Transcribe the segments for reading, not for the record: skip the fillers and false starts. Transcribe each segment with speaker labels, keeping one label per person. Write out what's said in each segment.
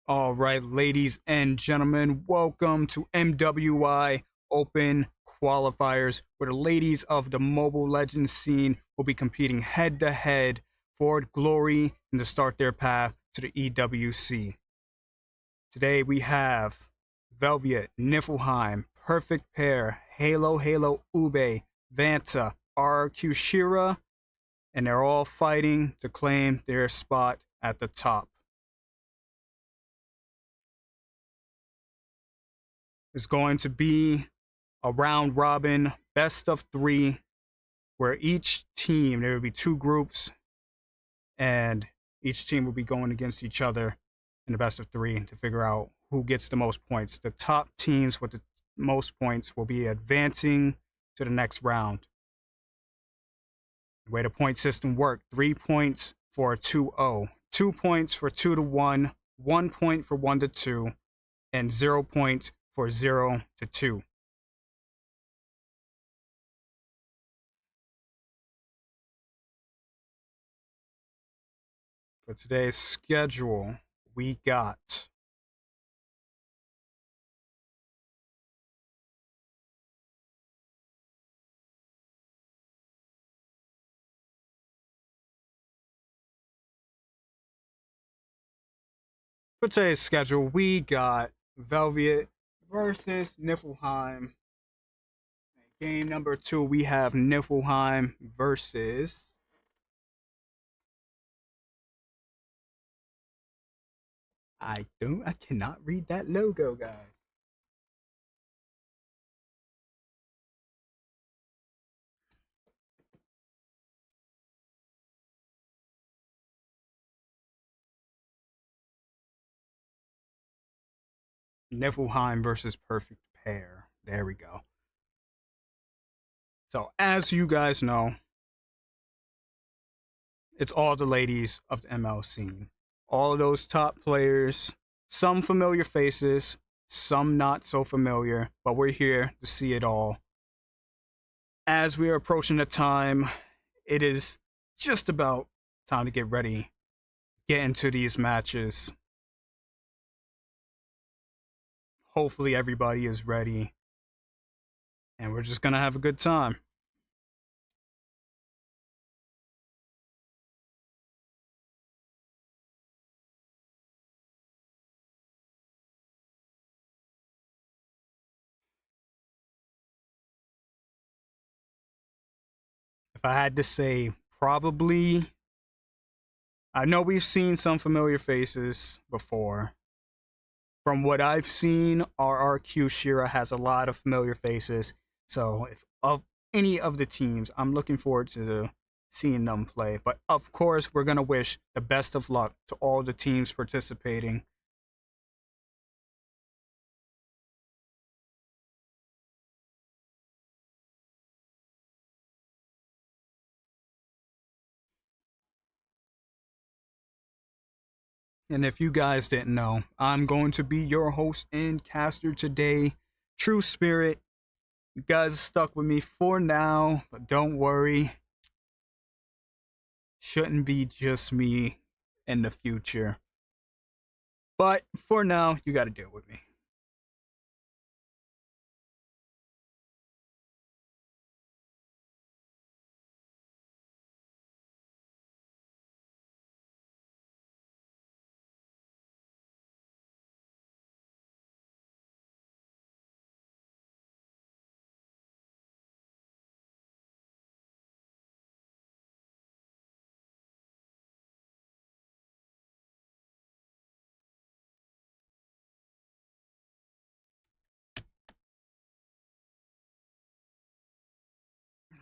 Speaker 1: All right, ladies and gentlemen, welcome to MWI Open Qualifiers, where the ladies of the Mobile Legends scene will be competing head to head for glory and to start their path to the EWC. Today we have Velvet, Niflheim, Perfect Pair, Halo Ube, Vanta, RRQ Shira, and they're all fighting to claim their spot at the top. Is going to be a round robin best of 3 where each team, there will be 2 groups, and each team will be going against each other in the best of 3 to figure out who gets the most points. The top teams with the most points will be advancing to the next round. The way the point system works: 3 points for a 2-0, 2 points for 2-1, 1 point for 1-2, and 0 points for 0-2. For today's schedule, we got Velvet versus Niflheim. Game number 2, we have Niflheim versus I cannot read that logo, guys. Niflheim versus Perfect Pair. There we go. So, as you guys know, it's all the ladies of the ML scene. All of those top players, some familiar faces, some not so familiar, but we're here to see it all. As we are approaching the time, it is just about time to get ready, get into these matches. Hopefully everybody is ready, and we're just gonna have a good time. If I had to say, probably, I know we've seen some familiar faces before. From what I've seen, RRQ Shira has a lot of familiar faces. So if of any of the teams, I'm looking forward to seeing them play. But of course, we're going to wish the best of luck to all the teams participating. And if you guys didn't know, I'm going to be your host and caster today, TruSpirit. You guys are stuck with me for now, but don't worry. Shouldn't be just me in the future. But for now, you gotta deal with me.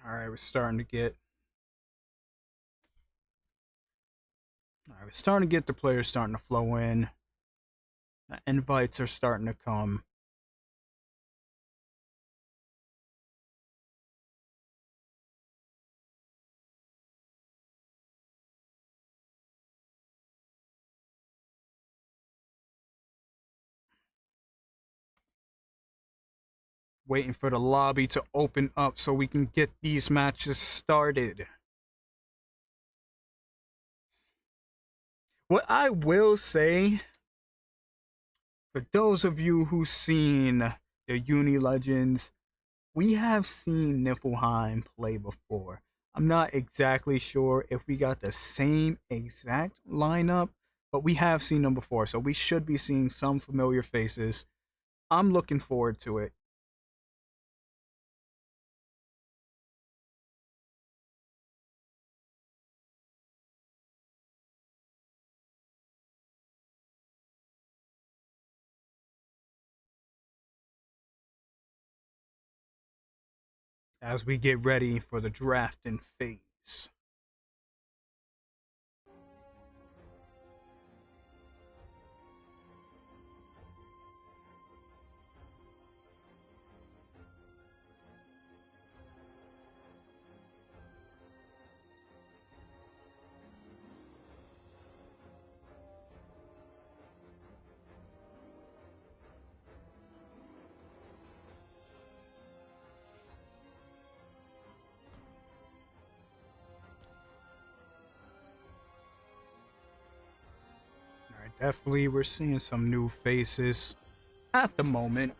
Speaker 1: Alright, we're starting to get the players starting to flow in. Invites are starting to come. Waiting for the lobby to open up so we can get these matches started. What I will say For those of you who've seen the Uni Legends, we have seen Niflheim play before. I'm not exactly sure if we got the same exact lineup, but we have seen them before, so we should be seeing some familiar faces. I'm looking forward to it. As we get ready for the drafting phase. Alright, definitely we're seeing some new faces at the moment.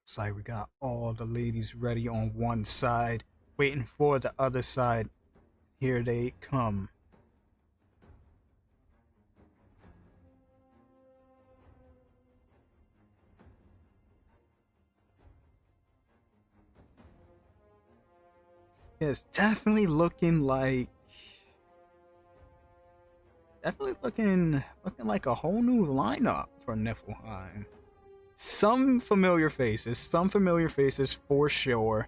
Speaker 1: Looks like we got all the ladies ready on one side, waiting for the other side. Here they come. It's definitely looking like looking like a whole new lineup for Niflheim. Some familiar faces for sure.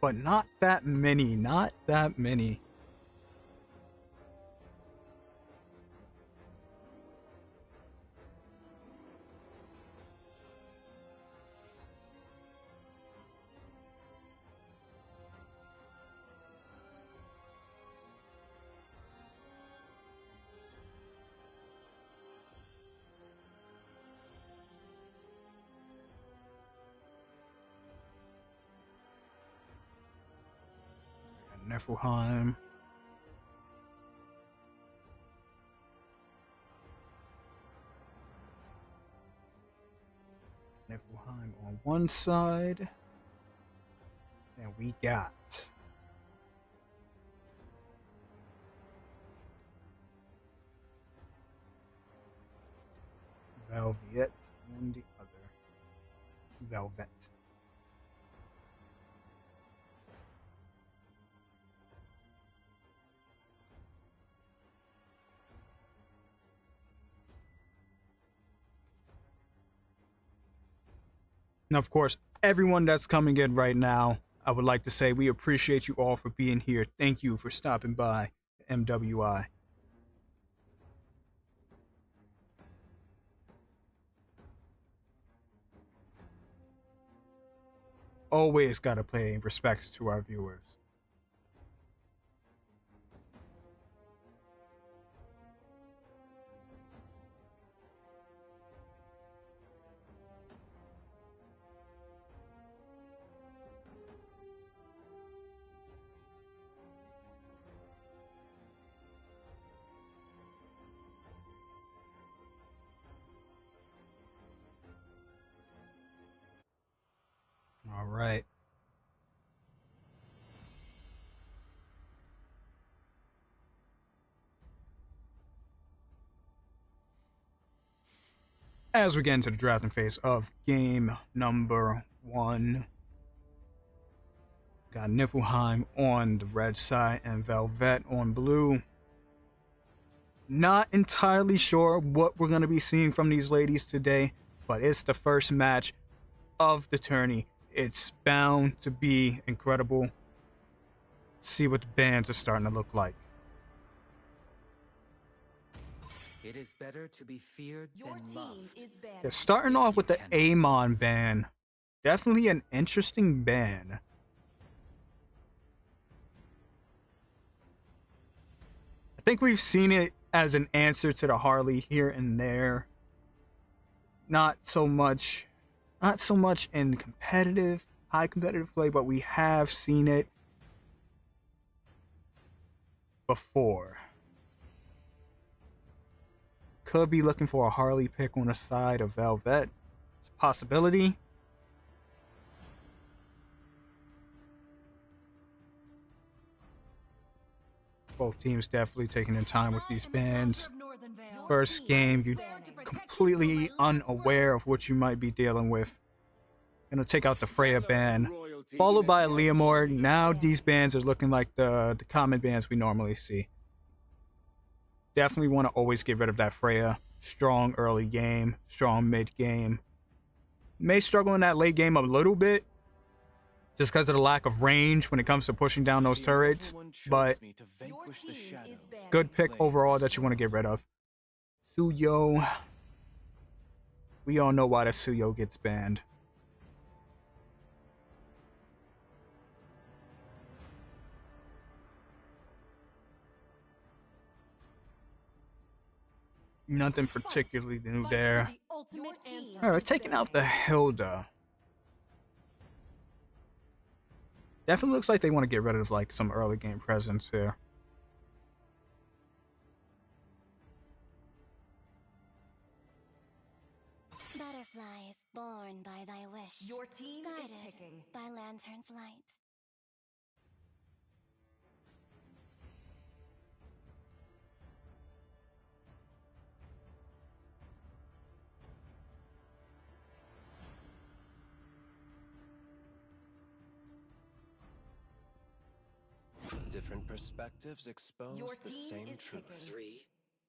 Speaker 1: But not that many, not that many. Niflheim. Niflheim on one side. And we got Velvet on the other. Velvet. And of course, everyone that's coming in right now, I would like to say we appreciate you all for being here. Thank you for stopping by MWI. Always got to pay respects to our viewers. All right. As we get into the drafting phase of game number 1, got Niflheim on the red side and Velvet on blue. Not entirely sure what we're going to be seeing from these ladies today, but it's the first match of the tourney. It's bound to be incredible. See what the bands are starting to look like.
Speaker 2: It is better to be feared than loved.
Speaker 1: Yeah, starting off with the Amon band. Definitely an interesting band. I think we've seen it as an answer to the Harley here and there. Not so much in competitive, high competitive play, but we have seen it before. Could be looking for a Harley pick on the side of Velvet. It's a possibility. Both teams definitely taking their time with these bands. First game, you completely unaware of what you might be dealing with. Gonna take out the Freya band, followed by a Leomord. Now these bands are looking like the common bands we normally see. Definitely want to always get rid of that Freya. Strong early game, strong mid game. May struggle in that late game a little bit, just because of the lack of range when it comes to pushing down those turrets. But good pick overall that you want to get rid of. Suyo. We all know why the Suyo gets banned. Nothing particularly new there. Alright, taking out the Hilda. Definitely looks like they want to get rid of like some early game presence here.
Speaker 3: Butterflies born by thy wish. Your team guided is picking by lantern's light.
Speaker 2: Different perspectives expose the same truth.
Speaker 4: 3,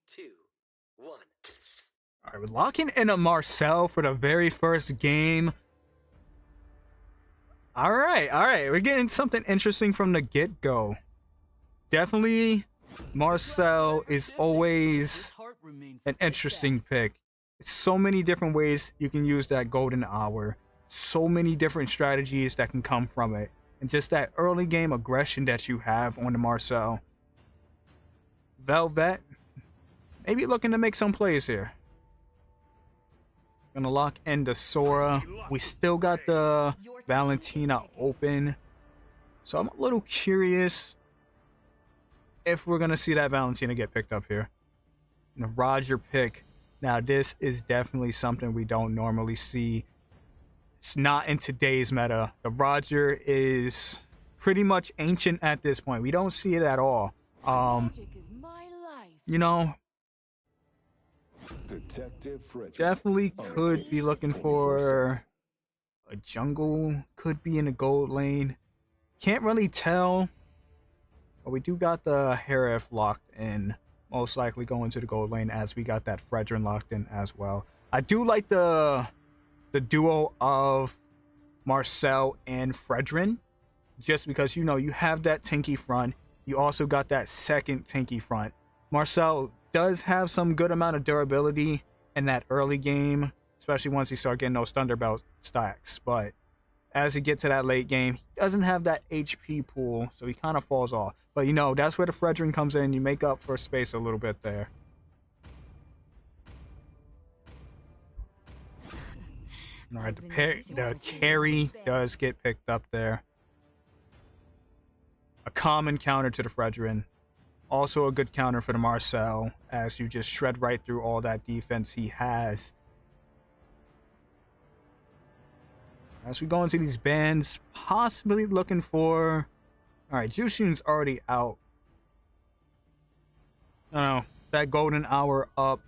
Speaker 4: 2, 1.
Speaker 1: Alright, we're locking in a Marcel for the very first game. Alright. We're getting something interesting from the get-go. Definitely, Marcel is always an interesting pick. So many different ways you can use that golden hour. So many different strategies that can come from it. And just that early game aggression that you have on the Marcel. Velvet, maybe looking to make some plays here. Gonna lock in the Sora. We still got the Valentina open. So I'm a little curious if we're gonna see that Valentina get picked up here. And the Roger pick. Now this is definitely something we don't normally see. It's not in today's meta. The Roger is pretty much ancient at this point. We don't see it at all. You know, definitely could be looking for a jungle. Could be in the gold lane. Can't really tell. But we do got the Herif locked in. Most likely going to the gold lane as we got that Fredrin locked in as well. I do like the duo of Marcel and Fredrin, just because, you know, you have that tanky front. You also got that second tanky front. Marcel does have some good amount of durability in that early game, especially once you start getting those Thunderbelt stacks. But as he gets to that late game, he doesn't have that HP pool, so he kind of falls off. But, you know, that's where the Fredrin comes in. You make up for space a little bit there. Alright, the carry does get picked up there. A common counter to the Fredrin. Also a good counter for the Marcel, as you just shred right through all that defense he has. As we go into these bands, possibly looking for... Alright, Jushin's already out. I don't know, that golden hour up.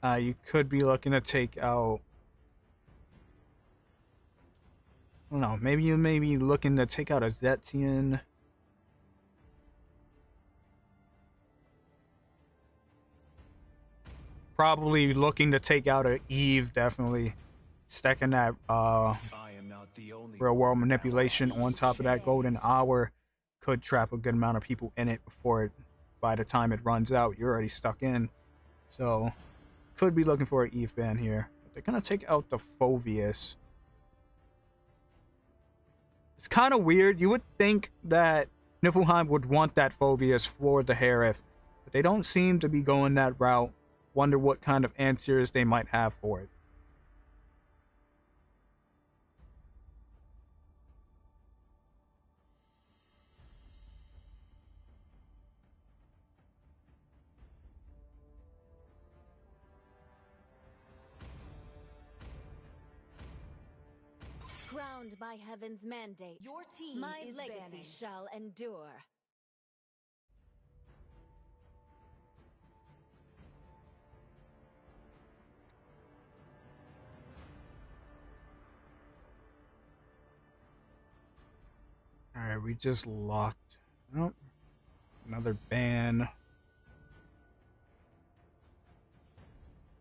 Speaker 1: You could be looking to take out... I don't know, maybe you may be looking to take out a Zetian. Probably looking to take out a Eve, definitely. Stacking that real world manipulation on top of that golden hour could trap a good amount of people in it before it, by the time it runs out, you're already stuck in. So, could be looking for an Eve ban here. But they're gonna take out the Phoveus. It's kind of weird. You would think that Niflheim would want that Phoveus for the Harith, but they don't seem to be going that route. Wonder what kind of answers they might have for it.
Speaker 5: Crowned by heaven's mandate,
Speaker 6: your team
Speaker 5: my
Speaker 6: is
Speaker 5: legacy
Speaker 6: banning.
Speaker 5: shall endure.
Speaker 1: Alright, we just locked. Oh, another ban.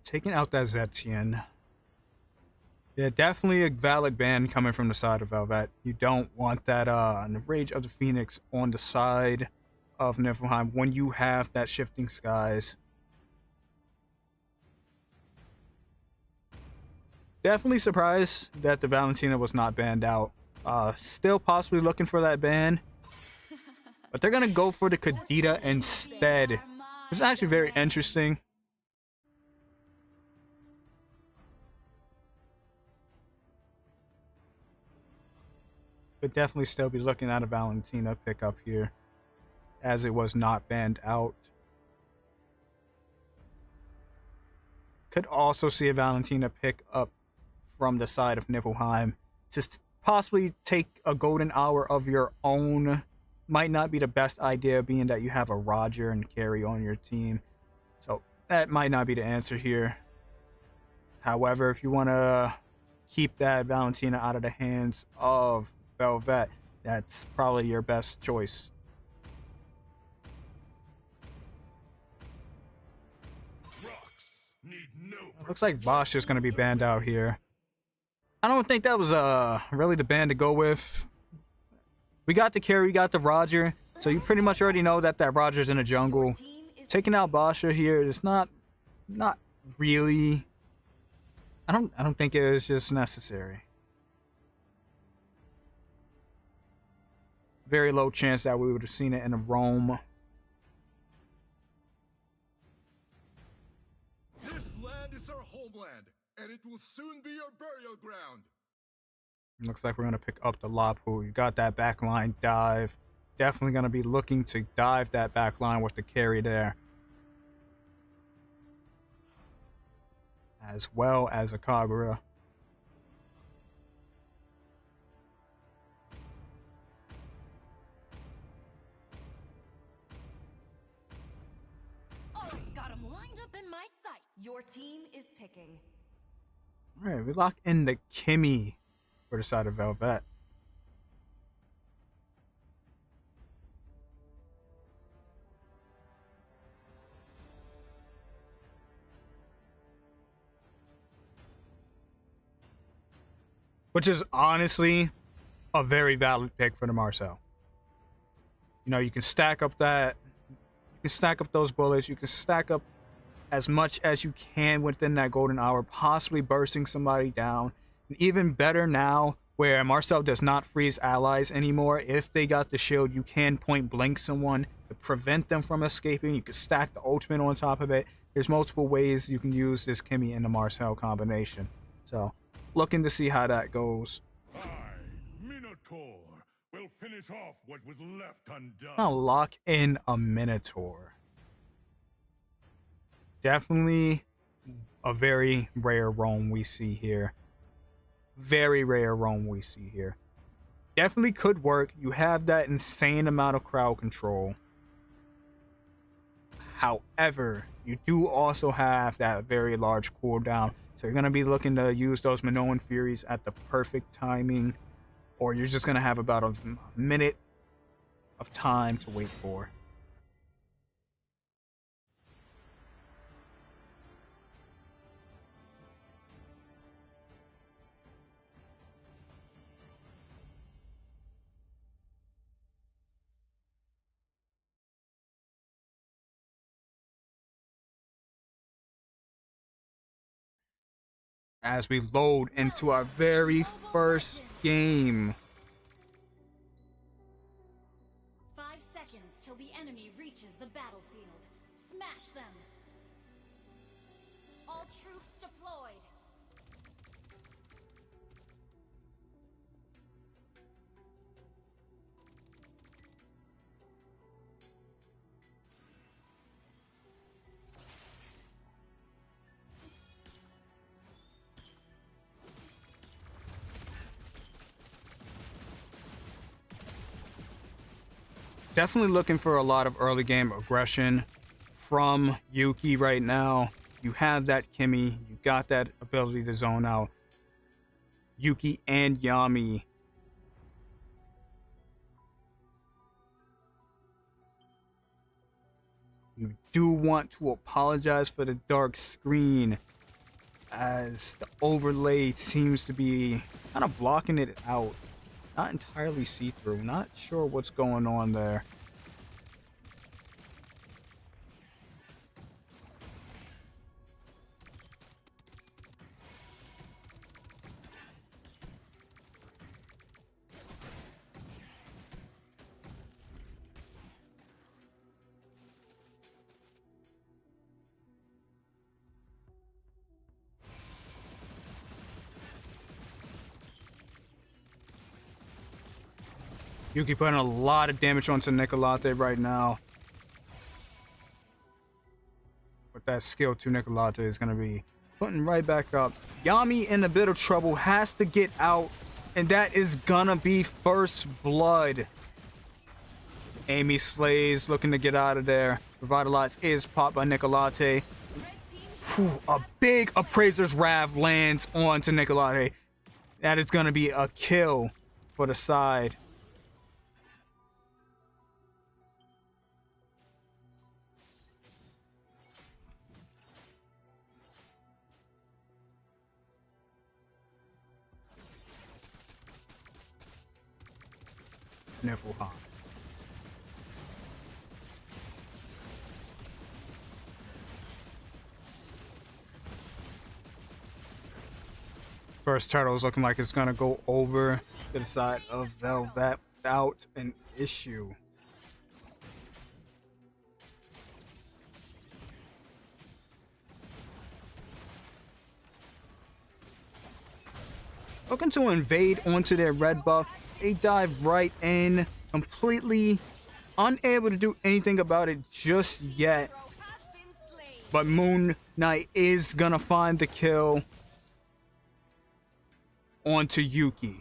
Speaker 1: Taking out that Zetian. Yeah, definitely a valid ban coming from the side of Velvet. You don't want that the Rage of the Phoenix on the side of Niflheim when you have that Shifting Skies. Definitely surprised that the Valentina was not banned out. Still possibly looking for that ban. But they're gonna go for the Kadita instead. It's actually very interesting. But definitely still be looking at a Valentina pickup here, as it was not banned out. Could also see a Valentina pick up from the side of Niflheim. Just possibly take a golden hour of your own. Might not be the best idea, being that you have a Roger and Carry on your team. So that might not be the answer here. However, if you want to keep that Valentina out of the hands of Velvet, that's probably your best choice. Looks like Bosch is going to be banned out here. I don't think that was really the ban to go with. We got the Carry, we got the Roger, so you pretty much already know that that Roger's in the jungle. Taking out Basha here is not really. I don't think it was just necessary. Very low chance that we would have seen it in a roam.
Speaker 7: This land is our homeland, and it will soon be our burial ground.
Speaker 1: Looks like we're going to pick up the Lapu. You got that backline dive. Definitely going to be looking to dive that backline with the Carry there. As well as a Kagura.
Speaker 6: Got him lined up in my sights. Your team is picking.
Speaker 1: Alright, we lock in the Kimmy for the side of Velvet. Which is honestly a very valid pick for the Marcel. You know, you can stack up that. You can stack up those bullets. You can stack up as much as you can within that golden hour, possibly bursting somebody down. And even better now, where Marcel does not freeze allies anymore, if they got the shield, you can point blank someone to prevent them from escaping. You can stack the ultimate on top of it. There's multiple ways you can use this Kimmy and the Marcel combination. So, looking to see how that goes.
Speaker 7: I, Minotaur, will finish off what was left undone.
Speaker 1: I'll lock in a Minotaur. Definitely a very rare roam we see here. Very rare roam we see here. Definitely could work. You have that insane amount of crowd control. However, you do also have that very large cooldown, so you're going to be looking to use those Minoan Furies at the perfect timing, or you're just going to have about a minute of time to wait for. As we load into our very first game.
Speaker 6: 5 seconds till the enemy reaches the battlefield. Smash them. All troops deployed.
Speaker 1: Definitely looking for a lot of early game aggression from Yuki right now. You have that Kimmy, you got that ability to zone out Yuki and Yami. You do want to apologize for the dark screen, as the overlay seems to be kind of blocking it out. Not entirely see-through. Not sure what's going on there. Yuki putting a lot of damage onto Nicolate right now. With that skill 2, Nicolate is going to be putting right back up. Yami in a bit of trouble, has to get out, and that is going to be first blood. Amy slays, looking to get out of there. Revitalize is popped by Nicolate. A big Appraiser's Wrath lands onto Nicolate. That is going to be a kill for the side. Niflheim. First turtle is looking like it's gonna go over to the side of Velvet without an issue. Looking to invade onto their red buff. They dive right in, completely unable to do anything about it just yet. But Moon Knight is gonna find the kill onto Yuki.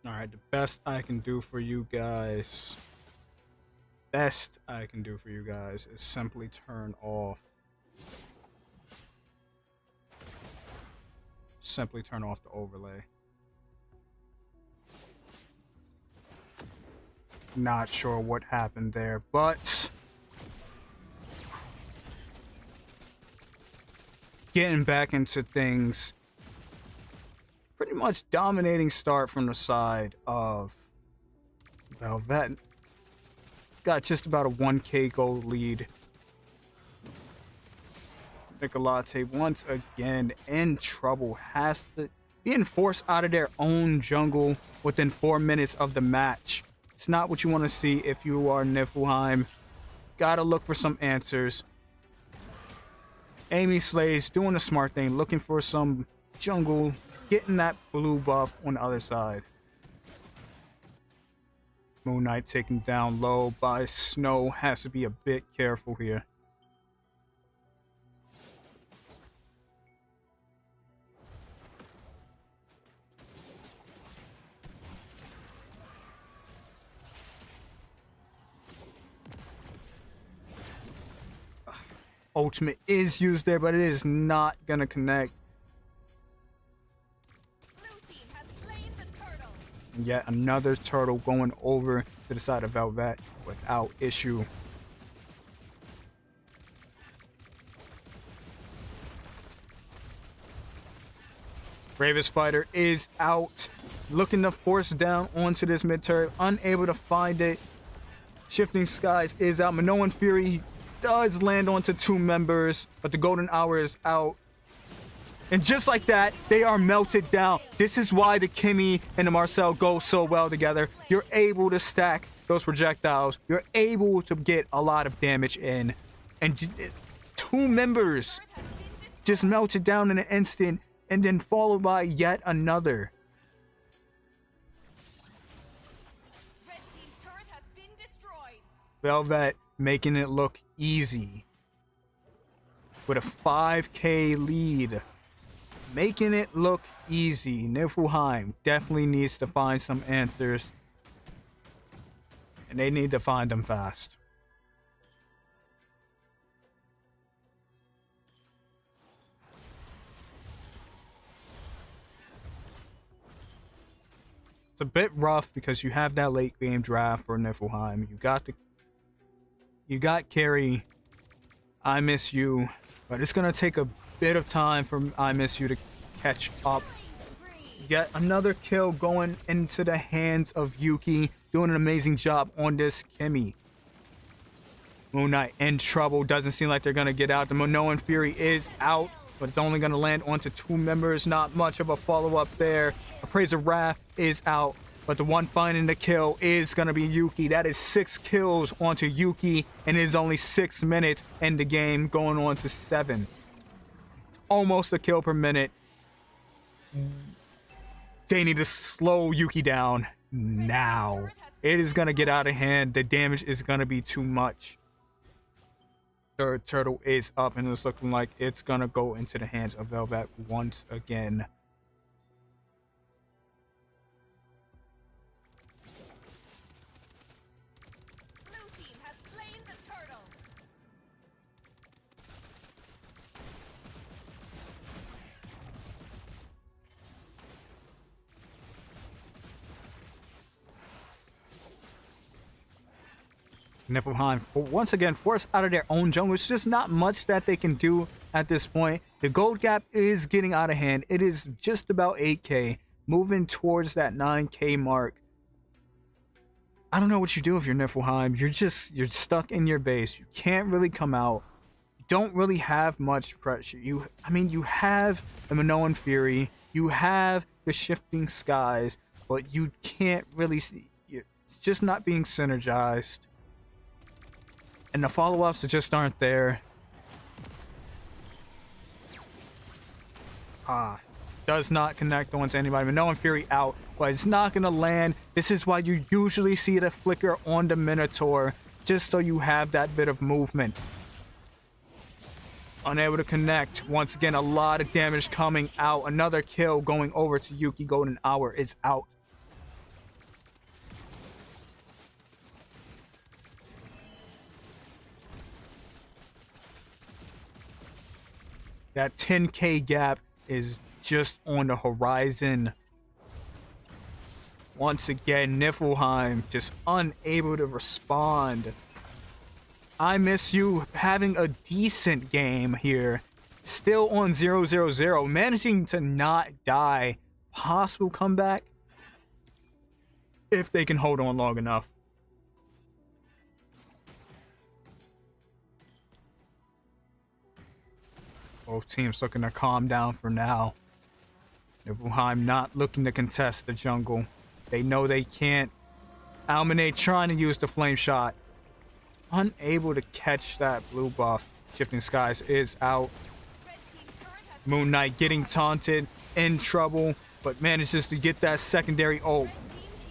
Speaker 1: Alright, the best I can do for you guys. Best I can do for you guys is simply turn off. Simply turn off the overlay. Not sure what happened there, but getting back into things. Pretty much dominating start from the side of Velvet. Got just about a 1k gold lead. Nicolate once again in trouble. Has to being forced out of their own jungle within 4 minutes of the match. It's not what you want to see if you are Niflheim. Gotta look for some answers. Amy Slays doing the smart thing, looking for some jungle, getting that blue buff on the other side. Moon Knight taken down low by Snow. Has to be a bit careful here. Ultimate is used there, but it is not gonna connect.
Speaker 6: Blue team has slain the turtle.
Speaker 1: And yet another turtle going over to the side of Velvet without issue. Bravest Fighter is out, looking to force down onto this mid turret, unable to find it. Shifting Skies is out. Minoan Fury does land onto 2 members, but the golden hour is out. And just like that, they are melted down. This is why the Kimmy and the Marcel go so well together. You're able to stack those projectiles. You're able to get a lot of damage in. And 2 members just melted down in an instant, and then followed by yet another.
Speaker 6: Red team turret has been destroyed.
Speaker 1: Velvet making it look easy with a 5k lead, making it look easy. Niflheim definitely needs to find some answers, and they need to find them fast. It's a bit rough because you have that late game draft for Niflheim. You got Carrie, I Miss You, but it's gonna take a bit of time for I Miss You to catch up. Yet another kill going into the hands of Yuki, doing an amazing job on this Kimmy. Moon Knight in trouble, doesn't seem like they're gonna get out. The Minoan Fury is out, but it's only gonna land onto 2 members, not much of a follow-up there. Appraiser Wrath is out, but the one finding the kill is going to be Yuki. That is 6 kills onto Yuki, and it is only 6 minutes in the game, going on to 7. It's almost a kill per minute. They need to slow Yuki down now. It is going to get out of hand. The damage is going to be too much. Third turtle is up, and it's looking like it's going to go into the hands of Velvet once again. Niflheim once again forced out of their own jungle. It's just not much that they can do at this point. The gold gap is getting out of hand. It is just about 8k, moving towards that 9k mark. I don't know what you do if you're Niflheim. You're stuck in your base. You can't really come out. You don't really have much pressure. You have the Minoan Fury. You have the Shifting Skies, but you can't really see. It's just not being synergized. And the follow-ups just aren't there. Does not connect onto anybody. Minoan Fury out, but it's not going to land. This is why you usually see the flicker on the Minotaur, just so you have that bit of movement. Unable to connect. Once again, a lot of damage coming out. Another kill going over to Yuki. Golden Hour is out. That 10k gap is just on the horizon. Once again, Niflheim just unable to respond. I Miss You having a decent game here. Still on 0-0-0, managing to not die. Possible comeback if they can hold on long enough. Both teams looking to calm down for now. Niflheim not looking to contest the jungle. They know they can't. Almanae trying to use the flame shot. Unable to catch that blue buff. Shifting Skies is out. Moon Knight getting taunted, in trouble, but manages to get that secondary ult.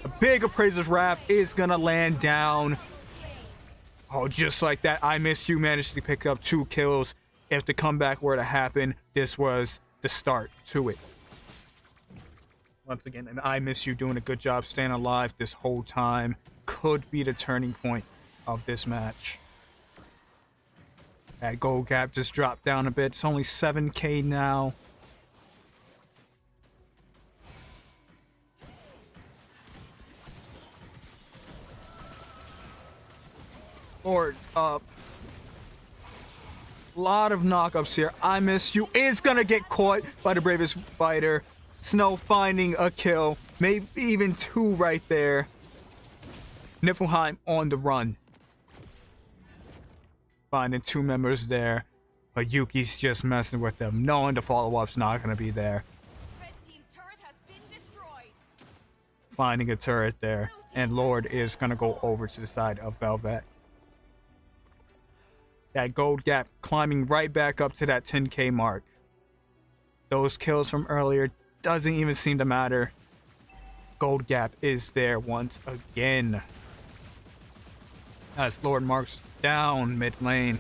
Speaker 1: A big Appraiser's Wrath is gonna land down. Oh, just like that, I Miss You managed to pick up 2 kills. If the comeback were to happen, this was the start to it. Once again, and I Miss You doing a good job staying alive this whole time. Could be the turning point of this match. That gold gap just dropped down a bit. It's only 7K now. Lord's up. Lot of knockups here. I Miss You is gonna get caught by the bravest fighter. Snow finding a kill. Maybe even 2 right there. Niflheim on the run. Finding 2 members there. But Yuki's just messing with them, knowing the follow-up's not gonna be there.
Speaker 6: Red team turret has been destroyed.
Speaker 1: Finding a turret there. And Lord is gonna go over to the side of Velvet. That gold gap climbing right back up to that 10K mark. Those kills from earlier doesn't even seem to matter. Gold gap is there once again. As Lord marks down mid lane.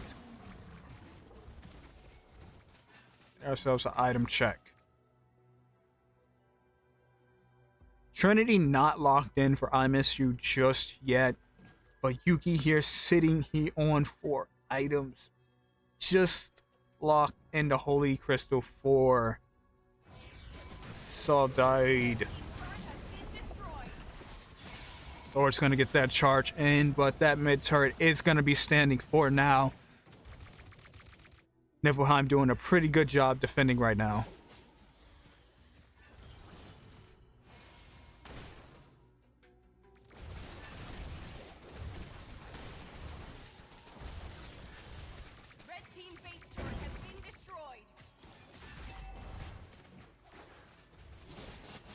Speaker 1: Get ourselves an item check. Trinity not locked in for I Miss You just yet. But Yuki here sitting here on 4 items. Just locked into Holy Crystal 4. Saul died. Lord's gonna get that charge in, but that mid turret is gonna be standing for now. Niflheim doing a pretty good job defending right now.
Speaker 6: Red team base turret has been destroyed.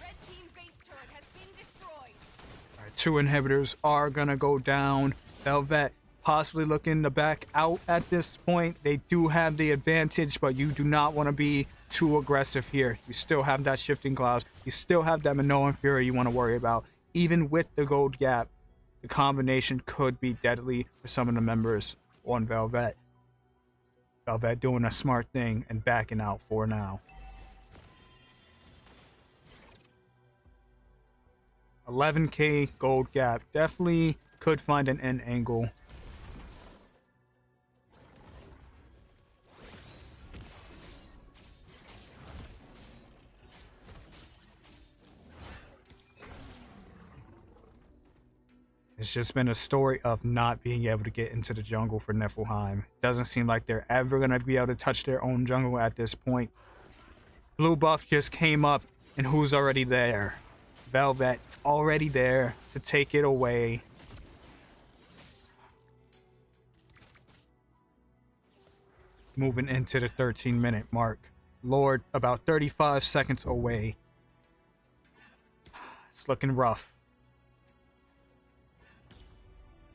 Speaker 6: Red team base turret has been destroyed.
Speaker 1: 2 inhibitors are gonna go down. Velvet possibly looking to back out at this point. They do have the advantage, but you do not want to be too aggressive here. You still have that shifting clouds. You still have that Minoan Fury you want to worry about. Even with the gold gap, the combination could be deadly for some of the members on Velvet. Velvet doing a smart thing and backing out for now. 11K gold gap. Definitely could find an end angle. It's just been a story of not being able to get into the jungle for Niflheim. Doesn't seem like they're ever going to be able to touch their own jungle at this point. Blue buff just came up, and who's already there? Velvet's already there to take it away. Moving into the 13-minute mark. Lord about 35 seconds away. It's looking rough.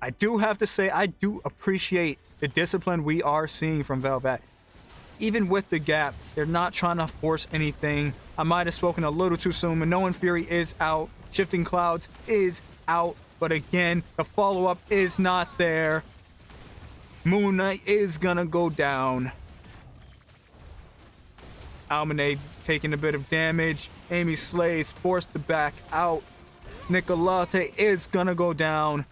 Speaker 1: I do have to say, I do appreciate the discipline we are seeing from Velvet. Even with the gap, they're not trying to force anything. I might have spoken a little too soon. Minoan Fury is out. Shifting Clouds is out. But again, the follow-up is not there. Moon Knight is gonna go down. Almanac taking a bit of damage. Amy Slays forced to back out. Nicolate is gonna go down.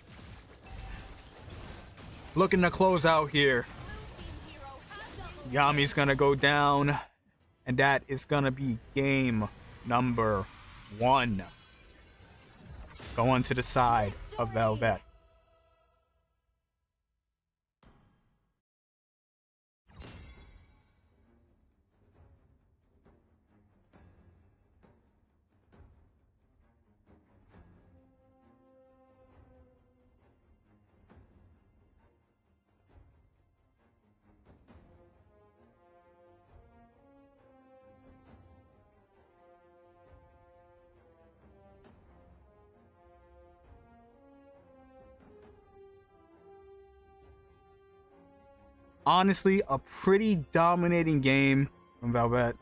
Speaker 1: Looking to close out here. Yami's gonna go down. And that is gonna be game number 1. Going to the side of Velvet. Honestly, a pretty dominating game from Velvet.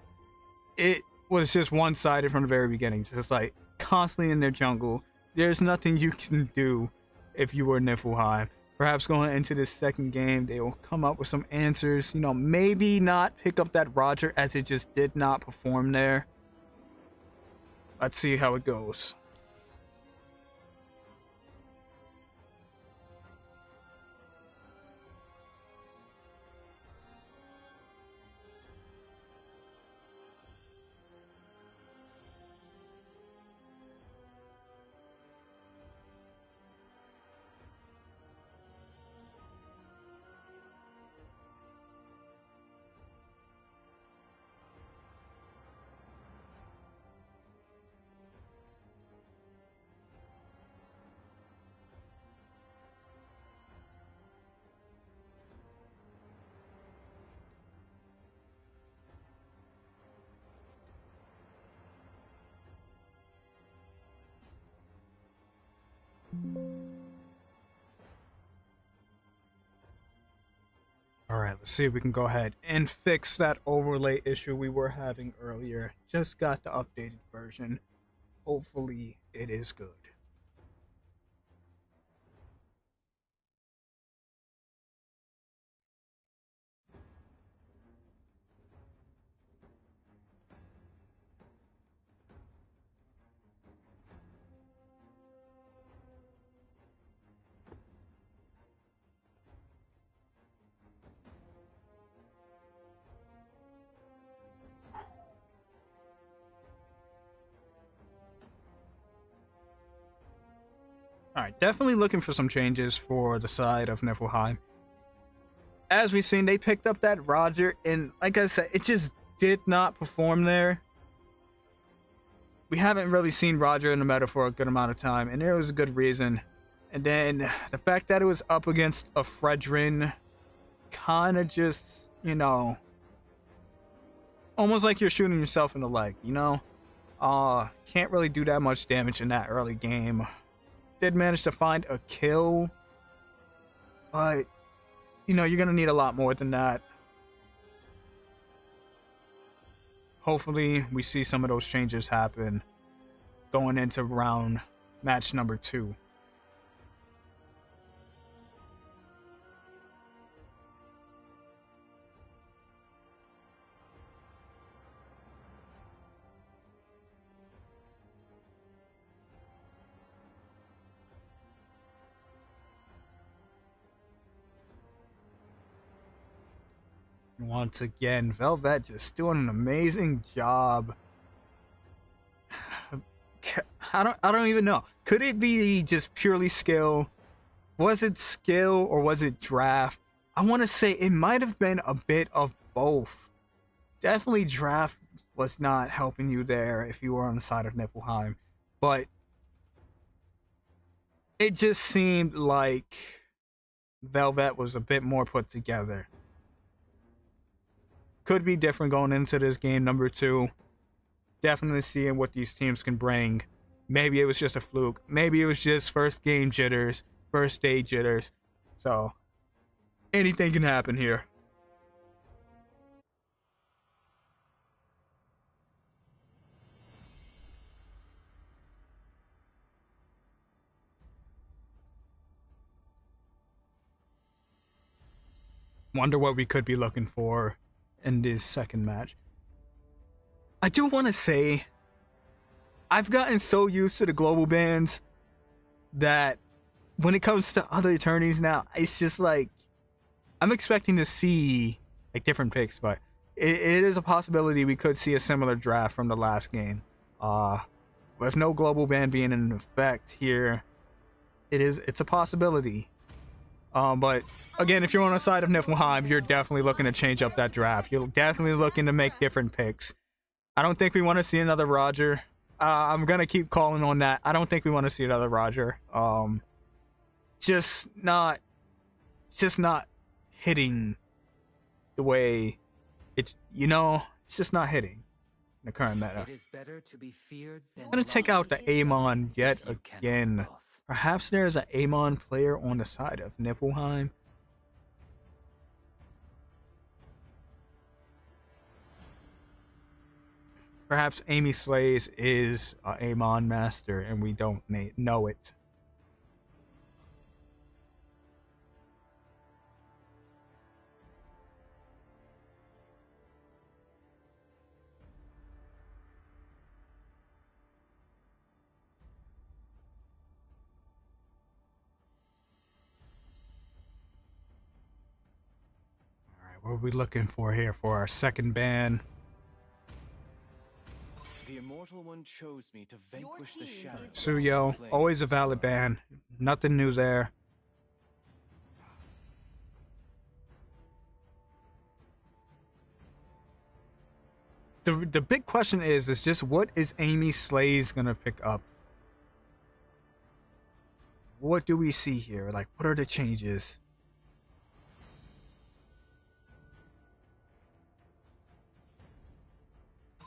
Speaker 1: it was just one-sided from the very beginning. Just like constantly in their jungle. There's nothing you can do if you were Niflheim. Perhaps going into this second game, they will come up with some answers. You know, maybe not pick up that Roger as it just did not perform there. Let's see how it goes. Alright, let's see if we can go ahead and fix that overlay issue we were having earlier. Just got the updated version. Hopefully it is good. Alright, definitely looking for some changes for the side of Niflheim. As we've seen, they picked up that Roger, and like I said, it just did not perform there. We haven't really seen Roger in the meta for a good amount of time, and there was a good reason. And then the fact that it was up against a Fredrin kind of just, you know, almost like you're shooting yourself in the leg, you know? Can't really do that much damage in that early game. Did manage to find a kill, but you know, you're gonna need a lot more than that. Hopefully we see some of those changes happen going into match number 2. Once again, Velvet just doing an amazing job. I don't even know. Could it be just purely skill? Was it skill or was it draft? I want to say it might have been a bit of both. Definitely draft was not helping you there if you were on the side of Niflheim, but it just seemed like Velvet was a bit more put together. Could be different going into this game number 2. Definitely seeing what these teams can bring. Maybe it was just a fluke. Maybe it was just first game jitters, first day jitters. So, anything can happen here. Wonder what we could be looking for in this second match. I do want to say, I've gotten so used to the global bans that when it comes to other attorneys now, it's just like, I'm expecting to see like different picks, but it is a possibility we could see a similar draft from the last game. With no global ban being in effect here, it's a possibility. But again, if you're on the side of Niflheim, you're definitely looking to change up that draft. You're definitely looking to make different picks. I don't think we want to see another Roger. I'm gonna keep calling on that. I don't think we want to see another Roger. Just not hitting the way it's, you know, it's just not hitting in the current meta.
Speaker 2: It is better to be feared than
Speaker 1: I'm gonna take out the Amon yet
Speaker 2: You cannot
Speaker 1: again.
Speaker 2: both.
Speaker 1: Perhaps there's an Amon player on the side of Niflheim. perhaps Amy Slays is a Amon master and we don't know it. What are we looking for here for our second ban?
Speaker 8: The Immortal One chose me to vanquish the shadow.
Speaker 1: Suyo, always a valid ban. Nothing new there. The big question is just what is Amy Slays gonna pick up? What do we see here? Like, what are the changes?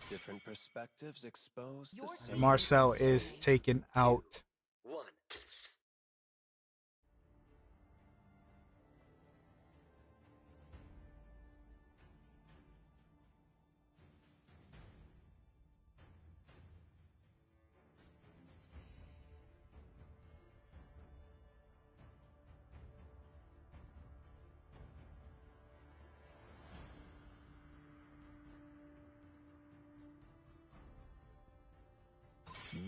Speaker 8: Different perspectives expose the same.
Speaker 1: Marcel is taken out.
Speaker 4: 1.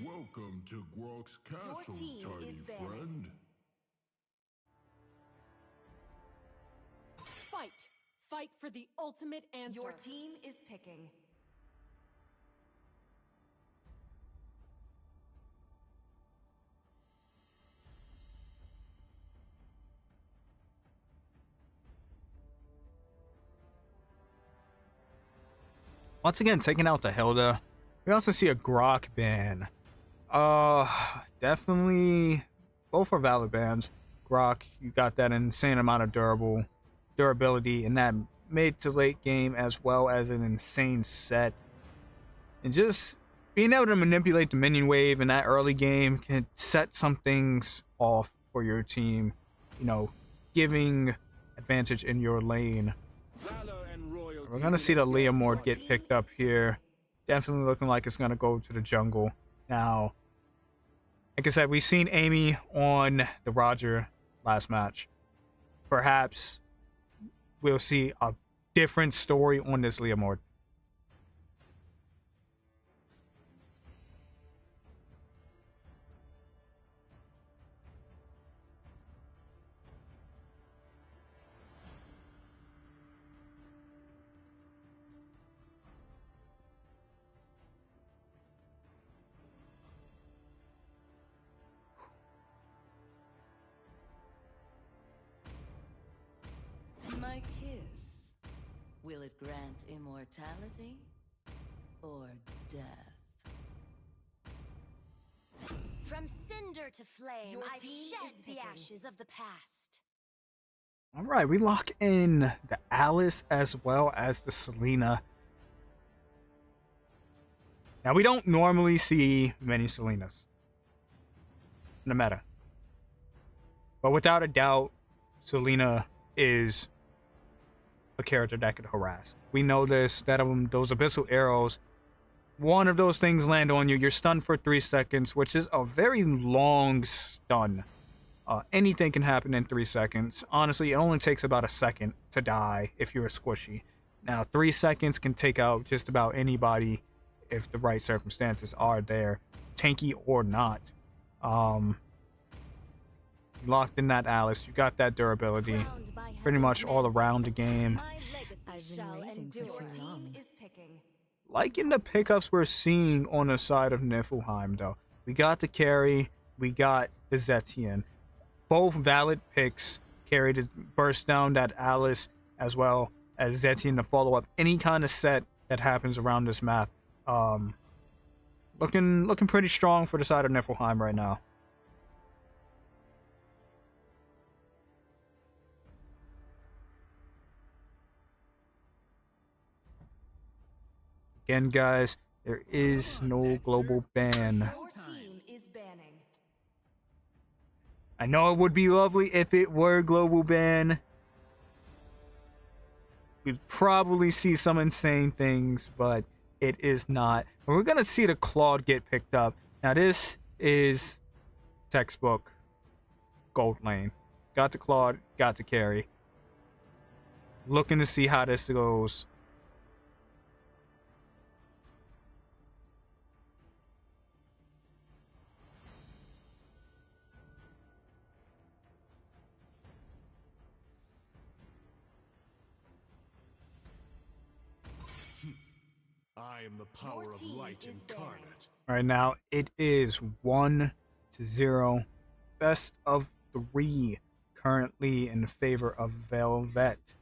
Speaker 7: Welcome to Grok's castle, tiny friend.
Speaker 5: Fight! Fight for the ultimate answer.
Speaker 6: Your team is picking.
Speaker 1: Once again, taking out the Hilda. We also see a Grok ban. Definitely both are valid bans. Grok, you got that insane amount of durability in that mid to late game, as well as an insane set. And just being able to manipulate the minion wave in that early game can set some things off for your team. You know, giving advantage in your lane. We're gonna see the Leomord get picked up here. Definitely looking like it's gonna go to the jungle. Now, like I said, we've seen Amy on the Roger last match. Perhaps we'll see a different story on this Leomord.
Speaker 9: My kiss. Will it grant immortality or death?
Speaker 3: From cinder to flame,
Speaker 6: Your
Speaker 3: I've
Speaker 6: team
Speaker 3: shed
Speaker 6: is
Speaker 3: the
Speaker 6: picking.
Speaker 3: ashes of the past.
Speaker 1: All right, we lock in the Alice as well as the Selena. Now, we don't normally see many Selenas in the meta. But without a doubt, Selena is a character that could harass. We know this, that those abyssal arrows, one of those things land on you, you're stunned for 3 seconds, which is a very long stun. Anything can happen in 3 seconds. Honestly, it only takes about a second to die if you're a squishy. Now, 3 seconds can take out just about anybody if the right circumstances are there, tanky or not. Locked in that Alice, you got that durability pretty much all around the game.
Speaker 5: I've been waiting for too long.
Speaker 6: Is picking.
Speaker 1: Liking the pickups we're seeing on the side of Niflheim, though. We got the carry, we got the Zetian. Both valid picks. Carry to burst down that Alice, as well as Zetian to follow up any kind of set that happens around this map. Looking pretty strong for the side of Niflheim right now. Again, guys, there is no global ban.
Speaker 6: Your team is banning.
Speaker 1: I know it would be lovely if it were global ban. We'd probably see some insane things, but it is not. And we're going to see the Claude get picked up. Now, this is textbook gold lane. Got the Claude, got the carry. Looking to see how this goes.
Speaker 7: I am the power of light incarnate.
Speaker 1: Right now, it is 1-0. Best of 3 currently in favor of Velvet.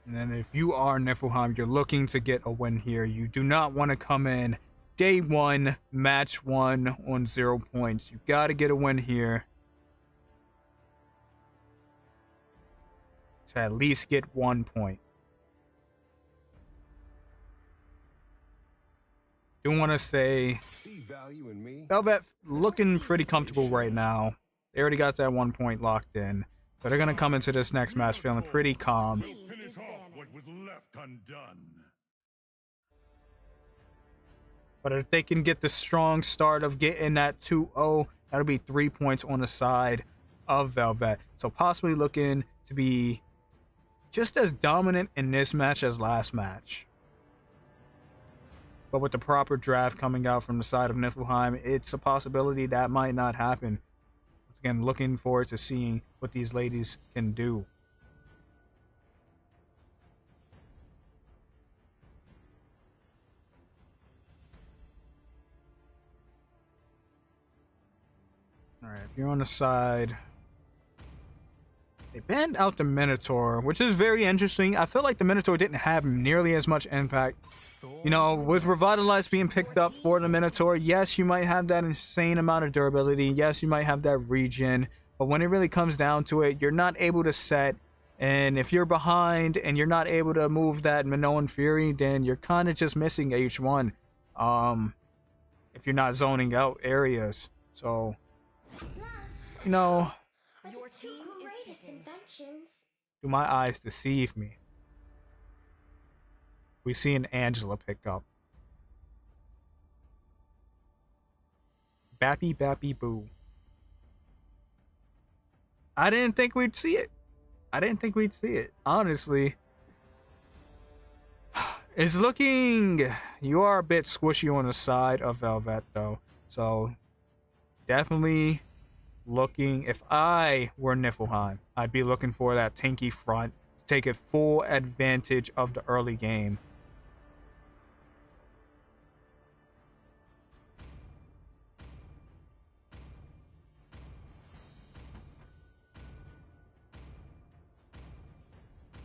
Speaker 1: And then if you are Niflheim, you're looking to get a win here. You do not want to come in day 1, match 1 on 0 points. You got to get a win here to at least get 1 point. Do want to say Velvet looking pretty comfortable right now. They already got that 1 point locked in. So they're going to come into this next match feeling pretty calm.
Speaker 7: Finish off what was left undone.
Speaker 1: But if they can get the strong start of getting that 2-0, that'll be 3 points on the side of Velvet. So possibly looking to be just as dominant in this match as last match. But with the proper draft coming out from the side of Niflheim, it's a possibility that might not happen. Once again, looking forward to seeing what these ladies can do. Alright, if you're on the side, they banned out the Minotaur, which is very interesting. I feel like the Minotaur didn't have nearly as much impact. You know, with Revitalize being picked up for the Minotaur, yes, you might have that insane amount of durability. Yes, you might have that regen. But when it really comes down to it, you're not able to set. And if you're behind and you're not able to move that Minoan Fury, then you're kind of just missing H1. If you're not zoning out areas. So, you know,
Speaker 3: Your two greatest inventions.
Speaker 1: do my eyes deceive me? We see an Angela pick up. Bappy Bappy Boo. I didn't think we'd see it. Honestly. It's looking... You are a bit squishy on the side of Velvet, though. So, definitely looking... If I were Niflheim, I'd be looking for that tanky front to take a full advantage of the early game.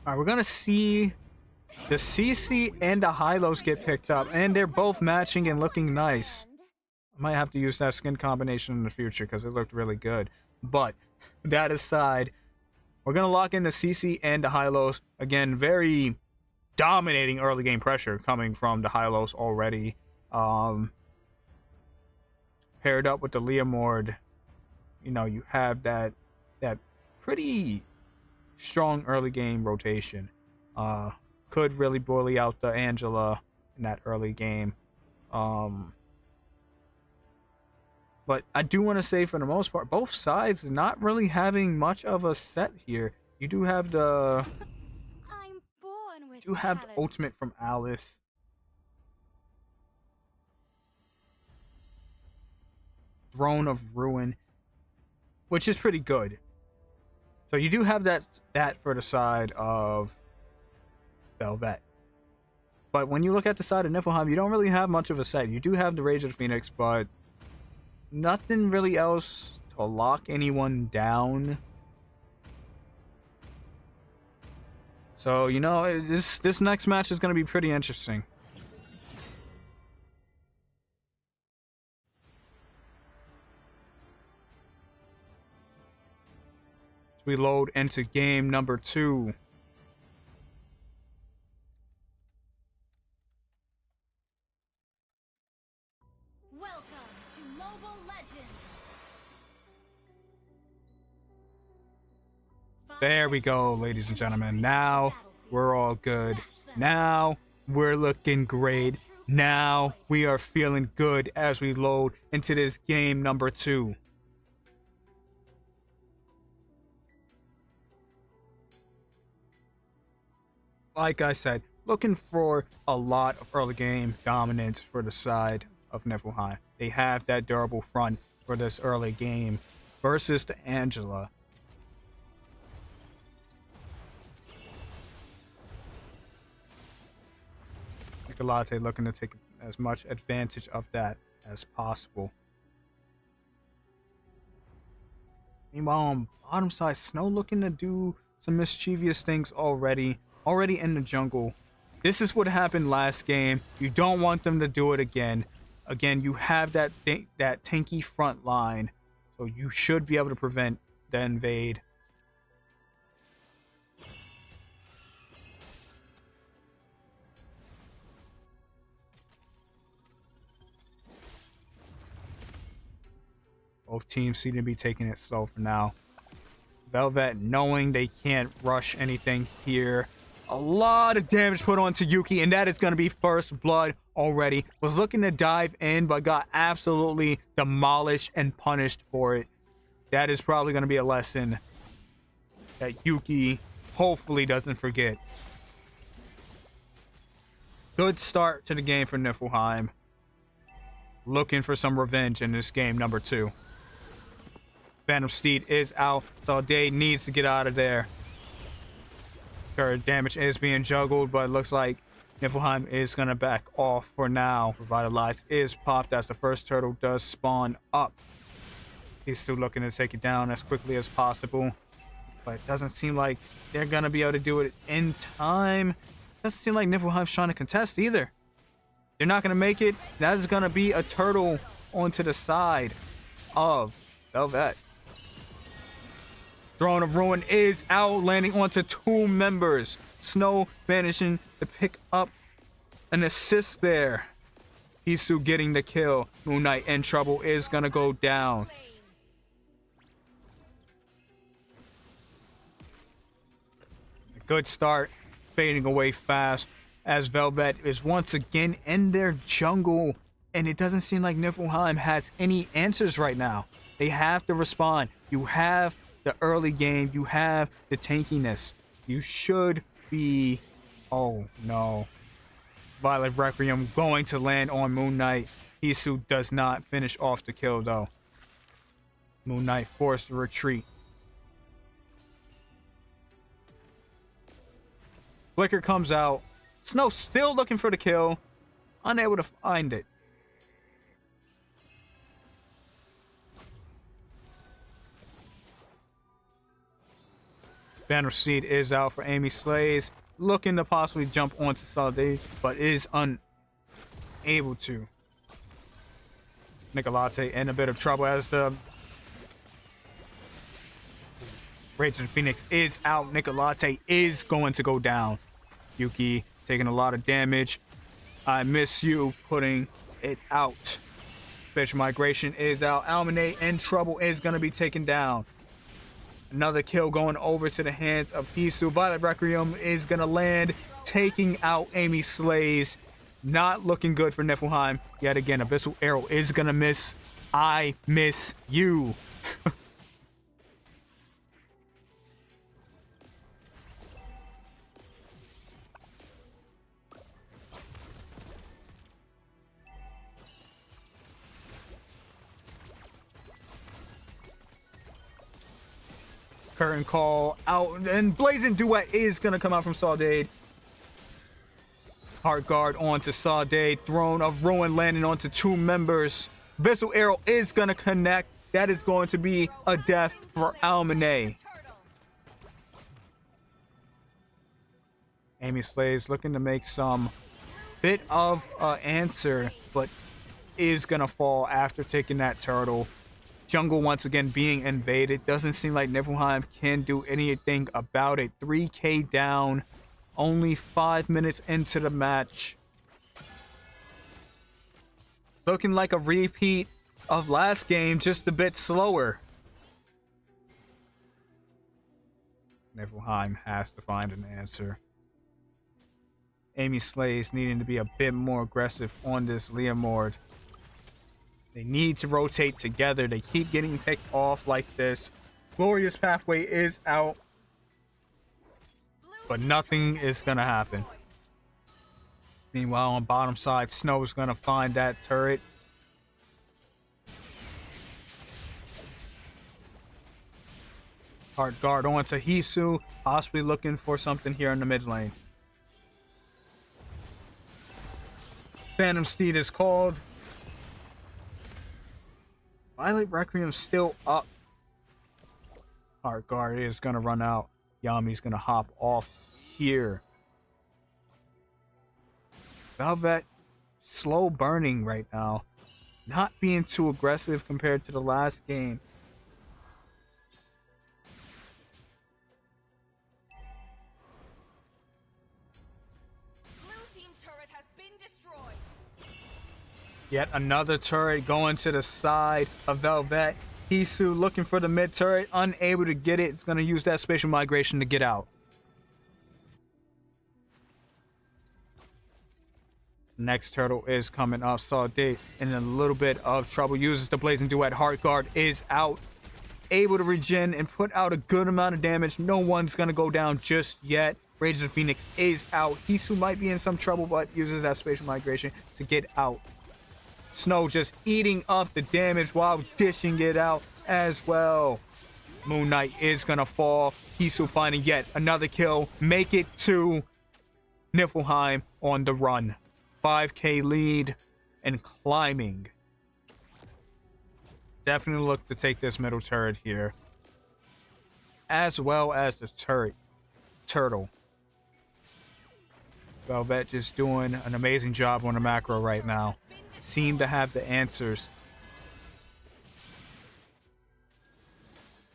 Speaker 1: Alright, we're going to see the CC and the Hylos get picked up, and they're both matching and looking nice. I might have to use that skin combination in the future because it looked really good. But that aside, we're going to lock in the CC and the Hylos. Again, very dominating early game pressure coming from the Hylos already. Paired up with the Leomord, you know, you have that pretty strong early game rotation. Could really bully out the Angela in that early game. But I do want to say, for the most part, both sides not really having much of a set here. You do have the ultimate from Alice. Throne of Ruin, which is pretty good. So you do have that for the side of Velvet. But when you look at the side of Niflheim, you don't really have much of a set. You do have the Rage of the Phoenix, but nothing really else to lock anyone down. So, you know, this next match is going to be pretty interesting. We load into game number 2.
Speaker 6: Welcome to Mobile Legends!
Speaker 1: There we go, ladies and gentlemen. Now we're all good. Now we're looking great. Now we are feeling good as we load into this game number 2. Like I said, looking for a lot of early game dominance for the side of Niflheim. They have that durable front for this early game versus the Angela. Nicolate looking to take as much advantage of that as possible. Meanwhile, on bottom side, Snow looking to do some mischievous things already in the jungle. This is what happened last game. You don't want them to do it again. Again, you have that tanky front line, so you should be able to prevent the invade. Both teams seem to be taking it slow for now. Velvet knowing they can't rush anything here. A lot of damage put onto Yuki, and that is going to be first blood already. Was looking to dive in, but got absolutely demolished and punished for it. That is probably going to be a lesson that Yuki hopefully doesn't forget. Good start to the game for Niflheim. Looking for some revenge in this game number 2. Phantom Steed is out, so Day needs to get out of there. Current damage is being juggled, but it looks like Niflheim is going to back off for now. Revitalize is popped as the first turtle does spawn up. He's still looking to take it down as quickly as possible, but it doesn't seem like they're going to be able to do it in time. Doesn't seem like Niflheim's trying to contest either. They're not going to make it. That is going to be a turtle onto the side of Velvet. Throne of Ruin is out, landing onto 2 members. Snow managing to pick up an assist there. Hisu getting the kill. Moon Knight in trouble is going to go down. A good start, fading away fast as Velvet is once again in their jungle. And it doesn't seem like Niflheim has any answers right now. They have to respond. You have the early game, you have the tankiness. You should be... Oh no. Violet Requiem going to land on Moon Knight. Hisu does not finish off the kill though. Moon Knight forced to retreat. Flicker comes out. Snow still looking for the kill. Unable to find it. Banner Seed is out for Amy Slays, looking to possibly jump onto Solidate, but is unable to. Nicolate in a bit of trouble as the Raging Phoenix is out. Nicolate is going to go down. Yuki taking a lot of damage. I miss you putting it out. Spectral Migration is out. Almanae in trouble is going to be taken down. Another kill going over to the hands of Hisu. Violet Requiem is going to land, taking out Amy Slays. Not looking good for Niflheim. Yet again, Abyssal Arrow is going to miss. I miss you. Curtain call out, and Blazing Duet is going to come out from Saudade. Heart Guard onto Saudade. Throne of Ruin landing onto 2 members. Abyssal Arrow is going to connect. That is going to be a death for Almanae. Amy Slays looking to make some bit of answer, but is going to fall after taking that turtle. Jungle once again being invaded. Doesn't seem like Niflheim can do anything about it. 3K down. Only 5 minutes into the match. Looking like a repeat of last game, just a bit slower. Niflheim has to find an answer. Amy Slays needing to be a bit more aggressive on this Leomord. They need to rotate together. They keep getting picked off like this. Glorious Pathway is out, but nothing is going to happen. Meanwhile, on bottom side, Snow's going to find that turret. Heart Guard onto Hisu, possibly looking for something here in the mid lane. Phantom Steed is called. Violet Requiem still up. Heart Guard is going to run out. Yami's going to hop off here. Velvet, slow burning right now. Not being too aggressive compared to the last game.
Speaker 6: Blue team turret has been destroyed.
Speaker 1: Yet another turret going to the side of Velvet. Hisu looking for the mid turret, unable to get it. It's going to use that spatial migration to get out. Next turtle is coming up. Sade in a little bit of trouble. Uses the Blazing Duet. Heart Guard is out. Able to regen and put out a good amount of damage. No one's going to go down just yet. Rage of the Phoenix is out. Hisu might be in some trouble, but uses that spatial migration to get out. Snow just eating up the damage while dishing it out as well. Moon Knight is going to fall. Hisu finding yet another kill. Make it to Niflheim on the run. 5k lead and climbing. Definitely look to take this middle turret here. As well as the turtle. Velvet just doing an amazing job on the macro right now. Seem to have the answers.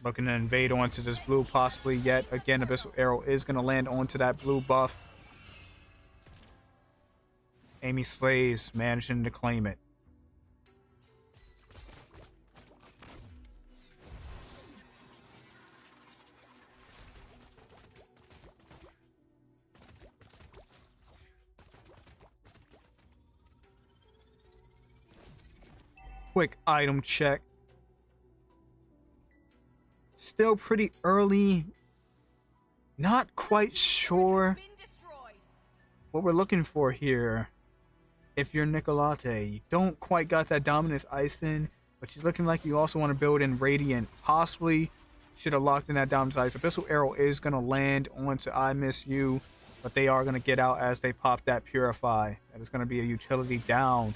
Speaker 1: Looking to invade onto this blue, possibly yet again. Abyssal Arrow is going to land onto that blue buff. Amy Slays managing to claim it. Quick item check. Still pretty early. Not quite sure what we're looking for here. If you're Nicolate, you don't quite got that Dominus Ice in, but you're looking like you also want to build in Radiant. Possibly should have locked in that Dominus Ice. Abyssal Arrow is going to land onto I Miss You, but they are going to get out as they pop that Purify. That is going to be a utility down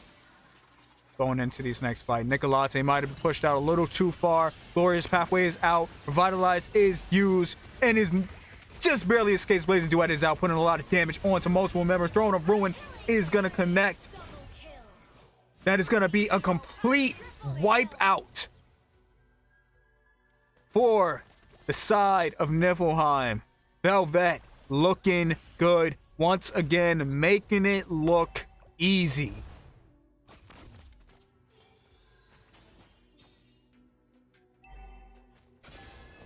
Speaker 1: going into these next fight. Nicolate might have been pushed out a little too far. Glorious Pathway is out. Revitalize is used and is just barely escapes. Blazing Duet is out, putting a lot of damage onto multiple members. Throne of Ruin is going to connect. That is going to be a complete wipe out for the side of Niflheim. Velvet looking good once again, making it look easy.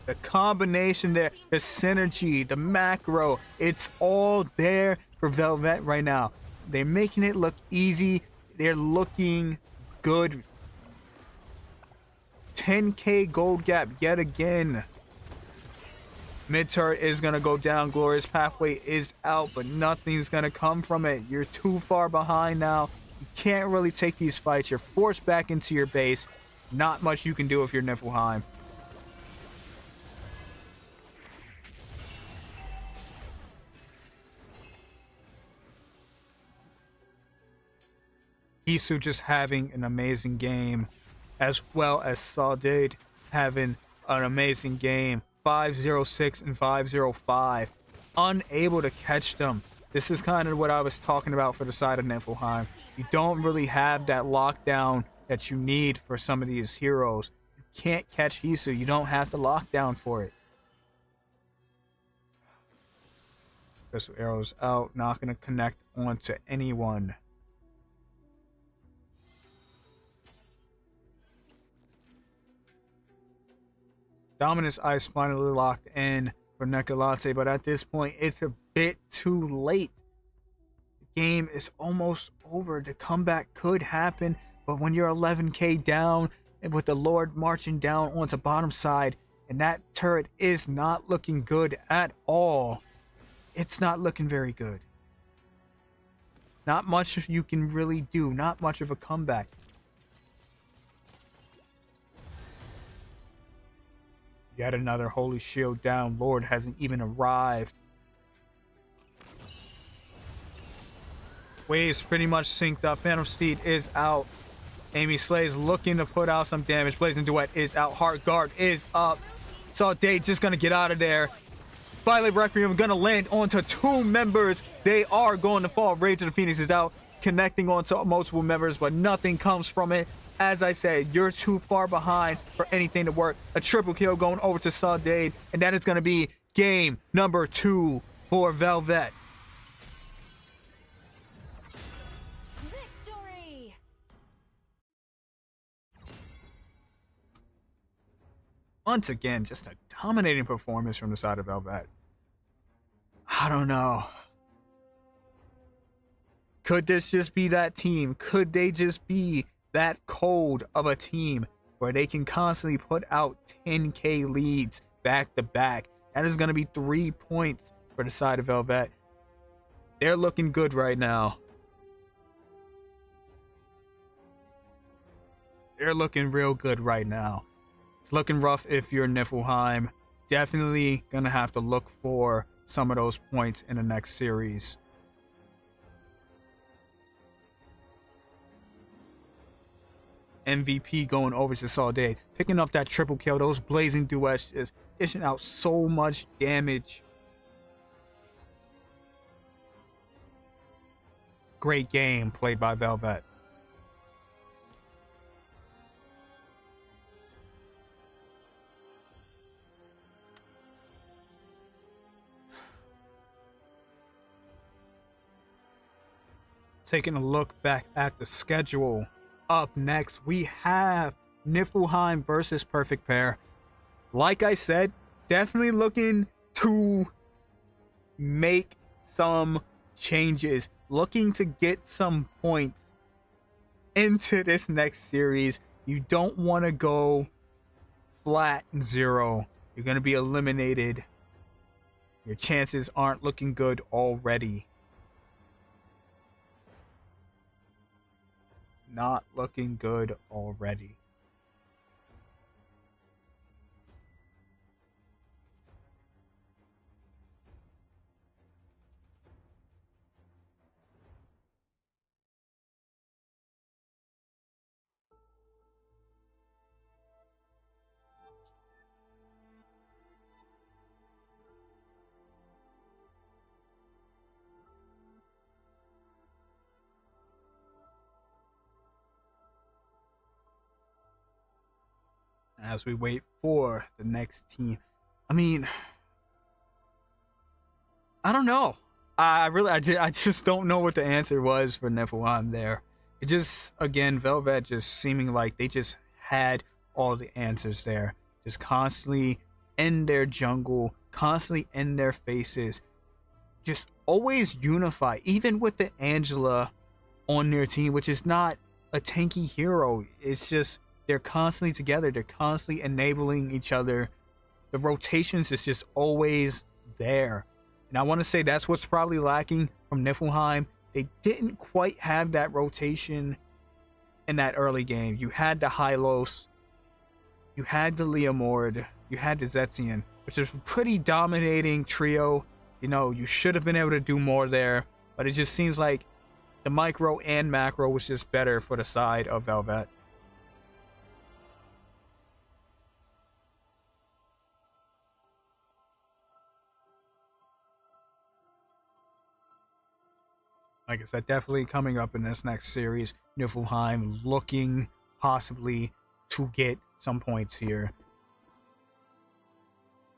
Speaker 1: The combination there, the synergy, the macro, it's all there for Velvet right now. They're making it look easy. They're looking good. 10k gold gap yet again. Mid turret is going to go down. Glorious Pathway is out, but nothing's going to come from it. You're too far behind now. You can't really take these fights. You're forced back into your base. Not much you can do if you're Niflheim. Hisu just having an amazing game, as well as Sade having an amazing game. 506 and 505. Unable to catch them. This is kind of what I was talking about for the side of Niflheim. You don't really have that lockdown that you need for some of these heroes. You can't catch Hisu. You don't have the lockdown for it. Crystal Arrow's out. Not going to connect onto anyone. Dominus Ice finally locked in. for Nekalate, but at this point, it's a bit too late. The game is almost over. The comeback could happen, but when you're 11k down and with the Lord marching down onto bottom side, and that turret is not looking good at all. It's not looking very good. Not much you can really do. Not much of a comeback. Yet another Holy Shield down. Lord hasn't even arrived. Waves pretty much synced up. Phantom Steed is out. Amy Slay's looking to put out some damage. Blazing Duet is out. Heart Guard is up. Day just gonna get out of there. Violet Requiem gonna land onto 2 members. They are going to fall. Rage of the Phoenix is out, connecting onto multiple members, but nothing comes from it. As I said, you're too far behind for anything to work. A triple kill going over to Sade, and that is gonna be game number 2 for Velvet.
Speaker 6: Victory!
Speaker 1: Once again, just a dominating performance from the side of Velvet. I don't know. Could this just be that team? Could they just be that cold of a team where they can constantly put out 10k leads back to back? That is going to be 3 points for the side of Velvet. They're looking good right now. They're looking real good right now. It's looking rough if you're Niflheim. Definitely going to have to look for some of those points in the next series. MVP going over to Sade, picking up that triple kill. Those blazing duets is dishing out so much damage. Great game played by Velvet. Taking a look back at the schedule. Up next, we have Niflheim versus Perfect Pair. Like I said, definitely looking to make some changes. Looking to get some points into this next series. You don't want to go flat 0. You're going to be eliminated. Your chances aren't looking good already. Not looking good already. As we wait for the next team. I mean, I don't know. I just don't know what the answer was for Niflheim there. It just, again, Velvet just seeming like they just had all the answers there. Just constantly in their jungle, constantly in their faces. Just always unify, even with the Angela on their team, which is not a tanky hero. It's just they're constantly together. They're constantly enabling each other. The rotations is just always there. And I want to say that's what's probably lacking from Niflheim. They didn't quite have that rotation in that early game. You had the Hylos. You had the Leomord. You had the Zetzian, which is a pretty dominating trio. You know, you should have been able to do more there. But it just seems like the micro and macro was just better for the side of Velvet. Like I said, definitely coming up in this next series, Niflheim looking possibly to get some points here.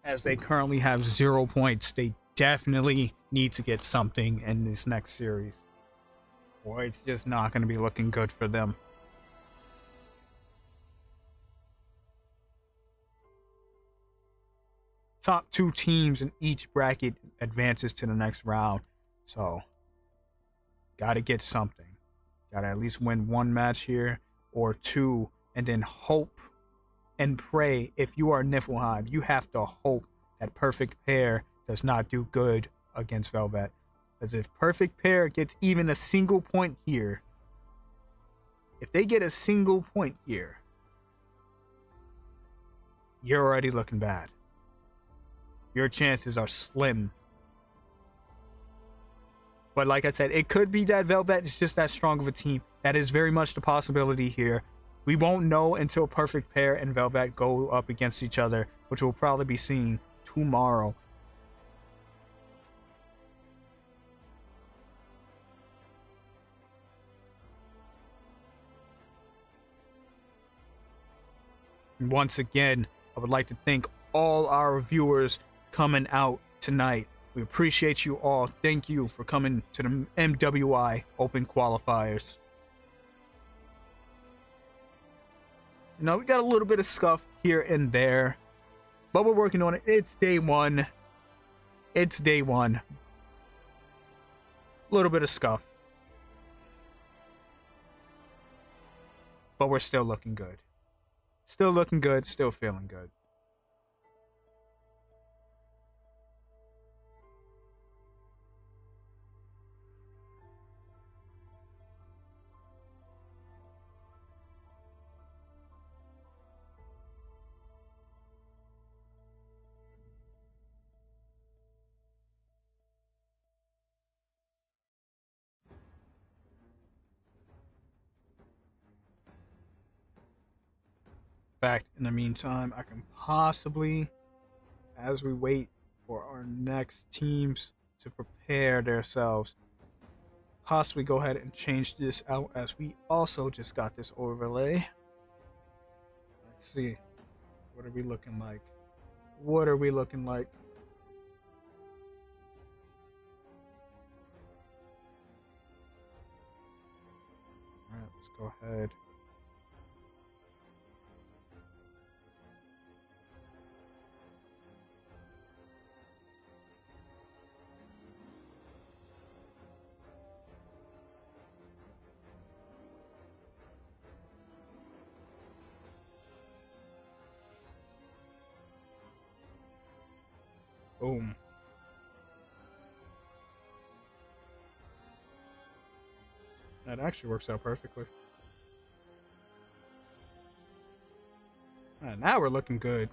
Speaker 1: As they currently have 0 points, they definitely need to get something in this next series, or it's just not going to be looking good for them. top 2 teams in each bracket advances to the next round. So, gotta get something. Gotta at least win 1 match here or 2, and then hope and pray. If you are Niflheim, you have to hope that Perfect Pair does not do good against Velvet. Because if Perfect Pair gets even a single point here, if they get a single point here, you're already looking bad. Your chances are slim. But like I said, it could be that Velvet is just that strong of a team. That is very much the possibility here. We won't know until Perfect Pair and Velvet go up against each other, which will probably be seen tomorrow. Once again, I would like to thank all our viewers coming out tonight. We appreciate you all. Thank you for coming to the MWI Open Qualifiers. You know, we got a little bit of scuff here and there, but we're working on it. It's day 1. It's day 1. A little bit of scuff, but we're still looking good. Still looking good, still feeling good. In fact, in the meantime, I can possibly, as we wait for our next teams to prepare themselves, possibly go ahead and change this out, as we also just got this overlay. Let's see. What are we looking like? What are we looking like? Alright, let's go ahead. Boom. That actually works out perfectly. Alright, now we're looking good.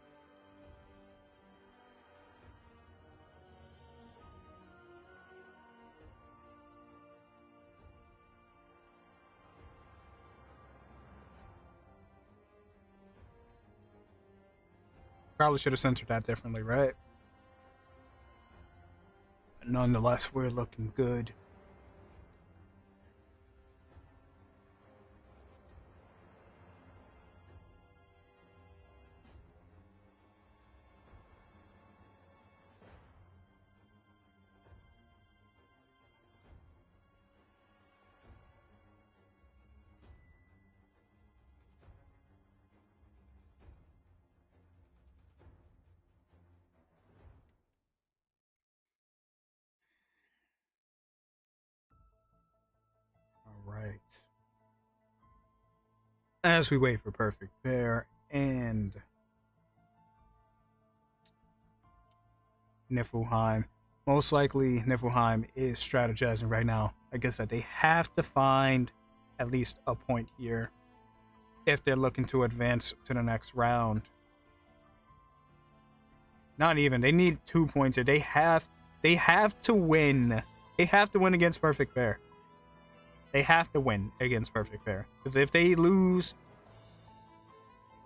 Speaker 1: Probably should have centered that differently, right? But nonetheless, we're looking good. Alright. As we wait for Perfect Pair and Niflheim, most likely Niflheim is strategizing right now. I guess that they have to find at least a point here if they're looking to advance to the next round. Not even. They need 2 points here. They have to win. They have to win against Perfect Pair. They have to win against Perfect Pair. Because if they lose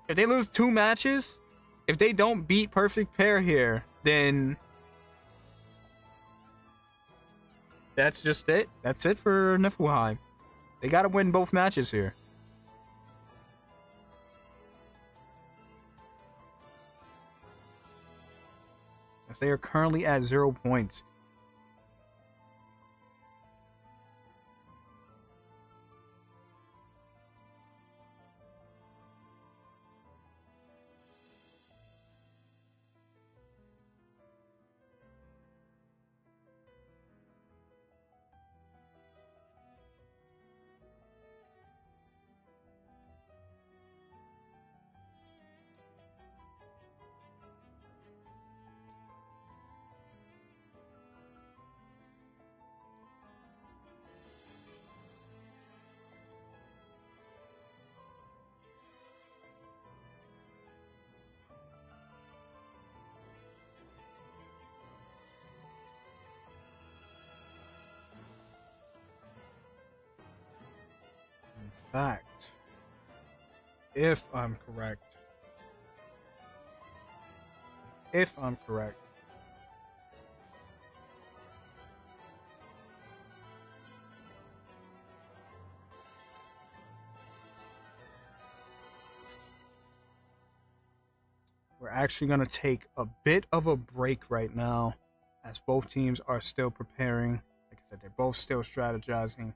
Speaker 1: 2 matches, if they don't beat Perfect Pair here, then that's just it. That's it for Niflheim. They got to win both matches here. As they are currently at 0 points. fact, if I'm correct, we're actually going to take a bit of a break right now as both teams are still preparing. Like I said, they're both still strategizing.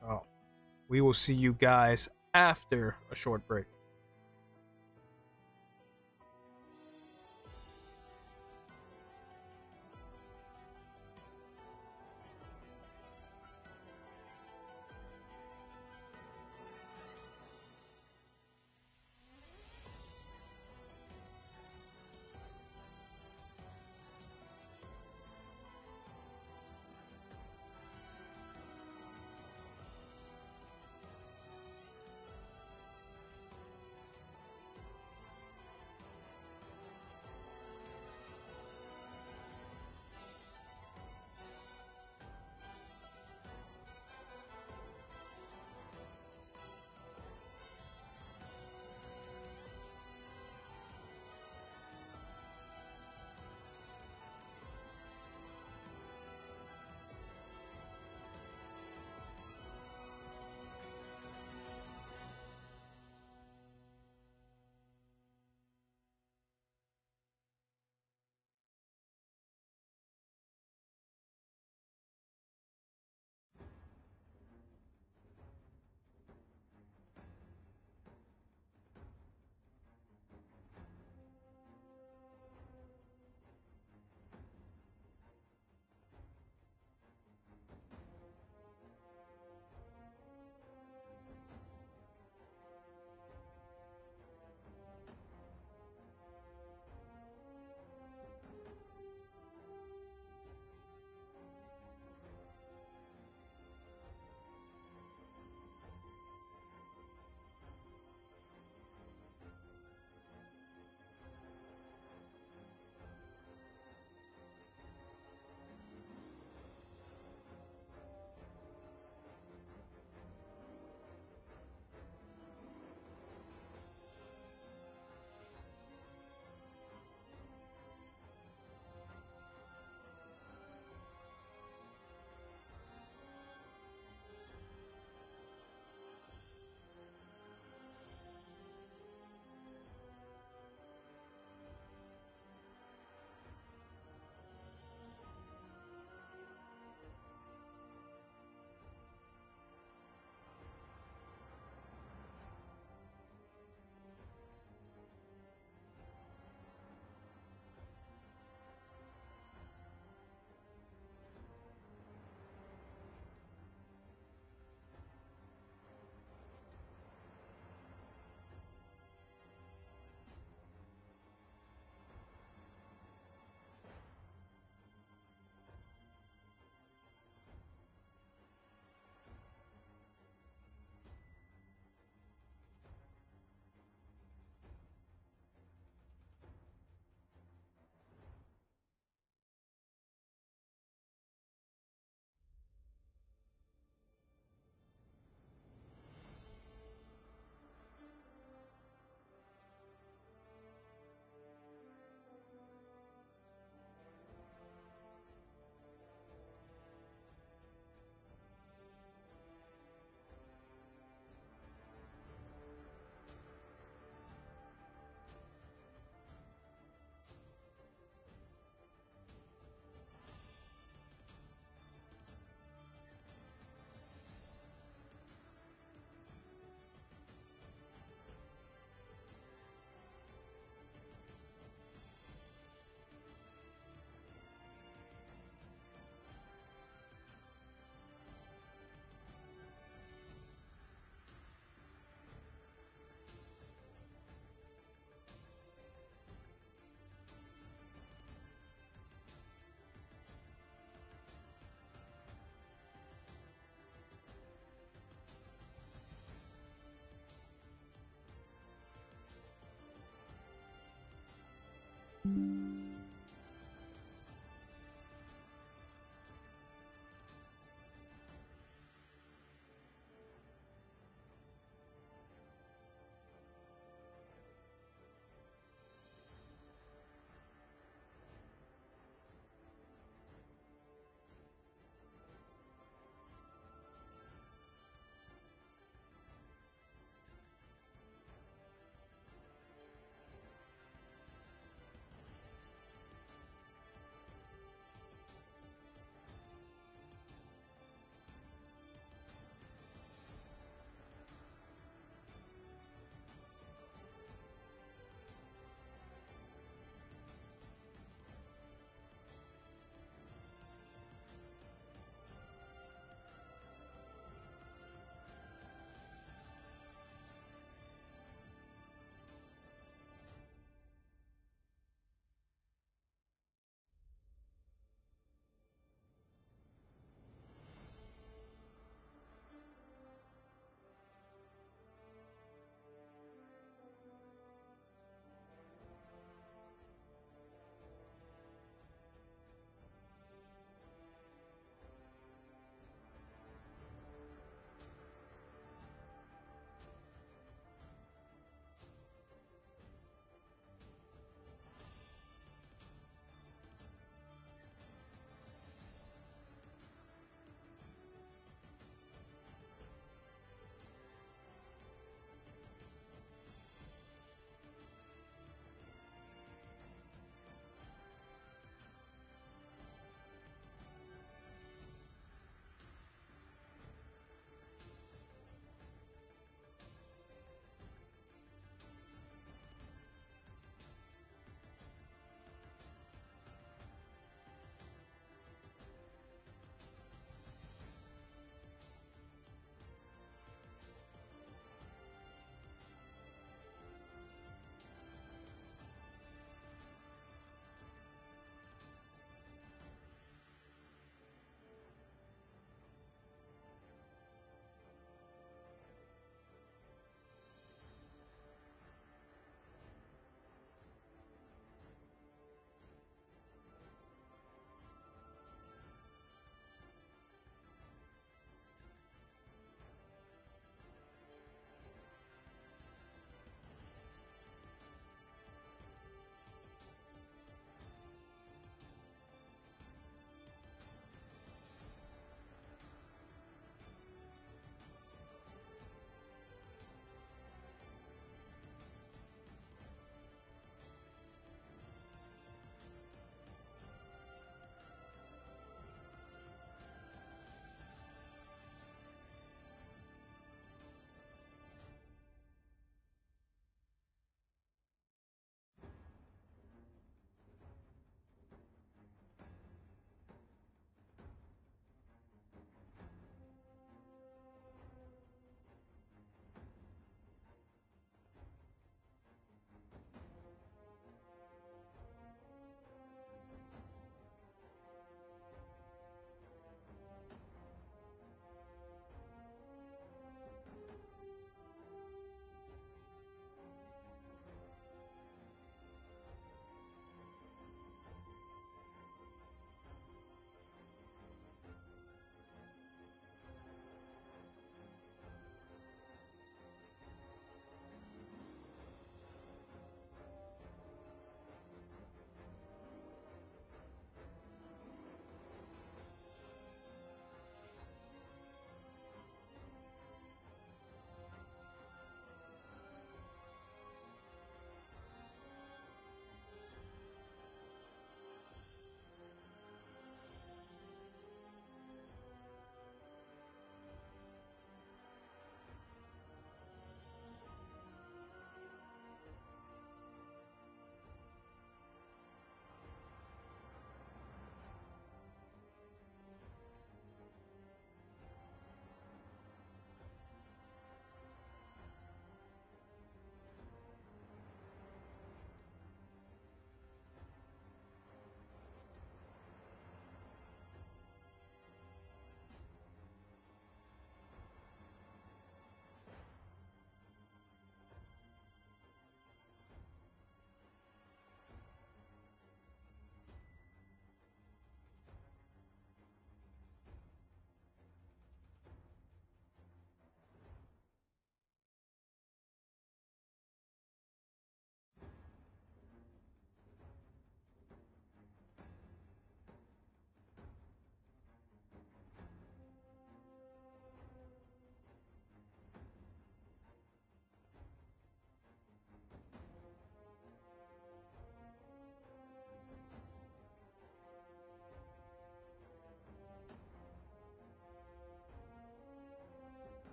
Speaker 1: So we will see you guys after a short break.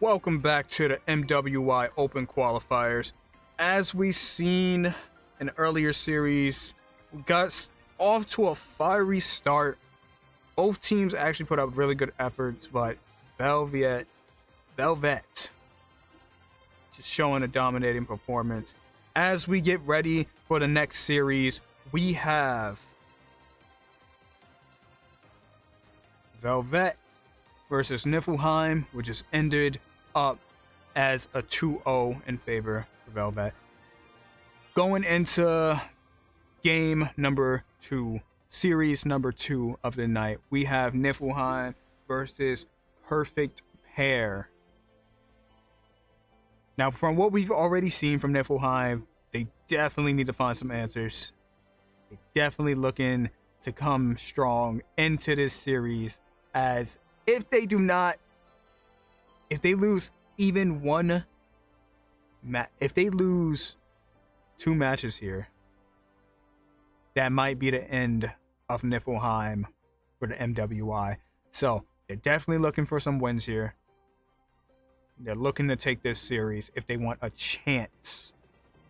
Speaker 1: Welcome back to the MWI Open Qualifiers. As we've seen in earlier series, we got off to a fiery start. Both teams actually put up really good efforts, but Velvet just showing a dominating performance. As we get ready for the next series, we have Velvet versus Niflheim, which has ended up as a 2-0 in favor of Velvet. Going into game number 2, series number 2 of the night, we have Niflheim versus Perfect Pair. Now, from what we've already seen from Niflheim, they definitely need to find some answers. They're definitely looking to come strong into this series, as if they lose even one match, if they lose 2 matches here, that might be the end of Niflheim for the MWI. So they're definitely looking for some wins here. They're looking to take this series if they want a chance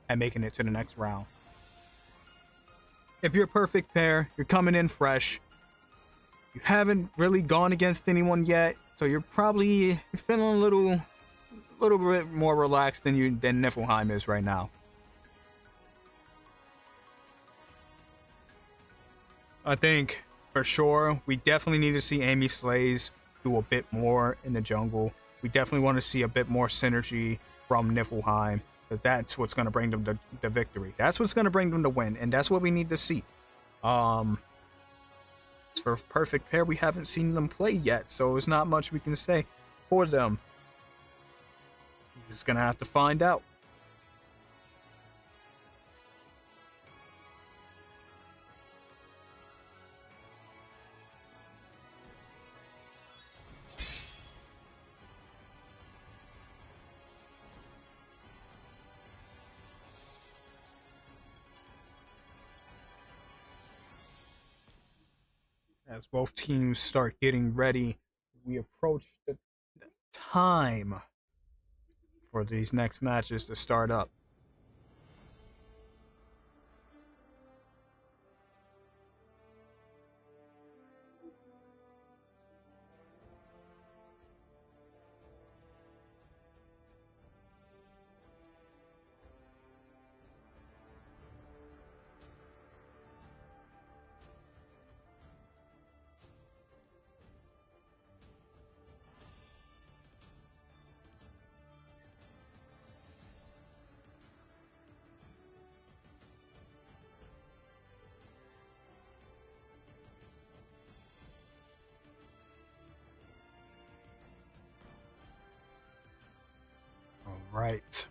Speaker 1: at making it to the next round. If you're a Perfect Pair, you're coming in fresh. You haven't really gone against anyone yet, so you're probably feeling a little bit more relaxed than Niflheim is right now. I think for sure we definitely need to see Amy Slays do a bit more in the jungle. We definitely want to see a bit more synergy from Niflheim, because that's what's going to bring them the victory. That's what's going to bring them the win, and that's what we need to see. For Perfect Pair, we haven't seen them play yet, so there's not much we can say for them. We're just gonna have to find out. As both teams start getting ready, we approach the time for these next matches to start up. Right.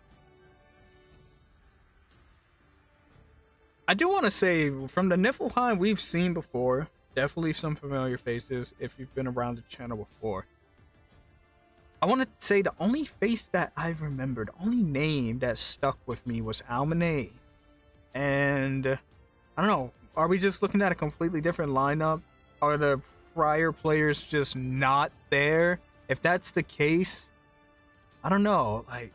Speaker 1: I do want to say, from the Niflheim we've seen before, definitely some familiar faces if you've been around the channel before. I want to say the only face that I remembered, the only name that stuck with me was Almanae. And I don't know, are we just looking at a completely different lineup? Are the prior players just not there? If that's the case, I don't know, like,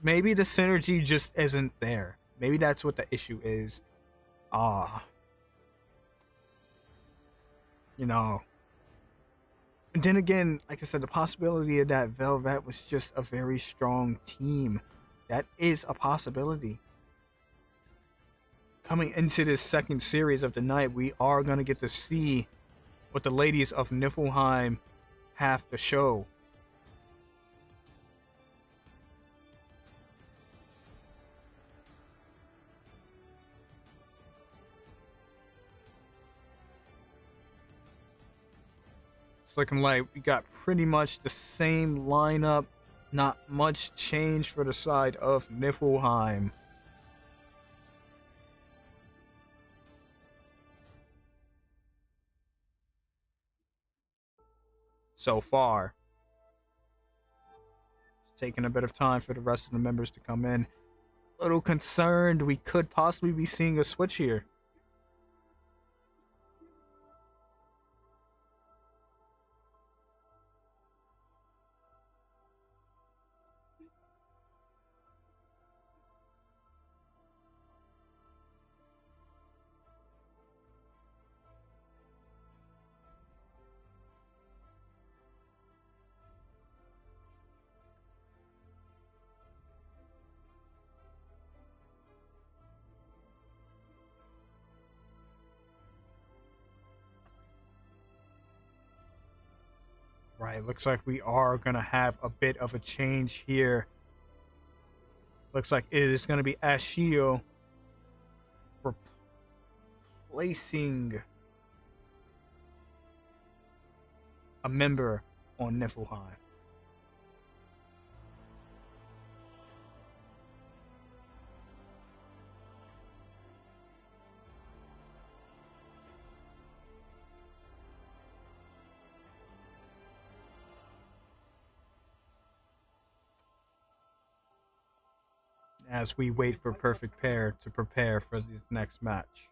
Speaker 1: maybe the synergy just isn't there. Maybe that's what the issue is. You know. And then again, like I said, the possibility of that Velvet was just a very strong team. That is a possibility. Coming into this second series of the night, we are going to get to see what the ladies of Niflheim have to show. It's looking like we got pretty much the same lineup. Not much change for the side of Niflheim. So far. It's taking a bit of time for the rest of the members to come in. A little concerned we could possibly be seeing a switch here. Right, looks like we are going to have a bit of a change here. Looks like it is going to be Ashio replacing a member on Niflheim. As we wait for Perfect Pair to prepare for this next match.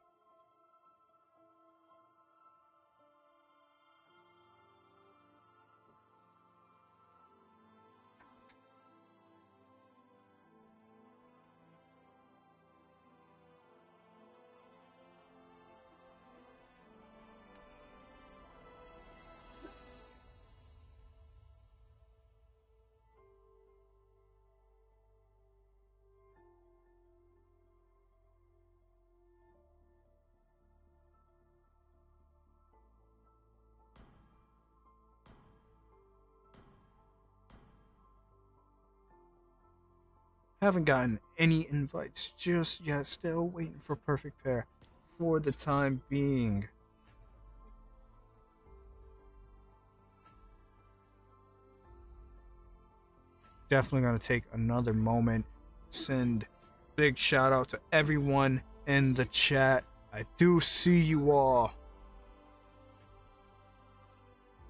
Speaker 1: Haven't gotten any invites just yet. Still waiting for Perfect Pair for the time being. Definitely going to take another moment. Send big shout out to everyone in the chat. I do see you all.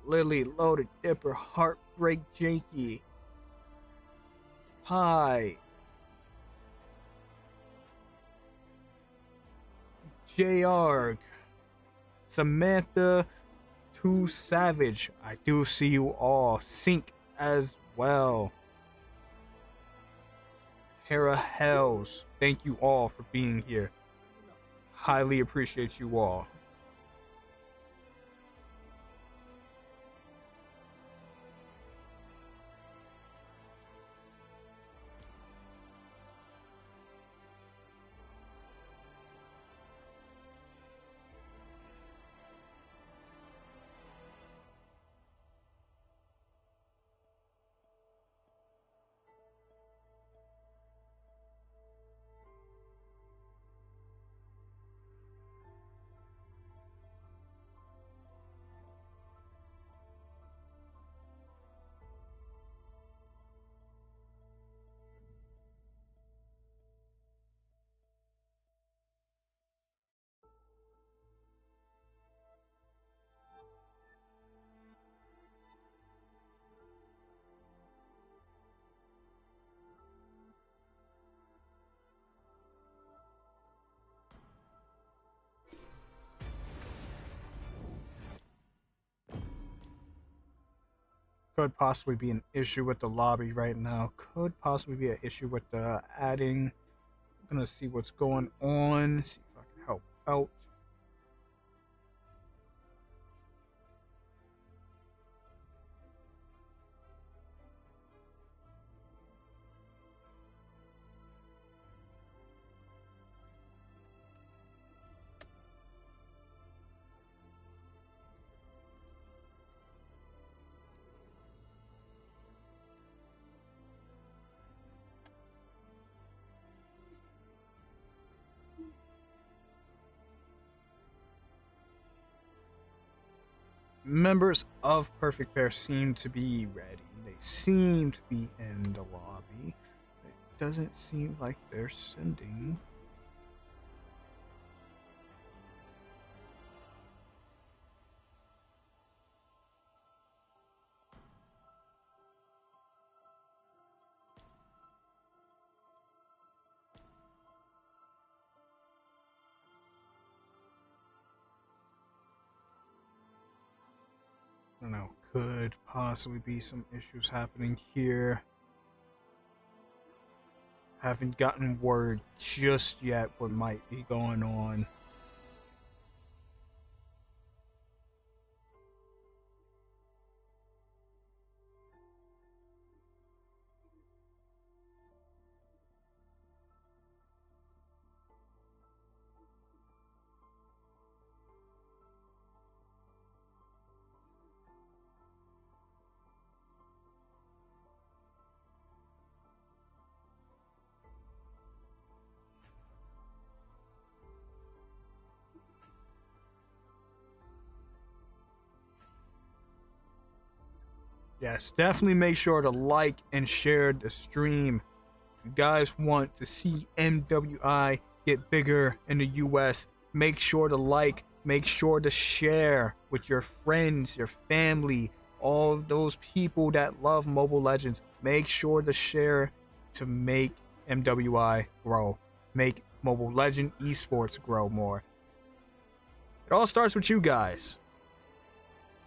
Speaker 1: Lily, Loaded Dipper, Heartbreak Jakey. Hi. JR, Samantha, Too Savage. I do see you all. Sync as well. Hera Hells. Thank you all for being here. Highly appreciate you all. Could possibly be an issue with the lobby right now. Could possibly be an issue with the adding. I'm gonna see what's going on. See if I can help out. Members of Perfect Pair seem to be ready. They seem to be in the lobby. It doesn't seem like they're sending. I don't know. Could possibly be some issues happening here. Haven't gotten word just yet what might be going on. Yes, definitely make sure to like and share the stream. If you guys want to see MWI get bigger in the US, make sure to like, make sure to share with your friends, your family, all those people that love Mobile Legends. Make sure to share to make MWI grow, make Mobile Legend esports grow more. It all starts with you guys.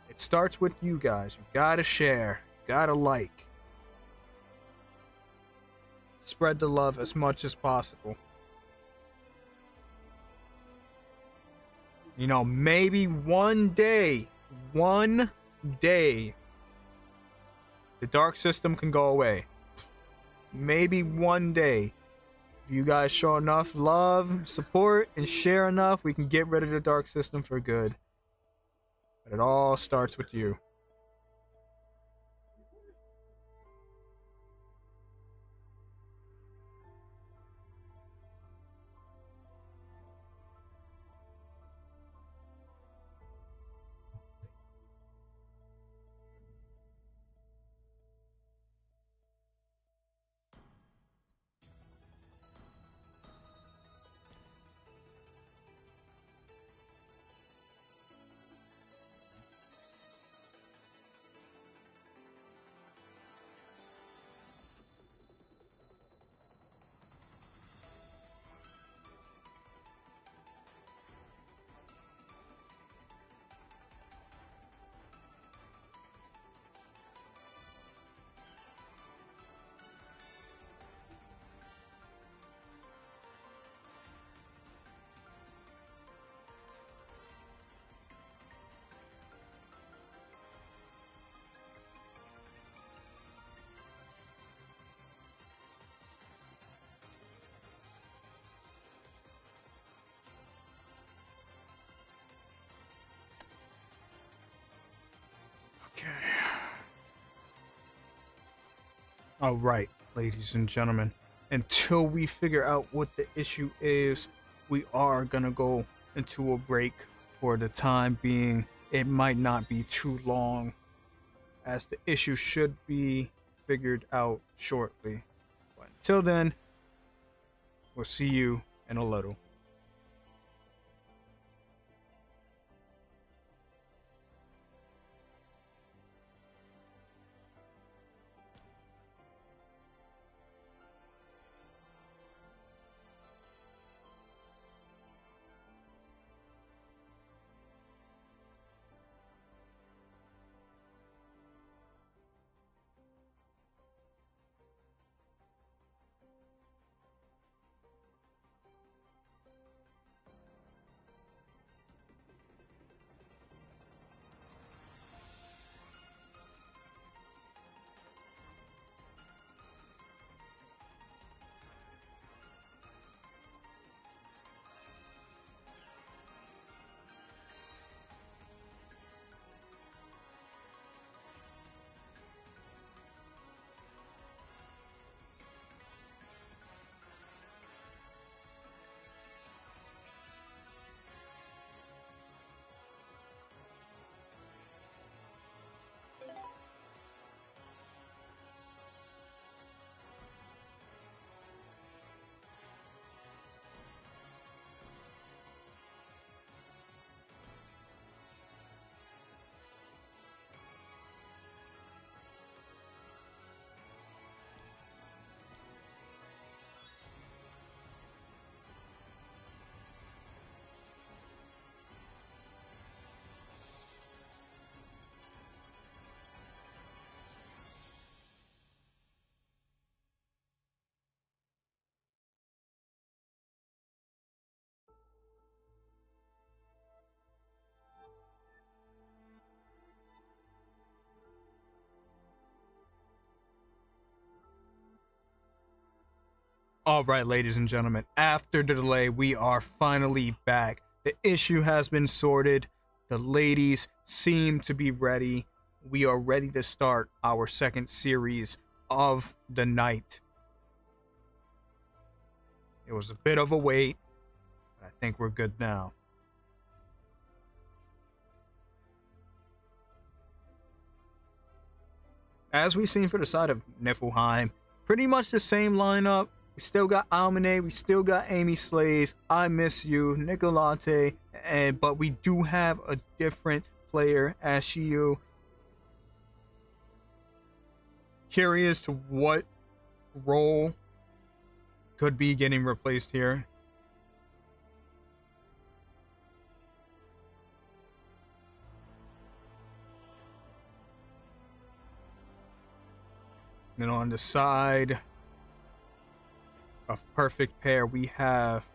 Speaker 1: It starts with you guys. You gotta share, gotta like. Spread the love as much as possible. You know, maybe one day, the dark system can go away. Maybe one day, if you guys show enough love, support, and share enough, we can get rid of the dark system for good. But it all starts with you. Okay. All right, ladies and gentlemen. Until we figure out what the issue is, we are gonna go into a break for the time being. It might not be too long, as the issue should be figured out shortly. But until then, we'll see you in a little. All right, ladies and gentlemen, after the delay, we are finally back. The issue has been sorted. The ladies seem to be ready. We are ready to start our second series of the night. It was a bit of a wait, but I think we're good now. as we've seen for the side of Niflheim, pretty much the same lineup. We still got Almine, we still got Amy Slays, I Miss You, Nicolate, but we do have a different player, Ashiyu. Curious to what role could be getting replaced here. Then on the side of Perfect Pair, we have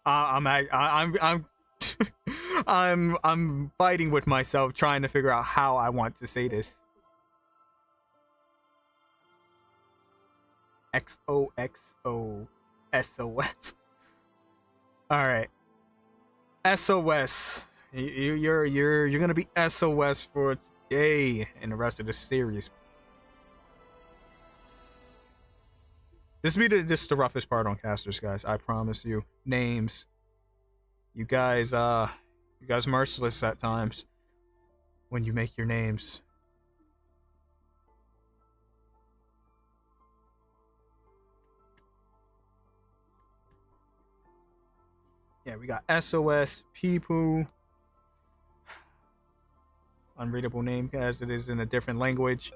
Speaker 1: I'm I'm fighting with myself trying to figure out how I want to say this. XOXO SOS. All right. SOS. You're gonna be SOS for today and the rest of the series. This will be the roughest part on casters, guys. I promise you. Names. You guys merciless at times when you make your names. Yeah, we got SOS, Peepoo. Unreadable name as it is in a different language.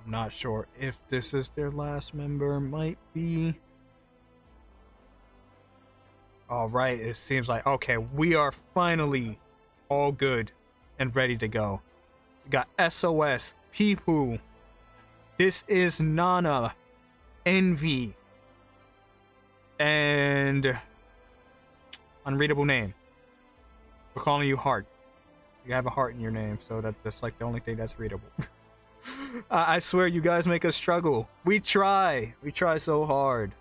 Speaker 1: I'm not sure if this is their last member. Might be. All right, it seems like, okay, we are finally all good and ready to go. We got SOS, Peepoo. This is Nana, Envy, and unreadable name. We're calling you Heart. You have a heart in your name, so that's like the only thing that's readable. I swear you guys make us struggle. We try so hard.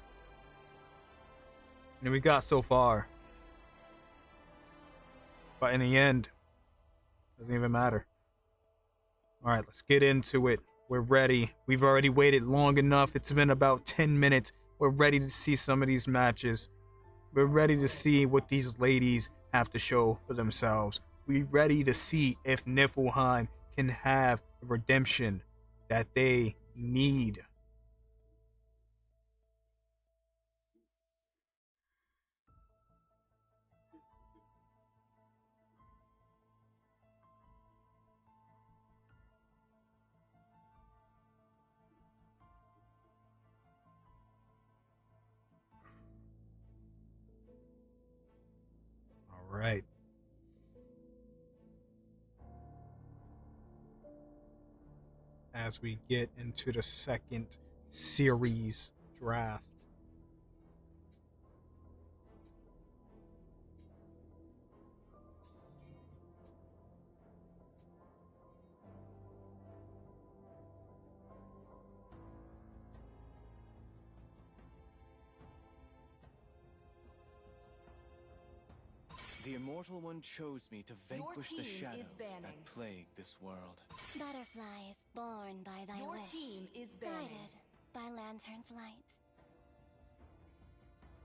Speaker 1: And we got so far. But in the end, doesn't even matter. Alright, let's get into it. We're ready. We've already waited long enough. It's been about 10 minutes. We're ready to see some of these matches. We're ready to see what these ladies have to show for themselves. We're ready to see if Niflheim can have the redemption that they need. All right. As we get into the second series draft.
Speaker 8: The Immortal One chose me to vanquish the shadows that plague this world.
Speaker 3: Butterflies born by thy
Speaker 6: Your
Speaker 3: wish,
Speaker 6: team is banning.
Speaker 3: guided by lantern's light.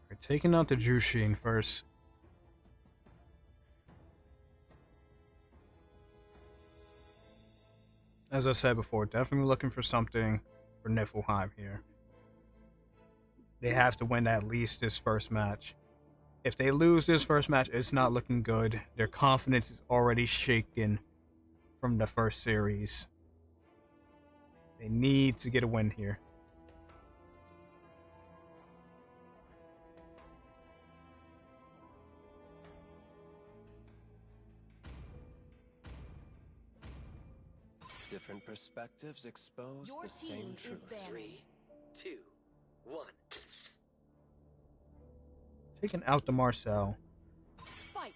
Speaker 1: We're taking out the Jushin first. As I said before, definitely looking for something for Niflheim here. They have to win at least this first match. If they lose this first match, it's not looking good. Their confidence is already shaken from the first series. They need to get a win here.
Speaker 8: Different perspectives expose
Speaker 6: Your
Speaker 8: the same
Speaker 6: team is
Speaker 8: truth.
Speaker 6: banning.
Speaker 4: 3, 2, 1.
Speaker 1: Taking out the Marcel
Speaker 5: Fight.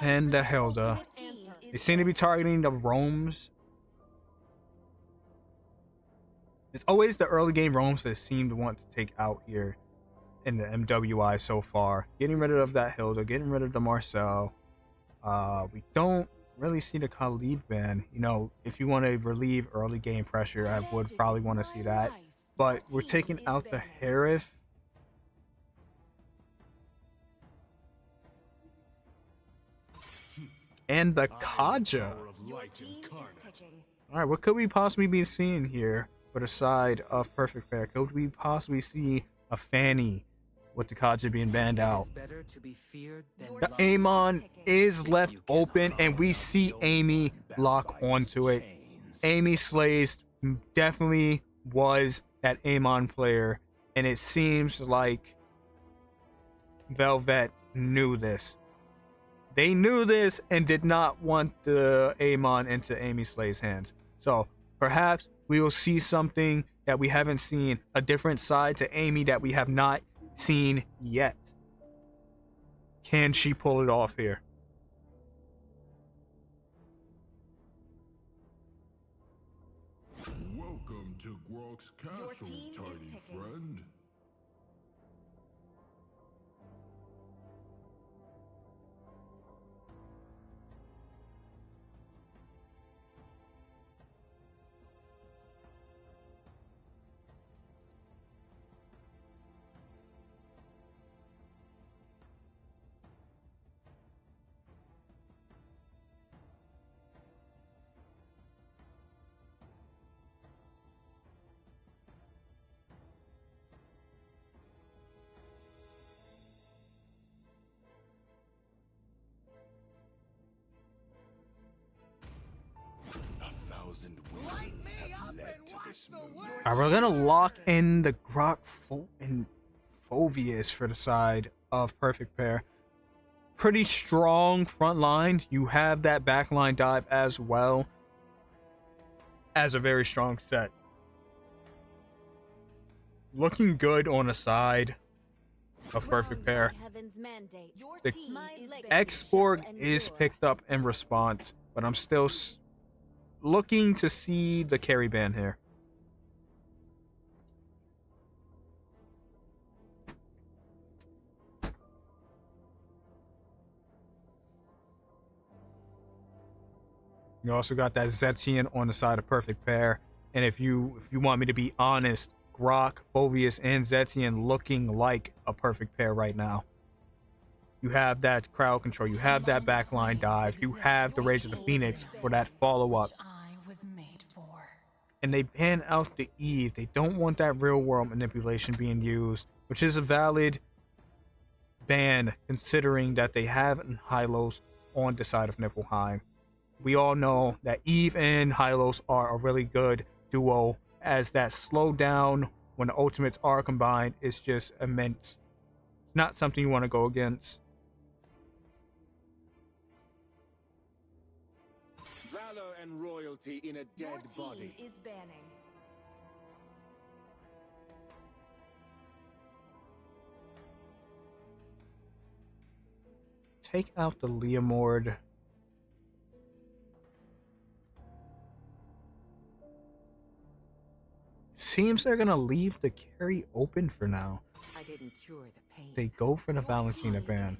Speaker 1: and the Hilda. They seem to be targeting the Roams. It's always the early game roams that seem to want to take out here in the MWI so far. Getting rid of that Hilda, getting rid of the Marcel. We don't really see the Khalid ban. You know, if you want to relieve early game pressure, I would probably want to see that. But we're taking out the Harif. And the Kaja. Alright, what could we possibly be seeing here for the side of Perfect Pair? Could we possibly see a Fanny with the Kaja being banned out? The Amon is left open, and we see Amy lock onto it. Amy Slays definitely was that Amon player, and it seems like Velvet knew this. They knew this and did not want the Amon into Amy Slay's hands. So perhaps we will see something that we haven't seen, a different side to Amy that we have not seen yet. Can she pull it off here?
Speaker 7: Welcome to Grok's castle, tiny friend.
Speaker 1: Alright, we're gonna lock in the Grok and Phoveus for the side of Perfect Pair. Pretty strong front line. You have that backline dive as well as a very strong set. Looking good on the side of Perfect Pair. The X-Borg is picked up in response, but I'm still looking to see the carry ban here. You also got that Zetian on the side of Perfect Pair. And if you want me to be honest, Grok, Phoveus, and Zetian looking like a perfect pair right now. You have that crowd control. You have that backline dive. You have the Rage of the Phoenix for that follow-up. And they ban out the Eve. They don't want that real-world manipulation being used, which is a valid ban considering that they have Hylos on the side of Niflheim. We all know that Eve and Hylos are a really good duo, as that slowdown when the ultimates are combined is just immense. It's not something you want to go against.
Speaker 8: Valor and royalty in a dead body.
Speaker 6: Is banning.
Speaker 1: Take out the Leomord. Seems they're gonna leave the carry open for now.
Speaker 9: I didn't cure the pain.
Speaker 1: They go for the Valentina ban.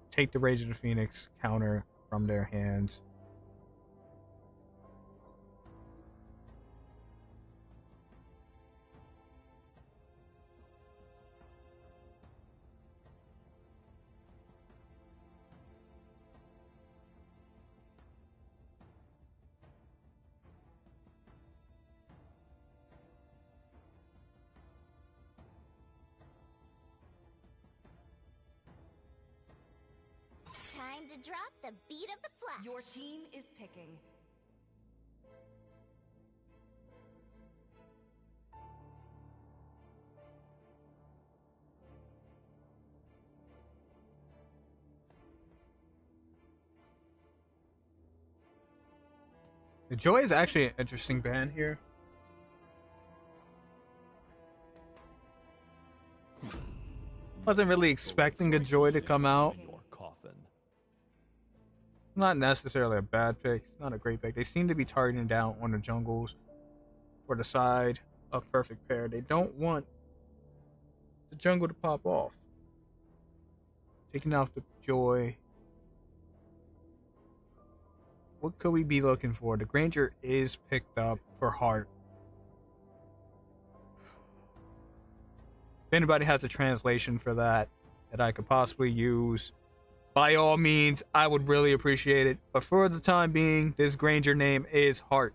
Speaker 1: Take the Rage of the Phoenix counter from their hands.
Speaker 3: Time to drop the beat of the flash.
Speaker 6: Your team is picking.
Speaker 1: The Joy is actually an interesting band here. Wasn't really expecting the Joy to come out. Not necessarily a bad pick. It's not a great pick. They seem to be targeting down on the jungles for the side of perfect pair. They don't want the jungle to pop off. Taking out the joy. What could we be looking for? The Granger is picked up for heart. If anybody has a translation for that I could possibly use, by all means, I would really appreciate it. But for the time being, this Granger name is heart.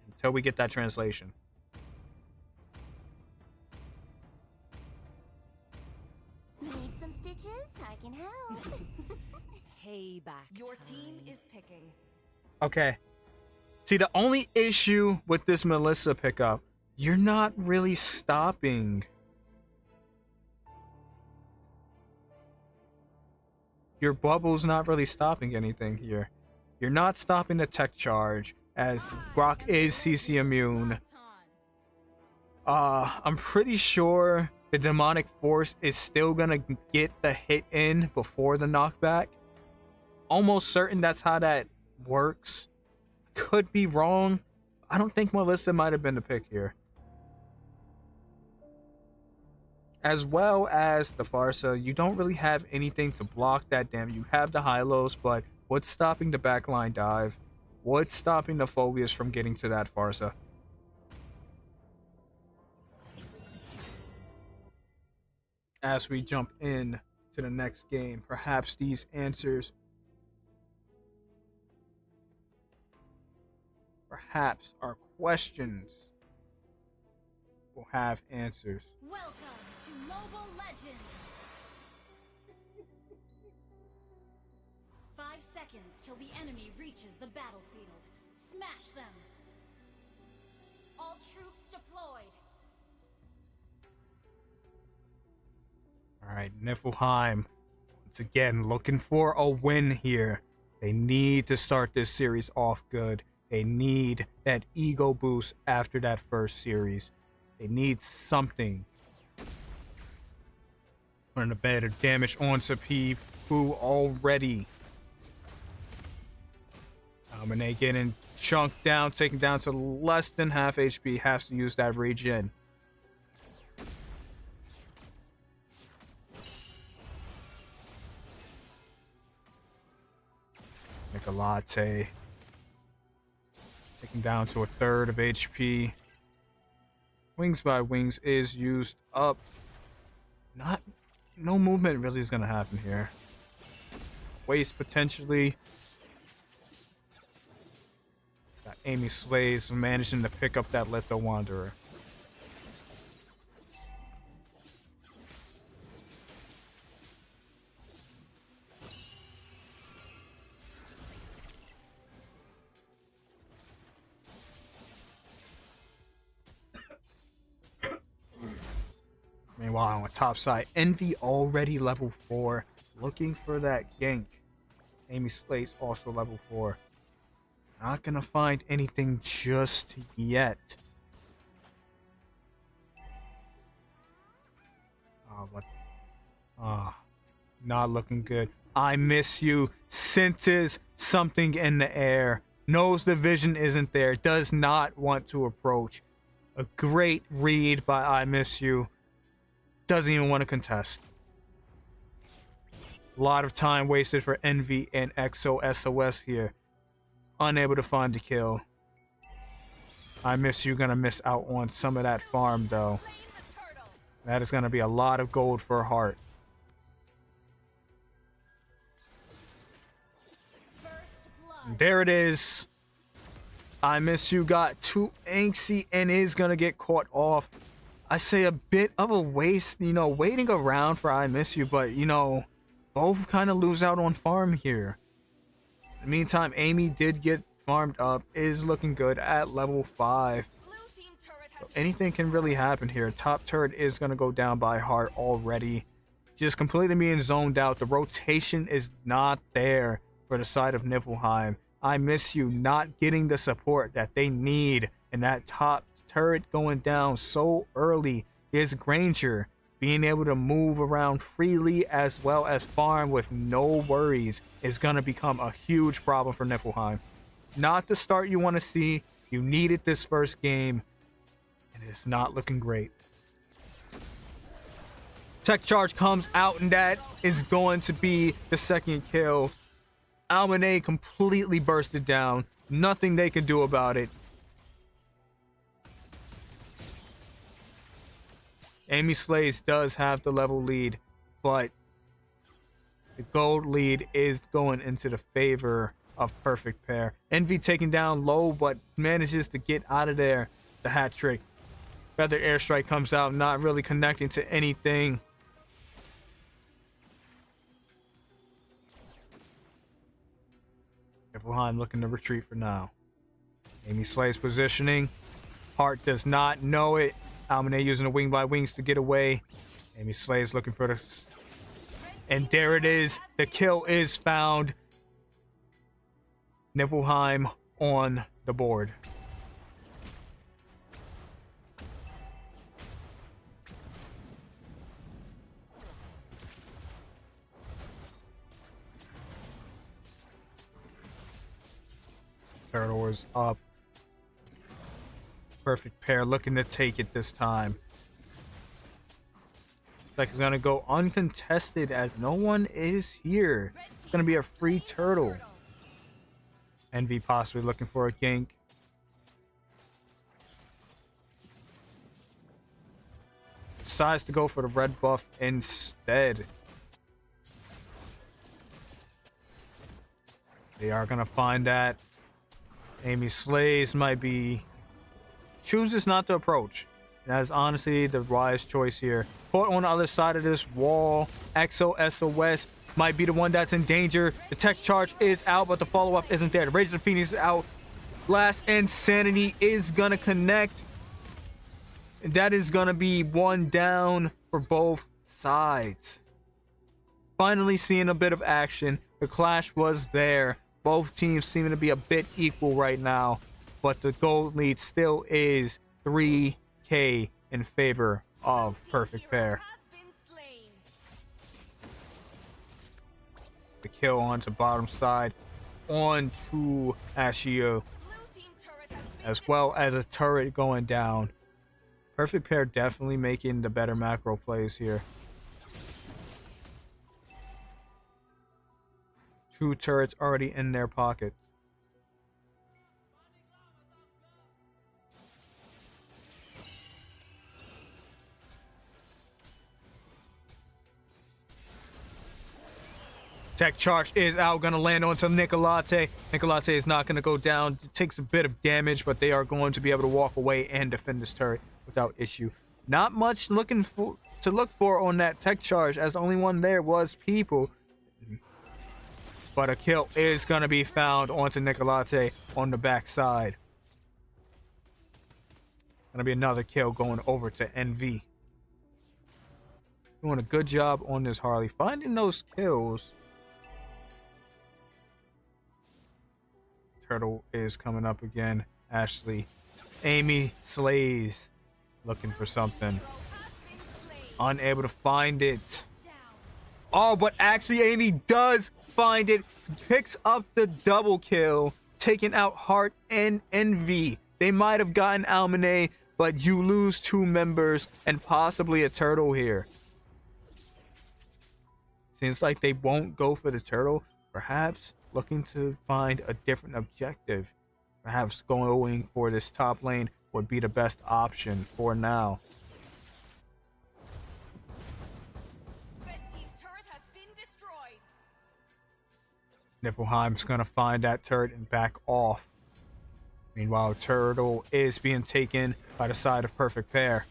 Speaker 1: Until we get that translation.
Speaker 3: Need some stitches? I can help.
Speaker 5: Payback.
Speaker 6: Your team is picking.
Speaker 1: Okay. See, the only issue with this Melissa pickup, you're not really stopping. Your bubble's not really stopping anything here. You're not stopping the tech charge, as Brock is CC immune. I'm pretty sure the demonic force is still gonna get the hit in before the knockback. Almost certain that's how that works. Could be wrong. I don't think Melissa might have been the pick here. As well as the Farsa, you don't really have anything to block that damage. You have the high-lows, but what's stopping the backline dive? What's stopping the Phobias from getting to that Farsa? As we jump in to the next game, perhaps these answers, perhaps our questions will have answers.
Speaker 6: Welcome to Mobile Legends! 5 seconds till the enemy reaches the battlefield. Smash them! All troops deployed!
Speaker 1: All right, Niflheim, once again, looking for a win here. They need to start this series off good. They need that ego boost after that first series. They need something. Putting a bit of damage on Sapib, who already. Domine getting chunked down, taken down to less than half HP, has to use that regen. Make a latte. Taken down to a third of HP. Wings by Wings is used up. No movement really is gonna happen here. Waste potentially. Got Amy Slays managing to pick up that Litho Wanderer. Meanwhile, on the top side, Envy already level 4, looking for that gank. Amy Slate's also level 4. Not gonna find anything just yet. Not looking good. I miss you. Senses something in the air. Knows the vision isn't there. Does not want to approach. A great read by I miss you. Doesn't even want to contest. A lot of time wasted for Envy and EXO SOS here. Unable to find the kill. I miss you gonna miss out on some of that farm though. That is gonna be a lot of gold for Heart. There it is. I miss you got too angsty and is gonna get caught off. I say a bit of a waste, waiting around for I miss you, but both kind of lose out on farm here. In the meantime, Amy did get farmed up, is looking good at level 5. So anything can really happen here. Top turret is gonna go down by Heart already. Just completely being zoned out. The rotation is not there for the side of Niflheim. I miss you not getting the support that they need, and that top turret going down so early is Granger being able to move around freely as well as farm with no worries is going to become a huge problem for Niflheim. Not the start you want to see. You needed this first game, and it's not looking great. Tech charge comes out, and that is going to be the second kill. Almanae completely bursted down. Nothing they can do about it. Amy Slays does have the level lead, but the gold lead is going into the favor of Perfect Pair. Envy taken down low, but manages to get out of there. The hat trick. Feather airstrike comes out, not really connecting to anything. Niflheim looking to retreat for now. Amy Slays positioning. Hart does not know it. Almanae using the wing by wings to get away. Amy Slays looking for this. And there it is. The kill is found. Niflheim on the board. Turtle is up. Perfect Pair looking to take it this time. It's like it's gonna go uncontested as no one is here. It's gonna be a free turtle. Envy possibly looking for a gank. Decides to go for the red buff instead. They are gonna find that. Amy Slays might be... chooses not to approach. That is honestly the wise choice here. Put on the other side of this wall. Exo SOS might be the one that's in danger. The tech charge is out, but the follow-up isn't there. The Rage of the Phoenix is out. Last Insanity is gonna connect. And that is gonna be one down for both sides. Finally seeing a bit of action. The clash was there. Both teams seeming to be a bit equal right now, but the gold lead still is 3K in favor of Perfect Pair. The kill onto bottom side, onto Ashio, as well as a turret going down. Perfect Pair definitely making the better macro plays here. 2 turrets already in their pockets. Tech charge is out, gonna land onto Nicolate. Nicolate is not gonna go down. It takes a bit of damage, but they are going to be able to walk away and defend this turret without issue. Not much to look for on that tech charge, as the only one there was people. But a kill is going to be found onto Nicolate on the backside. Going to be another kill going over to NV. Doing a good job on this Harley. Finding those kills. Turtle is coming up again. Ashley. Amy Slays. Looking for something. Unable to find it. Oh, but actually Amy does find it, picks up the double kill, taking out Heart and Envy. They might have gotten Almanae, but you lose 2 members and possibly a turtle here. Seems like they won't go for the turtle. Perhaps looking to find a different objective. Perhaps going for this top lane would be the best option for now. Niflheim's gonna find that turret and back off. Meanwhile, Turtle is being taken by the side of Perfect Pair.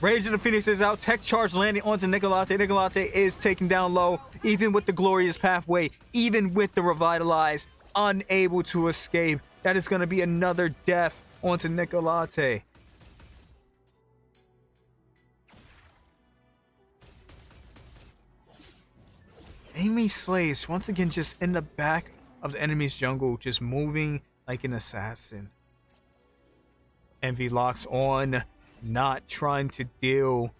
Speaker 1: Rage of the Phoenix is out. Tech charge landing onto Nicolate. Nicolate is taken down low, even with the Glorious Pathway, even with the Revitalize, unable to escape. That is going to be another death onto Nicolate. Amy Slays, once again, just in the back of the enemy's jungle, just moving like an assassin. Envy locks on, not trying to deal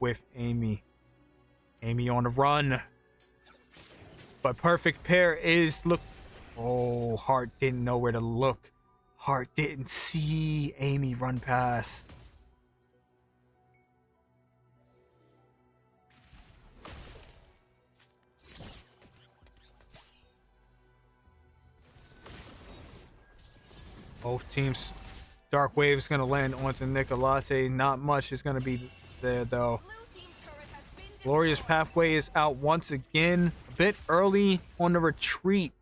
Speaker 1: with Amy. Amy on the run. But perfect pair is look. Oh, Hart didn't know where to look. Hart didn't see Amy run past. Both teams. Dark Wave is going to land onto Nicolate. Not much is going to be there, though. Glorious Pathway is out once again. A bit early on the retreat.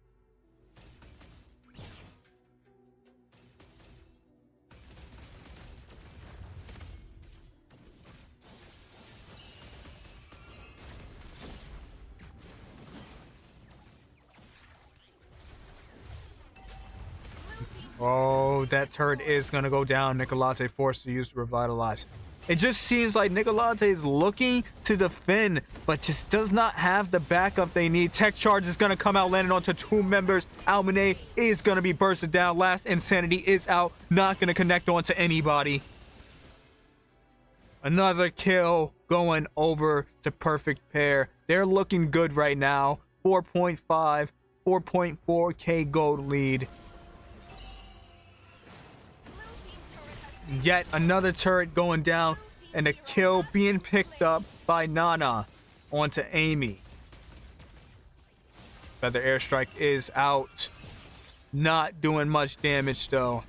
Speaker 1: Oh, that turret is going to go down. Nicolate forced to use to revitalize. It just seems like Nicolate is looking to defend, but just does not have the backup they need. Tech Charge is going to come out, landing onto two members. Almine is going to be bursted down. Last Insanity is out. Not going to connect onto anybody. Another kill going over to Perfect Pair. They're looking good right now. 4.5, 4.4k gold lead. Yet another turret going down, and a kill being picked up by Nana onto Amy. Feather Airstrike is out. Not doing much damage though.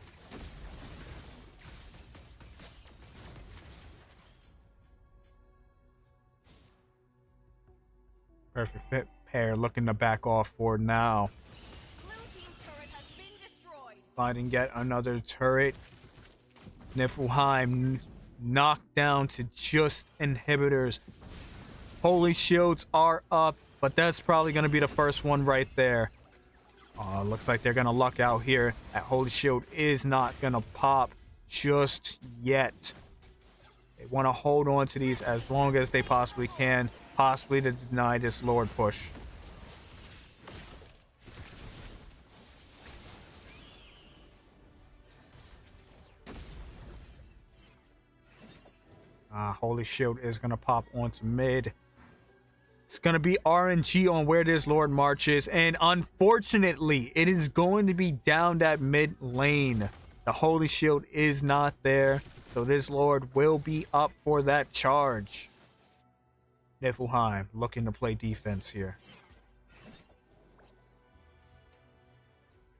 Speaker 1: Perfect Fit Pair looking to back off for now. Finding yet another turret. Niflheim knocked down to just inhibitors. Holy Shields are up, but that's probably going to be the first one right there. Looks like they're going to luck out here. That Holy Shield is not going to pop just yet. They want to hold on to these as long as they possibly can, possibly to deny this Lord push. Holy Shield is going to pop onto mid. It's going to be RNG on where this Lord marches. And unfortunately, it is going to be down that mid lane. The Holy Shield is not there. So this Lord will be up for that charge. Niflheim looking to play defense here.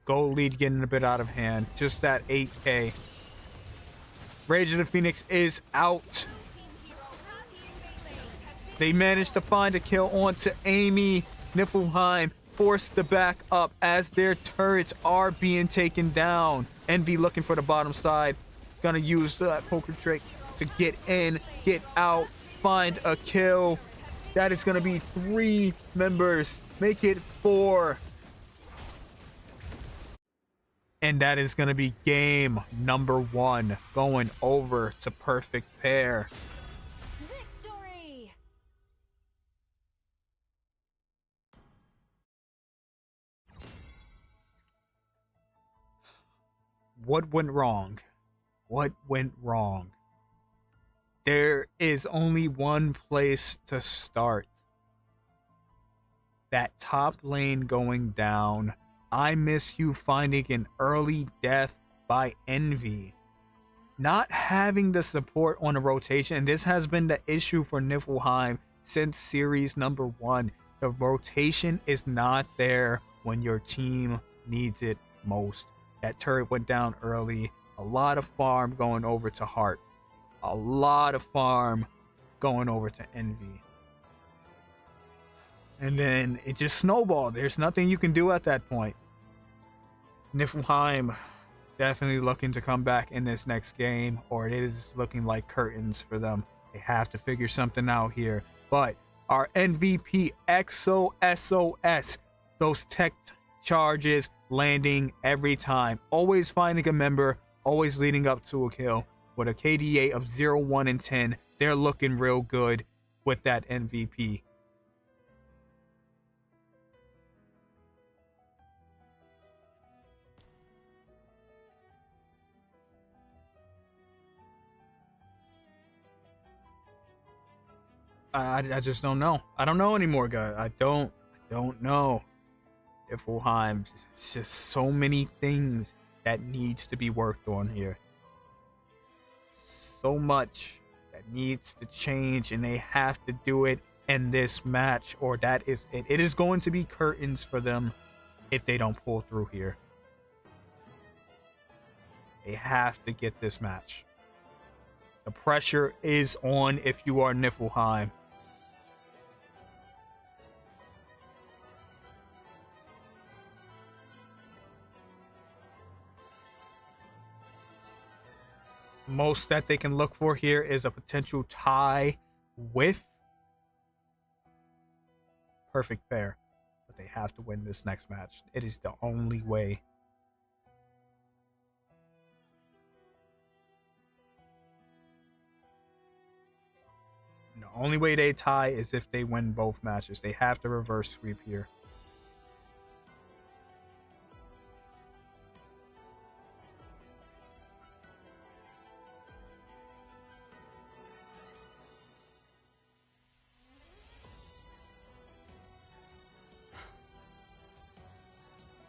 Speaker 1: Gold lead getting a bit out of hand. Just that 8k. Rage of the Phoenix is out. They managed to find a kill onto Amy. Niflheim forced the back up as their turrets are being taken down. Envy looking for the bottom side. Gonna use that poker trick to get in, get out, find a kill. That is gonna be 3 members. Make it 4. And that is gonna be game number 1 going over to Perfect Pair. What went wrong? What went wrong? There is only one place to start. That top lane going down. I miss you finding an early death by Envy. Not having the support on the rotation. And this has been the issue for Niflheim since series number 1. The rotation is not there when your team needs it most. That turret went down early. A lot of farm going over to Hart. A lot of farm going over to Envy. And then it just snowballed. There's nothing you can do at that point. Niflheim definitely looking to come back in this next game, or it is looking like curtains for them. They have to figure something out here. But our MVP XOSOS, those tech charges landing every time, always finding a member, always leading up to a kill. With a KDA of 0, 1, and 10, they're looking real good with that MVP. I just don't know. I don't know anymore, guys. I don't know. Niflheim, it's just so many things that needs to be worked on here. So much that needs to change, and they have to do it in this match, or that is it. It is going to be curtains for them if they don't pull through here. They have to get this match. The pressure is on if you are Niflheim. Most that they can look for here is a potential tie with Perfect Pair. But they have to win this next match. It is the only way. And the only way they tie is if they win both matches. They have to reverse sweep here.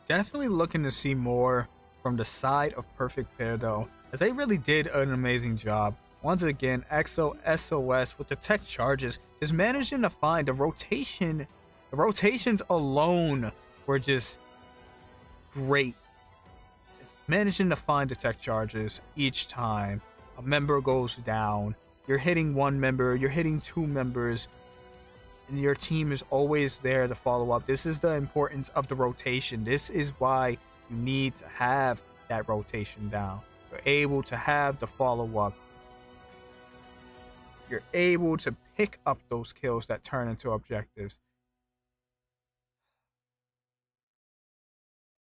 Speaker 1: Definitely looking to see more from the side of Perfect Pair, though, as they really did an amazing job. Once again, EXO SOS with the tech charges is managing to find the rotation. The rotations alone were just great. Managing to find the tech charges each time a member goes down. You're hitting one member, you're hitting two members, and your team is always there to follow up. This is the importance of the rotation. This is why you need to have that rotation down. You're able to have the follow-up. You're able to pick up those kills that turn into objectives.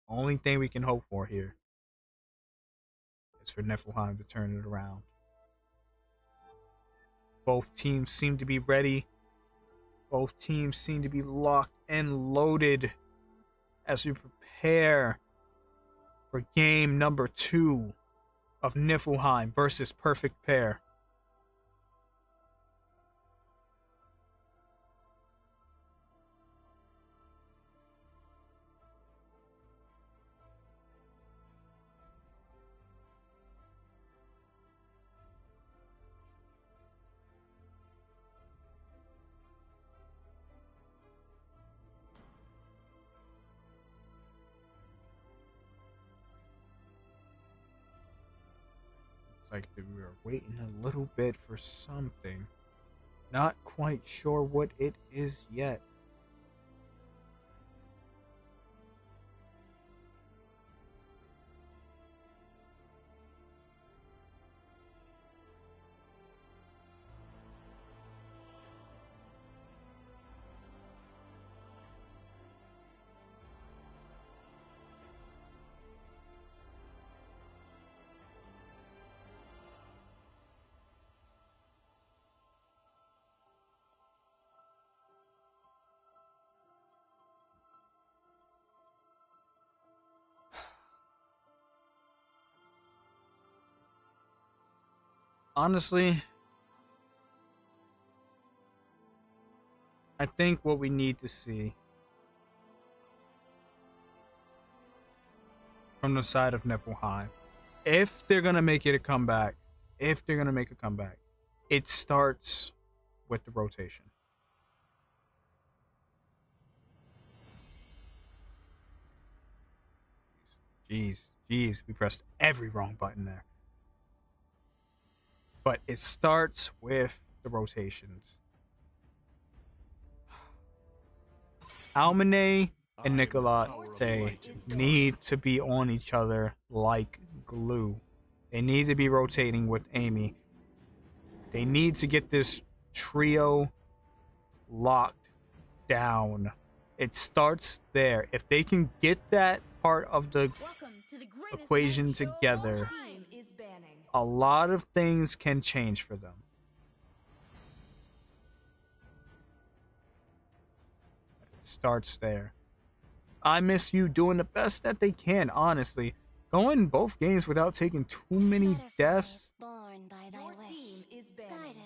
Speaker 1: Only thing we can hope for here is for Niflheim to turn it around. Both teams seem to be ready. Both teams seem to be locked and loaded as we prepare for game number 2 of Niflheim versus Perfect Pair. Like we were waiting a little bit for something. Not quite sure what it is yet. Honestly, I think what we need to see from the side of Niflheim, if they're going to make it a comeback, it starts with the rotation. Jeez, we pressed every wrong button there. But it starts with the rotations. Almane and Nicolate need to be on each other like glue. They need to be rotating with Amy. They need to get this trio locked down. It starts there. If they can get that part of the equation together, a lot of things can change for them. It starts there. I Miss You doing the best that they can, honestly. Going both games without taking too many deaths.
Speaker 3: Born by thy wish, guided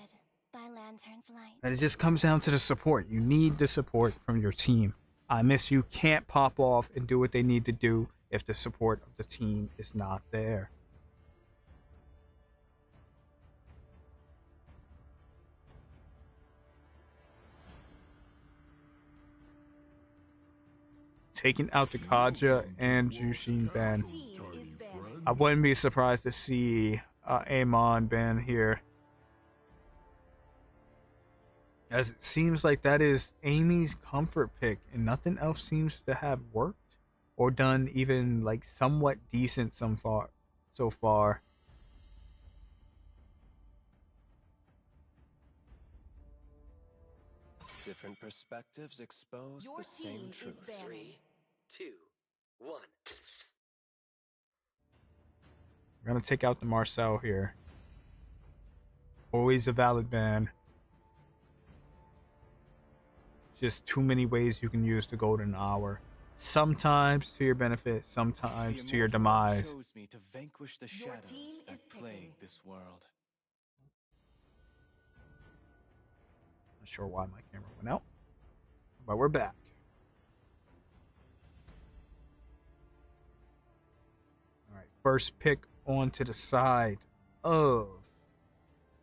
Speaker 3: by lantern's light.
Speaker 1: And it just comes down to the support. You need the support from your team. MSU can't pop off and do what they need to do if the support of the team is not there. Taking out the Kaja and Jushin ban. I wouldn't be surprised to see Amon ban here, as it seems like that is Amy's comfort pick and nothing else seems to have worked or done even like somewhat decent so far.
Speaker 8: Different perspectives expose the same truth.
Speaker 4: 3, 2, 1.
Speaker 1: We're gonna take out the Marcel here. Always a valid ban. Just too many ways you can use the golden hour. Sometimes to your benefit, sometimes to your demise.
Speaker 8: Chose me to vanquish the shadows that plague this world.
Speaker 1: Not sure why my camera went out, but we're back. All right, first pick onto the side of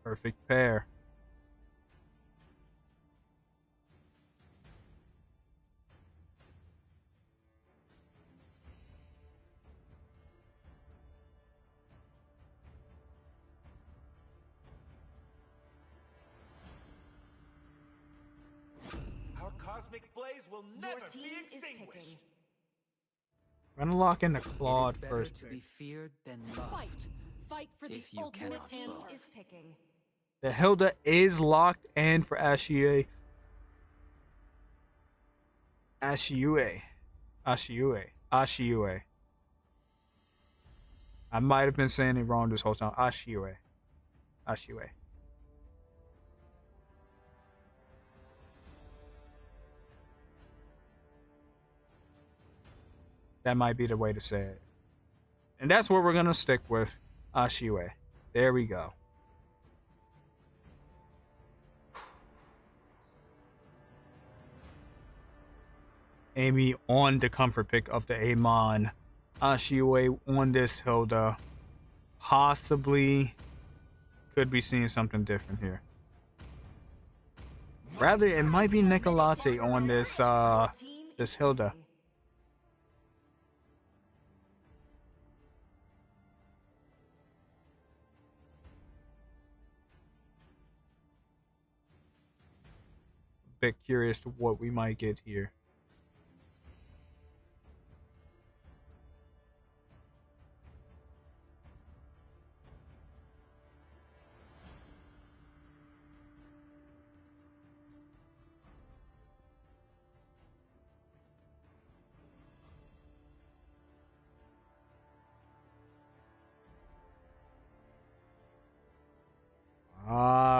Speaker 1: perfect pair.
Speaker 7: Our cosmic blaze will never be extinguished.
Speaker 1: We're gonna lock in the
Speaker 2: It
Speaker 1: Claude
Speaker 2: is better
Speaker 1: first
Speaker 2: to
Speaker 1: pick.
Speaker 2: be feared than loved.
Speaker 5: Fight for the
Speaker 2: If you
Speaker 5: ultimate
Speaker 2: cannot
Speaker 5: answer.
Speaker 2: both.
Speaker 6: Is picking.
Speaker 1: The Hilda is locked in for Ashiue. Ashiue. I might have been saying it wrong this whole time. Ashiue. That might be the way to say it. And that's what we're going to stick with. Ashiue. There we go. Amy on the comfort pick of the Amon. Ashiue on this Hilda. Possibly could be seeing something different here. Rather, it might be Nicolate on this Hilda. Bit curious to what we might get here.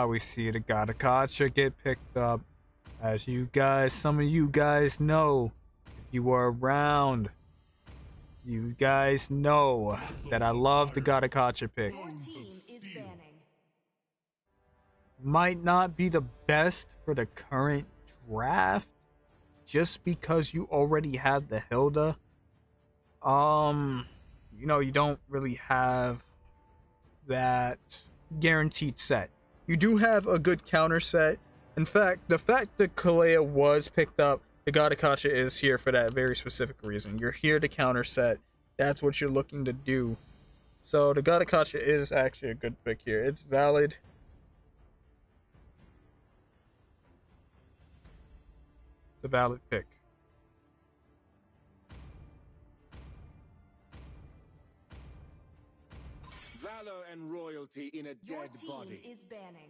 Speaker 1: We see the Gadakacha get picked up. As you guys, some of you guys know, if you were around, you guys know that I love the Gadakacha pick.
Speaker 6: Your team is banning.
Speaker 1: Might not be the best for the current draft, just because you already have the Hilda. You know, you don't really have that guaranteed set. You do have a good counter set. In fact, the fact that Kalea was picked up, the Gadakacha is here for that very specific reason. You're here to counter set. That's what you're looking to do. So the Gadakacha is actually a good pick here. It's valid. It's a valid pick.
Speaker 7: Valor and royalty in a
Speaker 6: Your
Speaker 7: dead
Speaker 6: team
Speaker 7: body.
Speaker 6: is banning.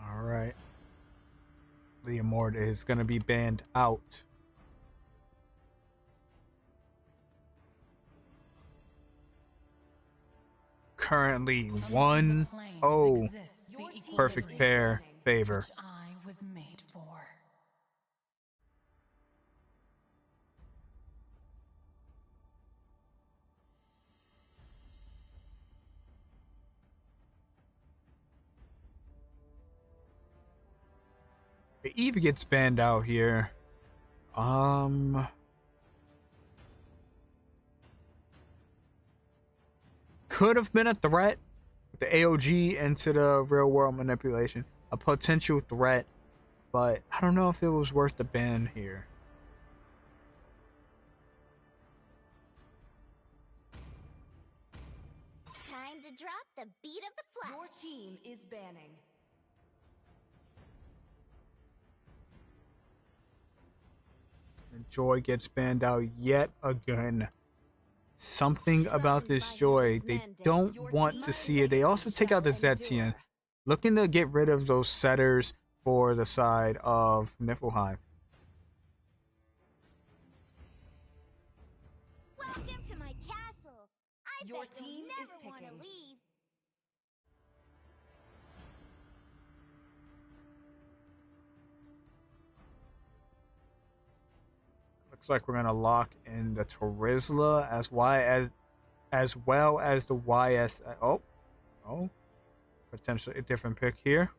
Speaker 1: All right. Leomord is going to be banned out. Currently 1-0. Perfect pair favor.
Speaker 5: I was made for.
Speaker 1: The Eve gets banned out here. Could have been a threat. The AOG into the real world manipulation. A potential threat. But I don't know if it was worth the ban here.
Speaker 3: Time to drop the beat of the flash.
Speaker 5: Your team is banning.
Speaker 1: And Joy gets banned out yet again. Something about this Joy, they don't want to see it. They also take out the Zetian, looking to get rid of those setters for the side of Niflheim.
Speaker 3: Welcome to my castle. I
Speaker 5: Your
Speaker 3: bet you'll
Speaker 5: team is
Speaker 3: never want to
Speaker 5: picking.
Speaker 3: leave.
Speaker 1: Looks like we're gonna lock in the Terizla as well as the YS. Oh, potentially a different pick here.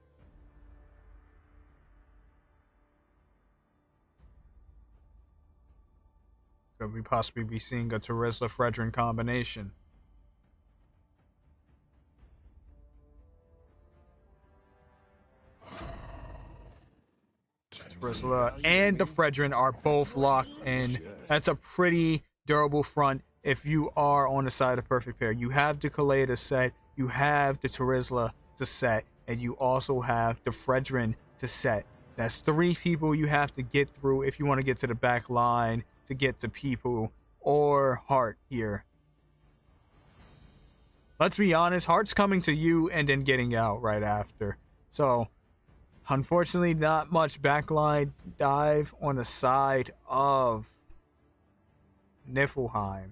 Speaker 1: Could we possibly be seeing a Terizla Fredrin combination? Terizla and the Fredrin are both locked in. That's a pretty durable front if you are on the side of Perfect Pair. You have the Kalea to set, you have the Terizla to set, and you also have the Fredrin to set. That's 3 people you have to get through if you want to get to the back line to get to people or Heart here. Let's be honest, Heart's coming to you and then getting out right after. So, unfortunately, not much backline dive on the side of Niflheim.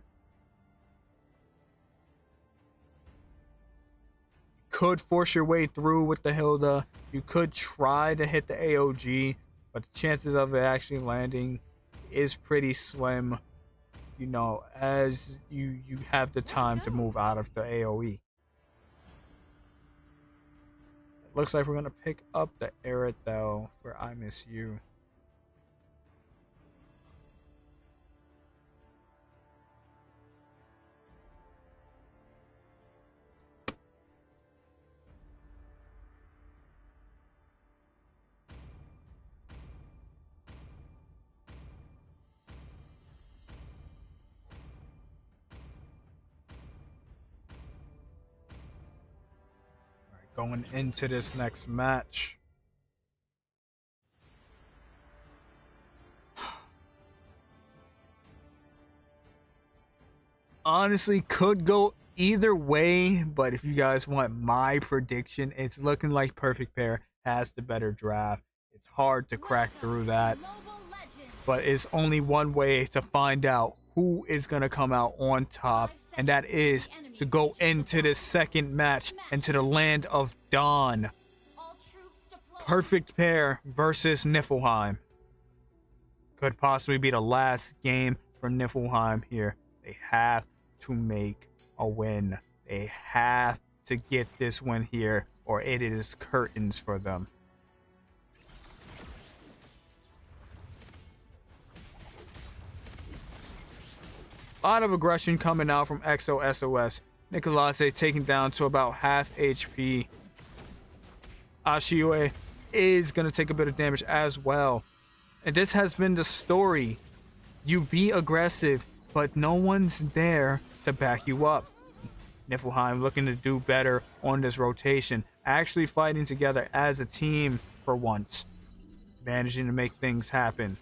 Speaker 1: Could force your way through with the Hilda. You could try to hit the AOG, but the chances of it actually landing is pretty slim, you know, as you have the time to move out of the AoE. Looks like we're going to pick up the Aerithel for I Miss You. Going into this next match. Honestly, could go either way, but if you guys want my prediction, it's looking like Perfect Pair has the better draft. It's hard to crack through that, but it's only one way to find out who is going to come out on top, and that is to go into the second match into the land of Dawn. Perfect Pair versus Niflheim. Could possibly be the last game for Niflheim here. They have to make a win. They have to get this win here, or it is curtains for them. A lot of aggression coming out from XOSOS. Nicolase taken down to about half HP. Ashiue is going to take a bit of damage as well. And this has been the story. You be aggressive, but no one's there to back you up. Niflheim looking to do better on this rotation. Actually fighting together as a team for once. Managing to make things happen.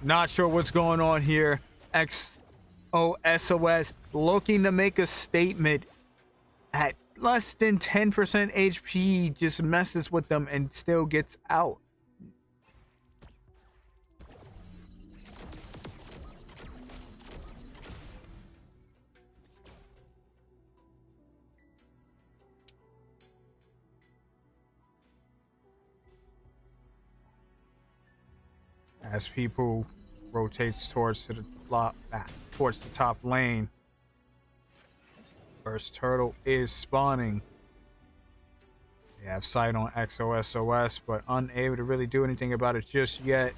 Speaker 1: Not sure what's going on here. XOSOS looking to make a statement at less than 10% HP, just messes with them and still gets out. As people rotates towards towards the top lane. First turtle is spawning. They have sight on XOSOS, but unable to really do anything about it just yet.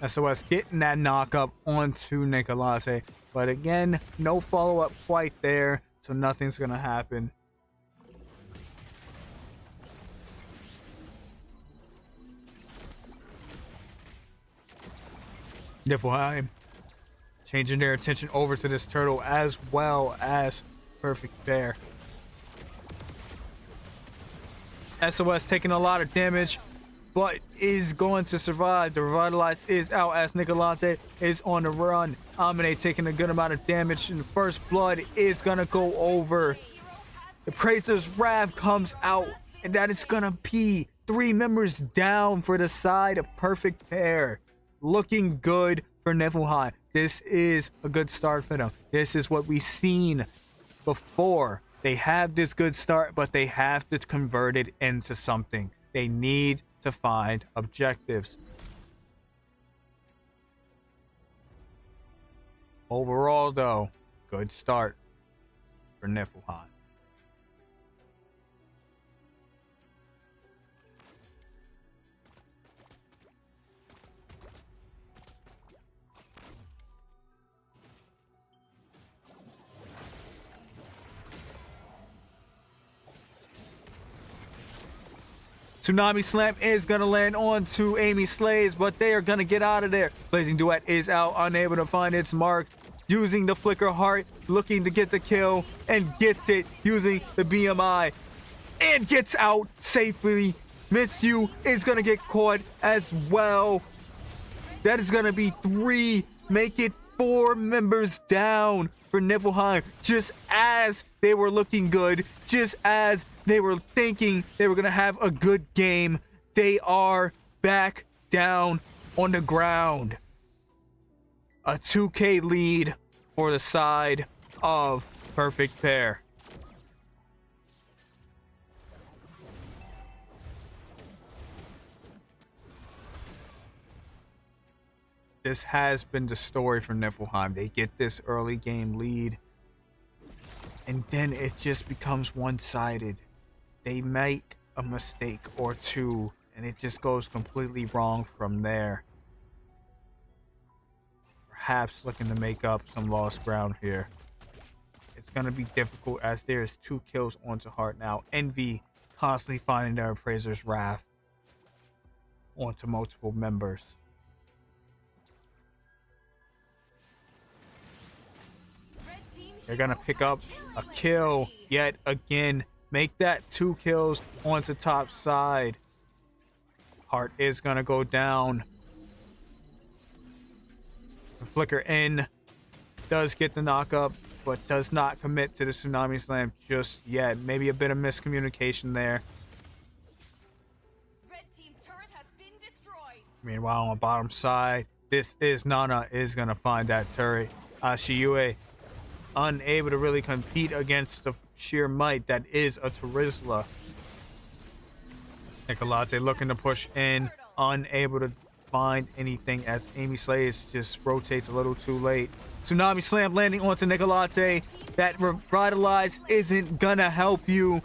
Speaker 1: SOS getting that knock up onto Nicolate, but again, no follow-up quite there, so nothing's gonna happen. Niflheim changing their attention over to this turtle as well as Perfect Bear. SOS taking a lot of damage, but is going to survive. The Revitalize is out as Nicolate is on the run. Amine taking a good amount of damage, and First Blood is gonna go over. The Praiser's Wrath comes out, and that is gonna be 3 members down for the side of Perfect Pair. Looking good for Niflheim. This is a good start for them. This is what we've seen before. They have this good start, but they have to convert it into something. They need to find objectives. Overall, though, good start for Niflheim. Tsunami Slam is going to land onto Amy Slays, but they are going to get out of there. Blazing Duet is out, unable to find its mark. Using the Flicker Heart, looking to get the kill, and gets it using the BMI. And gets out safely. Miss You is going to get caught as well. That is going to be 3. Make it 4 members down for Niflheim. Just as they were looking good, just as they were thinking they were going to have a good game, they are back down on the ground. A 2K lead for the side of Perfect Pair. This has been the story for Niflheim. They get this early game lead, and then it just becomes one-sided. They make a mistake or two, and it just goes completely wrong from there. Perhaps looking to make up some lost ground here. It's going to be difficult as there's 2 kills onto Heart now. Envy constantly finding their Appraiser's Wrath onto multiple members. They're going to pick up a kill yet again. Make that 2 kills onto top side. Heart is going to go down. The Flicker in does get the knock up, but does not commit to the Tsunami Slam just yet. Maybe a bit of miscommunication there.
Speaker 6: Red team turret has been destroyed.
Speaker 1: Meanwhile, on the bottom side, this is Nana is going to find that turret. Ashiyue unable to really compete against the sheer might that is a Terizla. Nicolate looking to push in, unable to find anything as Amy Slays just rotates a little too late. Tsunami Slam landing onto Nicolate. That Revitalize isn't gonna help you.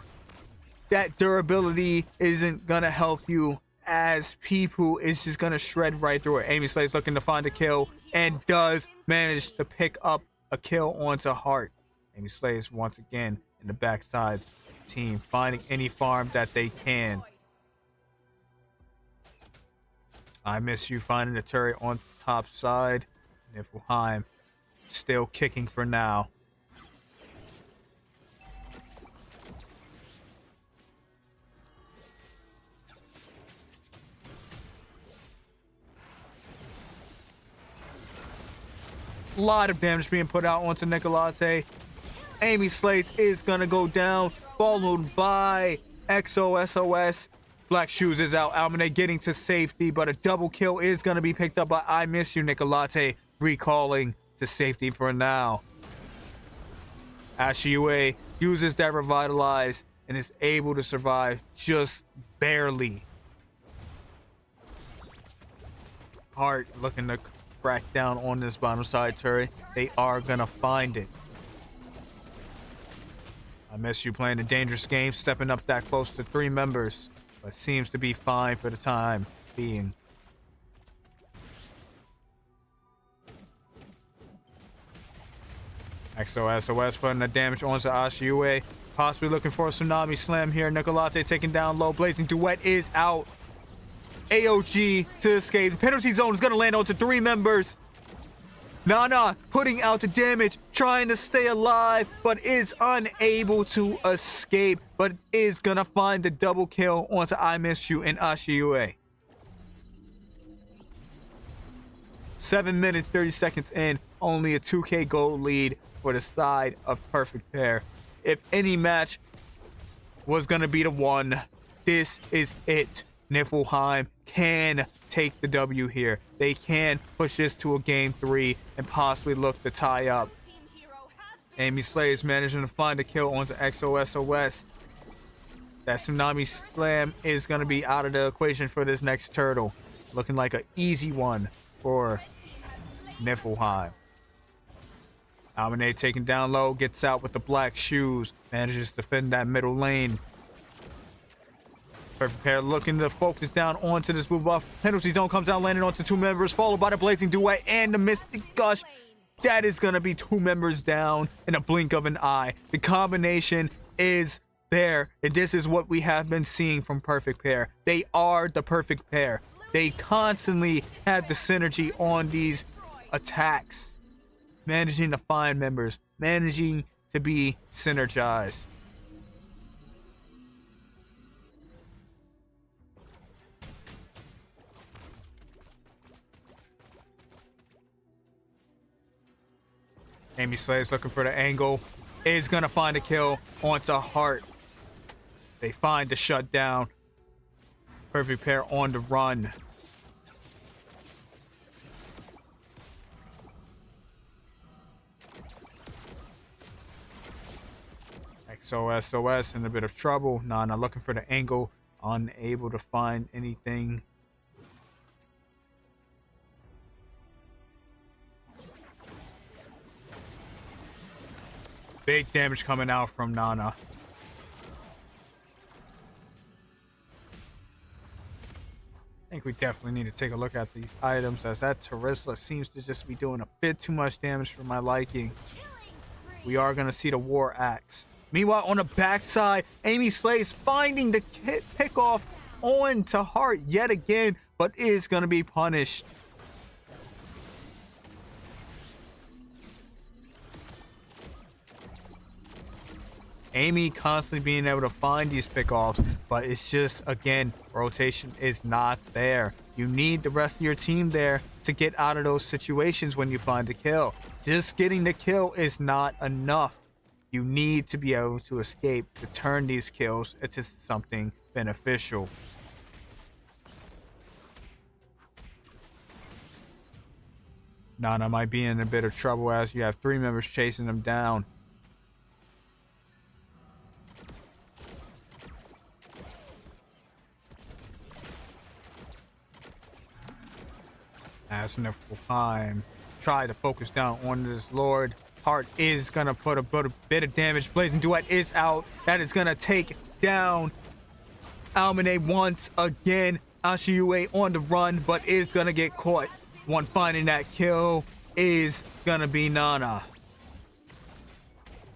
Speaker 1: That durability isn't gonna help you, as Peepoo is just gonna shred right through it. Amy Slays looking to find a kill and does manage to pick up a kill onto Heart. Amy Slays once again in the backsides team, finding any farm that they can. I Miss You finding the turret on the top side. Niflheim still kicking for now. A lot of damage being put out onto Nicolate. Amy Slays is gonna go down, followed by XOSOS. Black Shoes is out. Almanac getting to safety, but a double kill is gonna be picked up by I Miss You. Nicolate recalling to safety for now. Ashiyue uses that Revitalize and is able to survive just barely. Heart looking to crack down on this bottom side turret. They are gonna find it. I miss you playing a dangerous game, stepping up that close to 3 members, but seems to be fine for the time being. XOSOS putting the damage onto Ashiue. Possibly looking for a tsunami slam here. Nicolate taking down low. Blazing Duet is out. AOG to escape. Penalty zone is going to land onto 3 members. Nana putting out the damage, trying to stay alive, but is unable to escape, but is going to find the double kill onto I Miss You and Ashiue. 7 minutes, 30 seconds in. Only a 2K gold lead for the side of Perfect Pair. If any match was going to be the one, this is it. Niflheim can take the W here. They can push this to a game 3 and possibly look to tie up. Amy Slay is managing to find a kill onto XOSOS. That tsunami slam is going to be out of the equation for this next turtle. Looking like an easy one for Niflheim. Almanac taking down low, gets out with the black shoes, manages to defend that middle lane. Perfect Pair looking to focus down onto this blue buff. Penalty zone comes out, landing onto 2 members, followed by the Blazing Duet and the Mystic Gush. That is going to be 2 members down in a blink of an eye. The combination is there, and this is what we have been seeing from Perfect Pair. They are the perfect pair. They constantly have the synergy on these attacks. Managing to find members, managing to be synergized. Amy Slay's looking for the angle. Is gonna find a kill onto Heart. They find the shutdown. Perfect Pair on the run. XOSOS in a bit of trouble. Nana looking for the angle. Unable to find anything. Big damage coming out from Nana. I think we definitely need to take a look at these items, as that Terizla seems to just be doing a bit too much damage for my liking. We are going to see the War Axe. Meanwhile, on the backside, Amy Slay is finding the pick off on to Heart yet again, but is going to be punished. Amy constantly being able to find these pickoffs, but it's just, again, rotation is not there. You need the rest of your team there to get out of those situations when you find a kill. Just getting the kill is not enough. You need to be able to escape to turn these kills into something beneficial. Nana might be in a bit of trouble as you have 3 members chasing them down. As Niflheim try to focus down on this Lord. Heart is gonna put a bit of damage. Blazing Duet is out. That is gonna take down Almanac once again. Ashiue on the run, but is gonna get caught. One finding that kill is gonna be Nana.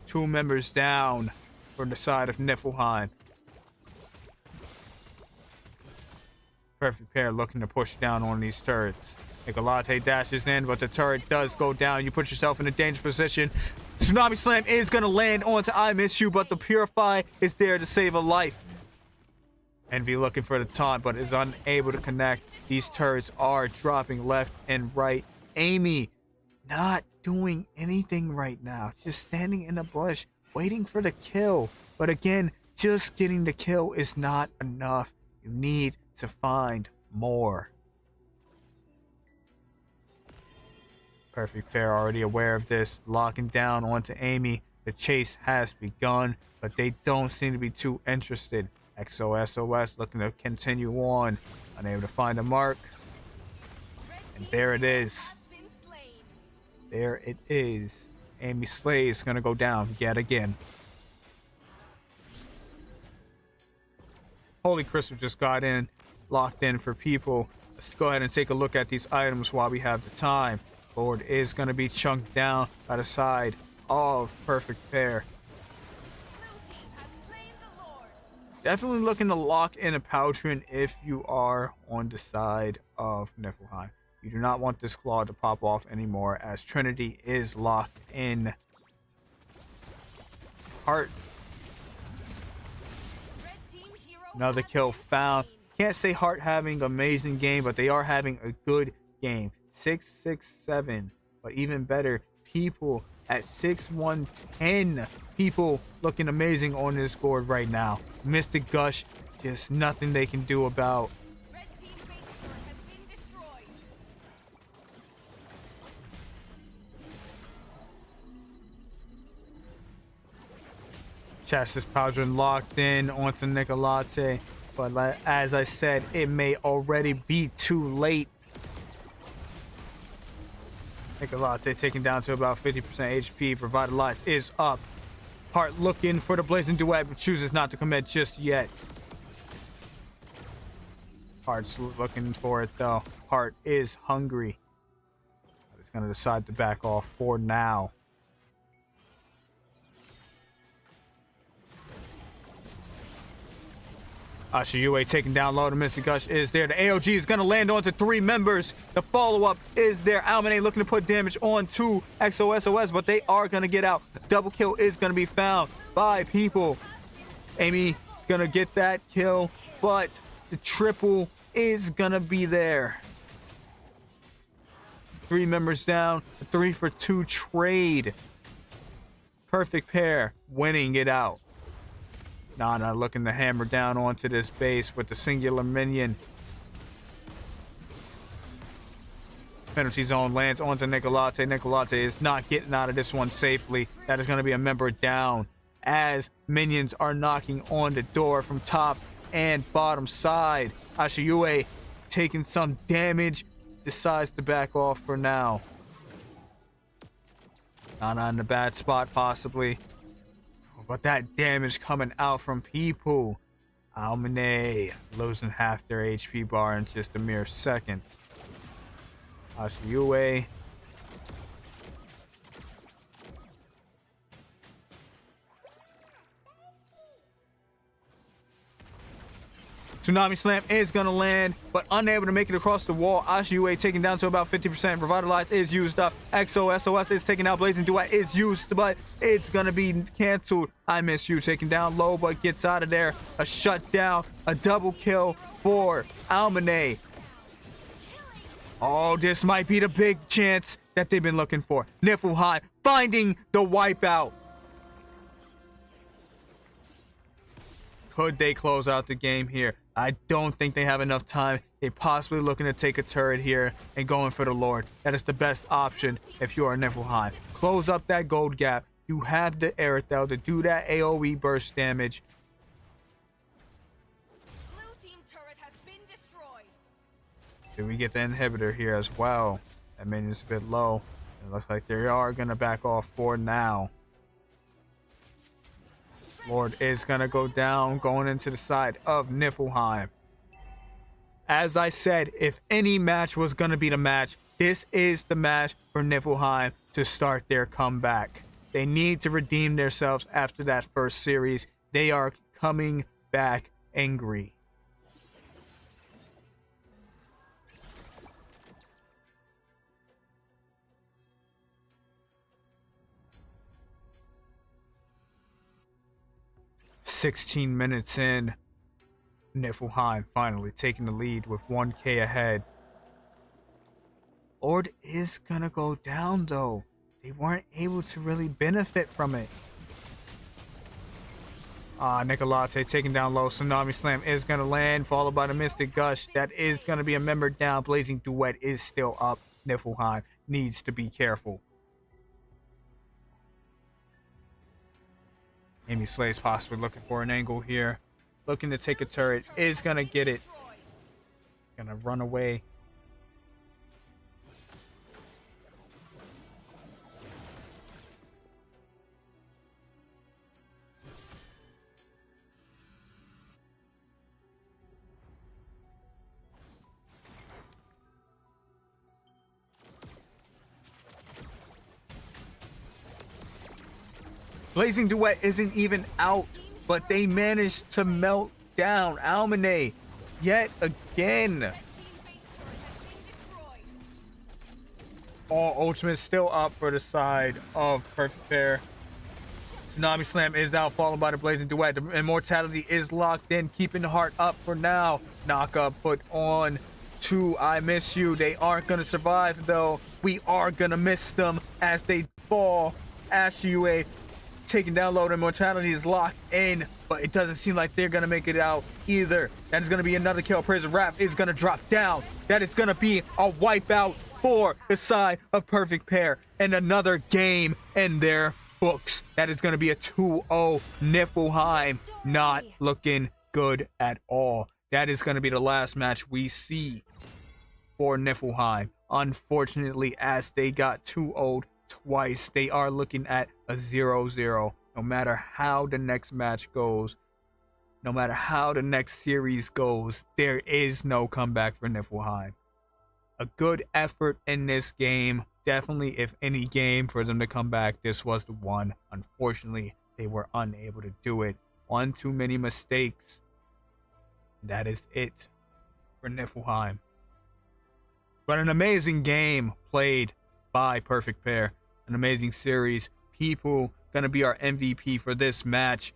Speaker 1: 2 members down from the side of Niflheim. Perfect Pair looking to push down on these turrets. Nicolate dashes in, but the turret does go down. You put yourself in a dangerous position. Tsunami Slam is going to land onto I Miss You, but the Purify is there to save a life. Envy looking for the taunt, but is unable to connect. These turrets are dropping left and right. Amy not doing anything right now. Just standing in the bush, waiting for the kill. But again, just getting the kill is not enough. You need to find more. Perfect Pair already aware of this, locking down onto Amy. The chase has begun, but they don't seem to be too interested. XOSOS looking to continue on, unable to find a mark. And there it is. There it is. Amy Slay is going to go down yet again. Holy Crystal just got in, locked in for people. Let's go ahead and take a look at these items while we have the time. Lord is going to be chunked down by the side of Perfect Pair. Definitely looking to lock in a Paltrin if you are on the side of Niflheim. You do not want this claw to pop off anymore, as Trinity is locked in. Heart. Another kill found. Can't say Heart having an amazing game, but they are having a good game. 6-6-7. But even better, people at 6-1-10. People looking amazing on this board right now. Mystic Gush, just nothing they can do about. Chassis Powdrin locked in onto Nicolate, but as I said, it may already be too late. Nicolate taken down to about 50% HP. Revitalize is up. Heart looking for the Blazing Duet, but chooses not to commit just yet. Heart's looking for it though. Heart is hungry. He's going to decide to back off for now. Ashiyue taking down low. The Mystic Gush is there. The AOG is going to land onto 3 members. The follow-up is there. Almanac looking to put damage on to XOSOS, but they are going to get out. Double kill is going to be found by people. Amy is going to get that kill, but the triple is going to be there. 3 members down. A 3-for-2 trade. Perfect Pair winning it out. Nana looking to hammer down onto this base with the singular minion. Penalty zone lands onto Nicolate. Nicolate is not getting out of this one safely. That is going to be a member down as minions are knocking on the door from top and bottom side. Ashiyue taking some damage, decides to back off for now. Nana in a bad spot possibly. But that damage coming out from people. Almanac losing half their HP bar in just a mere second. Ashiyue. Tsunami Slam is going to land, but unable to make it across the wall. Ashiyue taken down to about 50%. Revitalize is used up. XOSOS is taken out. Blazing Duet is used, but it's going to be canceled. I Miss You taken down low, but gets out of there. A shutdown, a double kill for Almanac. Oh, this might be the big chance that they've been looking for. Niflheim finding the wipeout. Could they close out the game here? I don't think they have enough time. They're possibly looking to take a turret here and going for the Lord. That is the best option if you are Niflheim. Close up that gold gap. You have the Aerithel to do that AoE burst damage.
Speaker 6: Blue team turret has been destroyed.
Speaker 1: Did we get the inhibitor here as well? That minion's a bit low. It looks like they are going to back off for now. Lord is going to go down, going into the side of Niflheim. As I said, if any match was going to be the match, this is the match for Niflheim to start their comeback. They need to redeem themselves after that first series. They are coming back angry. "16 minutes in, Niflheim finally taking the lead with 1k ahead. Lord is gonna go down though. They weren't able to really benefit from it. Nicolate taking down low. Tsunami Slam is gonna land, followed by the Mystic Gush. That is gonna be a member down. Blazing Duet is still up. Niflheim needs to be careful. Amy Slay's possibly looking for an angle here. Looking to take a turret. Is going to get it. Going to run away. Blazing Duet isn't even out, but they managed to melt down Almanae yet again. All ultimates still up for the side of Perfect Pair. Tsunami Slam is out, followed by the Blazing Duet. The Immortality is locked in, keeping the heart up for now. Knockup put on to I Miss You. They aren't going to survive, though. We are going to miss them as they fall. Ash UA taking down low. The Immortality is locked in, but it doesn't seem like they're going to make it out either. That is going to be another kill. Prison Wrap is going to drop down. That is going to be a wipeout for the side of Perfect Pair. And another game in their books. That is going to be a 2-0 Niflheim. Not looking good at all. That is going to be the last match we see for Niflheim. Unfortunately, as they got 2-0'd twice, they are looking at a 0-0. No matter how the next match goes, no matter how the next series goes, there is no comeback for Niflheim. A good effort in this game. Definitely, if any game for them to come back, this was the one. Unfortunately, they were unable to do it. One too many mistakes. That is it for Niflheim. But an amazing game played by Perfect Pair. An amazing series. People gonna be our MVP for this match.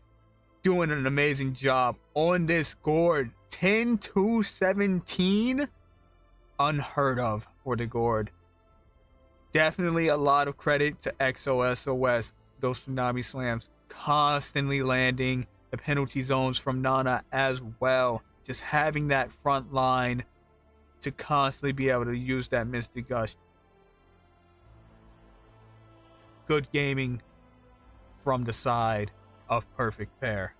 Speaker 1: Doing an amazing job on this gourd. 10-17. Unheard of for the gourd. Definitely a lot of credit to XOSOS. Those Tsunami Slams constantly landing. The penalty zones from Nana as well. Just having that front line to constantly be able to use that Mystic Gush. Good gaming from the side of Perfect Pair.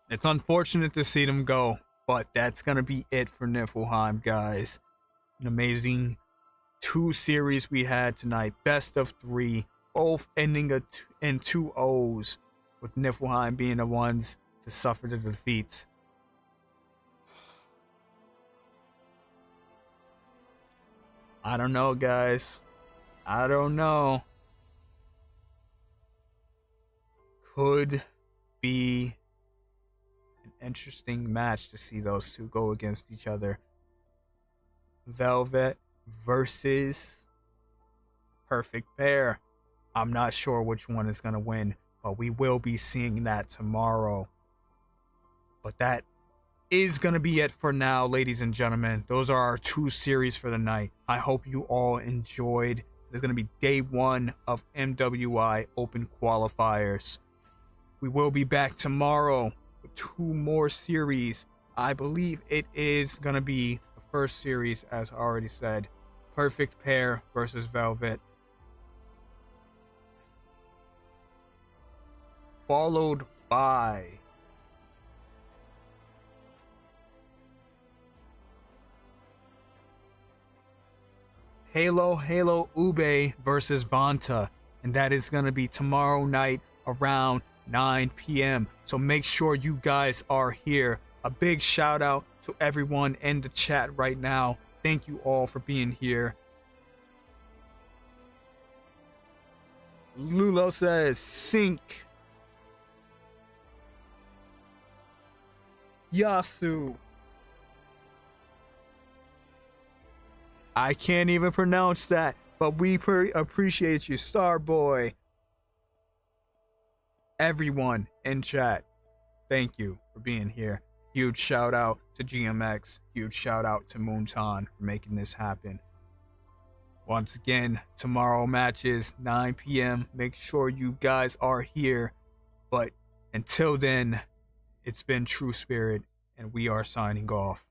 Speaker 1: It's unfortunate to see them go, but that's going to be it for Niflheim, guys. An amazing 2 series we had tonight. Best of 3, both ending in 2-0s, with Niflheim being the ones to suffer the defeats. I don't know, guys. I don't know. Could be an interesting match to see those two go against each other. Velvet versus Perfect Pair. I'm not sure which one is going to win, but we will be seeing that tomorrow. But that is going to be it for now, ladies and gentlemen. Those are our 2 series for the night. I hope you all enjoyed. There's going to be day 1 of MWI Open Qualifiers. We will be back tomorrow with 2 more series. I believe it is going to be the first series, as I already said. Perfect Pair versus Velvet. Followed by Halo Ube versus Vanta. And that is going to be tomorrow night around 9 p.m. So make sure you guys are here. A big shout out to everyone in the chat right now. Thank you all for being here. Lulo says, Sync. Yasu. I can't even pronounce that, but we appreciate you, Starboy. Everyone in chat, thank you for being here. Huge shout out to GMX. Huge shout out to Moonton for making this happen. Once again, tomorrow matches 9 p.m. Make sure you guys are here. But until then, it's been TruSpirit, and we are signing off.